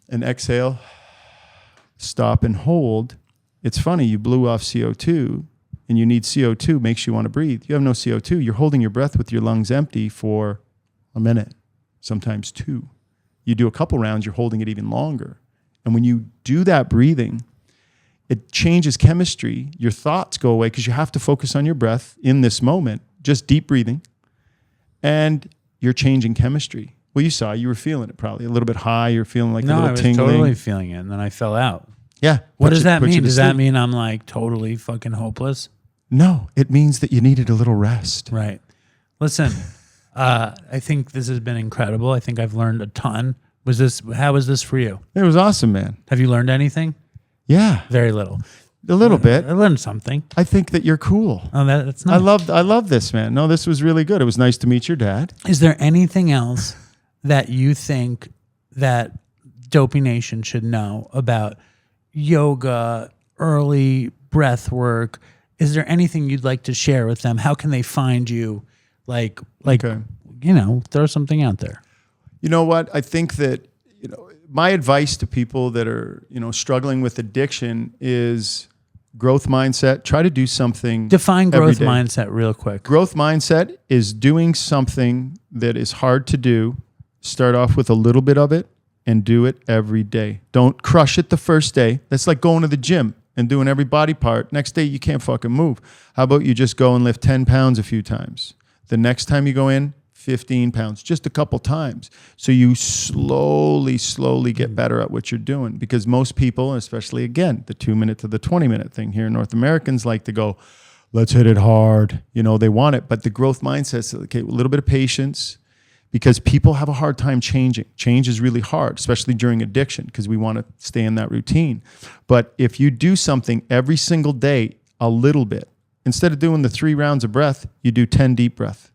and exhale, stop and hold. It's funny, you blew off CO2 and you need CO2, makes you want to breathe. You have no CO2. You're holding your breath with your lungs empty for a minute, sometimes 2. You do a couple rounds, you're holding it even longer. And when you do that breathing, it changes chemistry. Your thoughts go away because you have to focus on your breath in this moment, just deep breathing. And you're changing chemistry. Well, you were feeling it probably a little bit high. You're feeling like a little tingling. No, I was totally feeling it. And then I fell out. Yeah. What does that mean? Does that mean I'm like totally fucking hopeless? No, it means that you needed a little rest. Right. Listen. I think this has been incredible. I think I've learned a ton. How was this for you? It was awesome, man. Have you learned anything? Yeah. Very little. A little bit. I learned something. I think that you're cool. Oh, that's nice. I love this, man. No, this was really good. It was nice to meet your dad. Is there anything else that you think that Dopey Nation should know about yoga, early breath work? Is there anything you'd like to share with them? How can they find you? Okay. Throw something out there. You know what? I think that, my advice to people that are, struggling with addiction is growth mindset. Try to do something. Define growth mindset real quick. Growth mindset is doing something that is hard to do. Start off with a little bit of it and do it every day. Don't crush it the first day. That's like going to the gym. and doing every body part. Next day, you can't fucking move. How about you just go and lift 10 pounds a few times? The next time you go in, 15 pounds, just a couple times. So you slowly get better at what you're doing. Because most people, especially again, the 2-minute to the 20-minute thing here, North Americans like to go, let's hit it hard. You know, they want it. But the growth mindset is, okay, a little bit of patience, because people have a hard time changing. Change is really hard, especially during addiction, because we want to stay in that routine. But if you do something every single day, a little bit, instead of doing the 3 rounds of breath, you do 10 deep breath.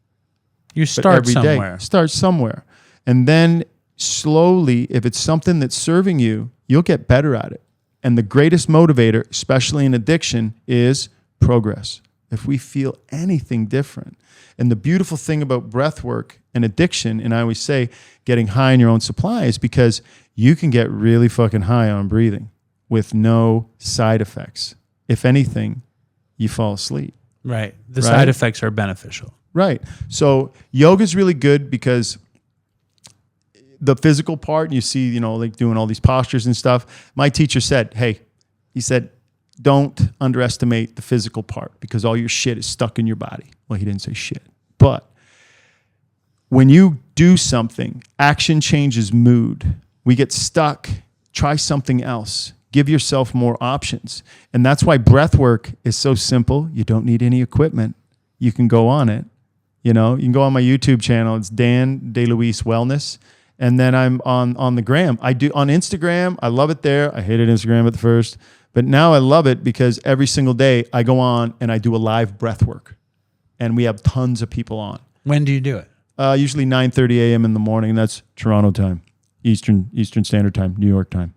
You start somewhere. Start somewhere. And then slowly, if it's something that's serving you, you'll get better at it. And the greatest motivator, especially in addiction, is progress. If we feel anything different. And the beautiful thing about breath work and addiction, and I always say getting high in your own supply, is because you can get really fucking high on breathing with no side effects. If anything, you fall asleep. Right. The side effects are beneficial. Right. So yoga is really good because the physical part, you see, you know, like doing all these postures and stuff. My teacher said, hey, he said, don't underestimate the physical part because all your shit is stuck in your body. Well, he didn't say shit. But when you do something, action changes mood. We get stuck. Try something else. Give yourself more options. And that's why breath work is so simple. You don't need any equipment. You can go on it. You know, you can go on my YouTube channel. It's Dan DeLuis Wellness. And then I'm on the gram. I do on Instagram. I love it there. I hated Instagram at the first, but now I love it because every single day I go on and I do a live breath work. And we have tons of people on. When do you do it? Usually 9:30 a.m. in the morning. That's Toronto time, Eastern Standard Time, New York time.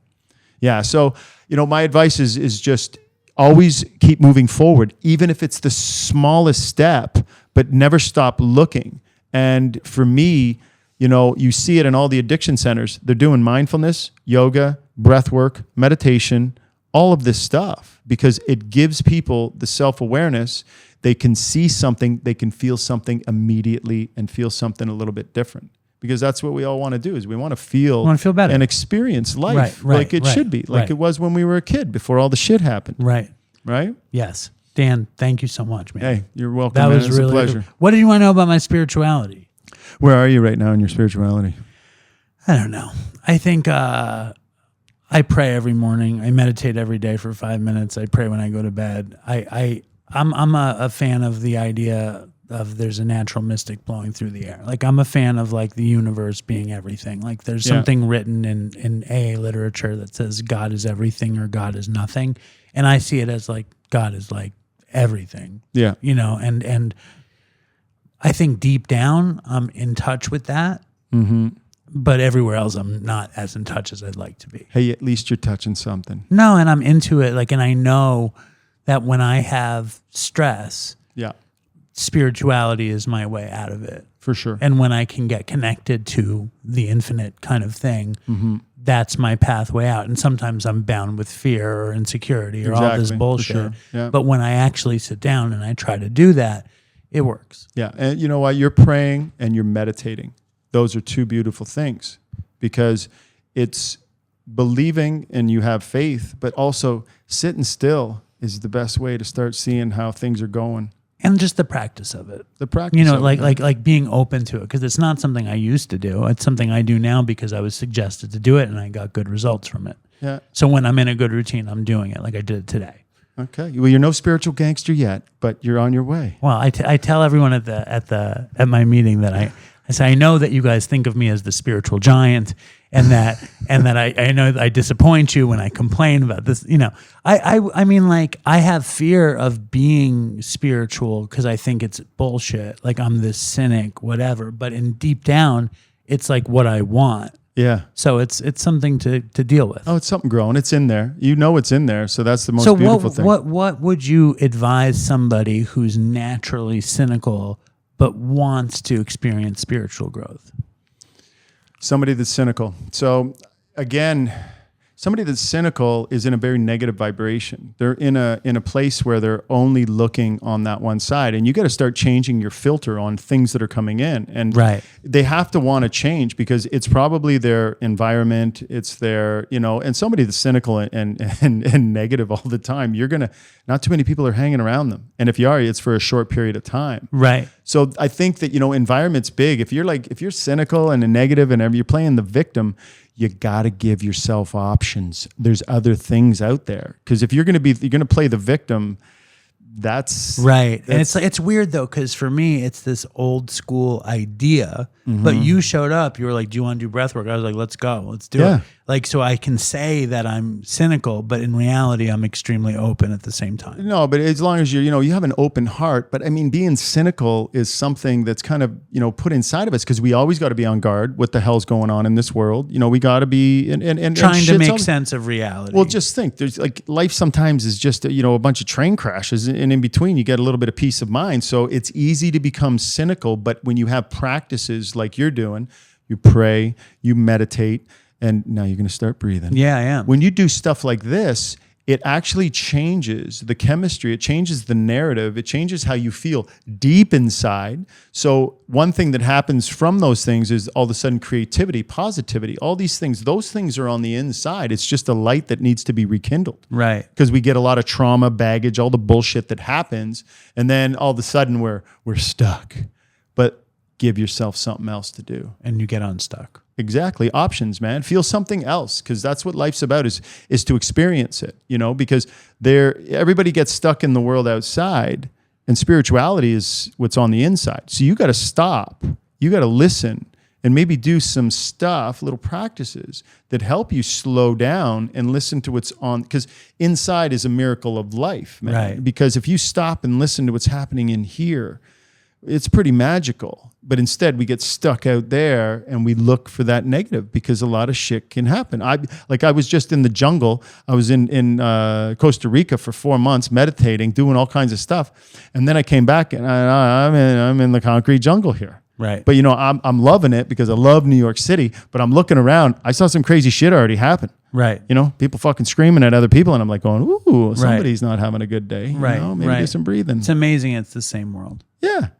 Yeah. So, you know, my advice is just always keep moving forward, even if it's the smallest step, but never stop looking. And for me, you know, you see it in all the addiction centers. They're doing mindfulness, yoga, breath work, meditation, all of this stuff, because it gives people the self-awareness. They can see something, they can feel something immediately and feel something a little bit different. Because that's what we all want to do, is we want to feel better and experience life like it should be, like it was when we were a kid before all the shit happened. Right. Right? Yes. Dan, thank you so much, man. Hey, you're welcome. That man. was It's really a pleasure. What do you want to know about my spirituality? Where are you right now in your spirituality? I don't know. I think I pray every morning. I meditate every day for 5 minutes. I pray when I go to bed. I'm a fan of the idea of there's a natural mystic blowing through the air. Like I'm a fan of like the universe being everything. Like there's something written in AA literature that says God is everything or God is nothing. And I see it as like God is like everything. Yeah. You know, and I think deep down I'm in touch with that. Mm-hmm. But everywhere else I'm not as in touch as I'd like to be. Hey, at least you're touching something. No, and I'm into it. Like, and I know that when I have stress, spirituality is my way out of it. For sure. And when I can get connected to the infinite kind of thing, that's my pathway out. And sometimes I'm bound with fear or insecurity or all this bullshit. For sure. Yeah. But when I actually sit down and I try to do that, it works. Yeah. And you know what? You're praying and you're meditating. Those are two beautiful things, because it's believing and you have faith, but also sitting still is the best way to start seeing how things are going. And just the practice of it. The practice, you know, of like being open to it, because it's not something I used to do. It's something I do now because I was suggested to do it and I got good results from it. Yeah. So when I'm in a good routine, I'm doing it like I did today. Okay. Well, you're no spiritual gangster yet, but you're on your way. Well, I tell everyone at my meeting that I say, I know that you guys think of me as the spiritual giant, and that I know that I disappoint you when I complain about this. You know, I mean, like, I have fear of being spiritual because I think it's bullshit. Like I'm this cynic, whatever. But in deep down, it's like what I want. Yeah. So it's something to deal with. Oh, it's something growing. It's in there. You know it's in there. So that's the most beautiful thing. What would you advise somebody who's naturally cynical but wants to experience spiritual growth? Somebody that's cynical. So again, somebody that's cynical is in a very negative vibration. They're in a place where they're only looking on that one side, and you got to start changing your filter on things that are coming in. And Right. they have to want to change because it's probably their environment, it's their, and somebody that's cynical and negative all the time, not too many people are hanging around them. And if you are, it's for a short period of time. Right. So I think that, environment's big. If you're cynical and a negative and you're playing the victim, you got to give yourself options. There's other things out there. Because if you're going to play the victim, that's right. And it's weird though, because for me, it's this old school idea. But you showed up. You were like, "Do you want to do breath work?" I was like, "Let's go. Let's do it." Like, so I can say that I'm cynical, but in reality, I'm extremely open at the same time. No, but as long as you have an open heart. But I mean, being cynical is something that's kind of put inside of us because we always got to be on guard. What the hell's going on in this world? We got to be and trying to make sense of reality. Well, just think. There's life sometimes is just a bunch of train crashes, and in between you get a little bit of peace of mind. So it's easy to become cynical. But when you have practices like you're doing, you pray, you meditate. And now you're going to start breathing. Yeah, I am. When you do stuff like this, it actually changes the chemistry. It changes the narrative. It changes how you feel deep inside. So one thing that happens from those things is all of a sudden creativity, positivity, all these things. Those things are on the inside. It's just a light that needs to be rekindled. Right. Because we get a lot of trauma, baggage, all the bullshit that happens. And then all of a sudden we're stuck. But give yourself something else to do. And you get unstuck. Exactly. Options, man. Feel something else, because that's what life's about is to experience it, because everybody gets stuck in the world outside, and spirituality is what's on the inside. So you got to stop. You got to listen and maybe do some stuff, little practices that help you slow down and listen to what's on, because inside is a miracle of life, man. Right. Because if you stop and listen to what's happening in here, it's pretty magical. But instead we get stuck out there and we look for that negative, because a lot of shit can happen. I was just in the jungle. I was in Costa Rica for 4 months, meditating, doing all kinds of stuff. And then I came back and I'm in the concrete jungle here. Right. But I'm loving it because I love New York City, but I'm looking around. I saw some crazy shit already happen. Right. People fucking screaming at other people, and I'm like going, ooh, somebody's not having a good day. Right. Maybe do some breathing. It's amazing. It's the same world. Yeah.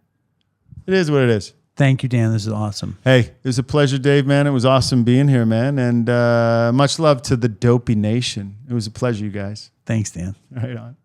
It is what it is. Thank you, Dan. This is awesome. Hey, it was a pleasure, Dave, man. It was awesome being here, man. And much love to the Dopey Nation. It was a pleasure, you guys. Thanks, Dan. Right on.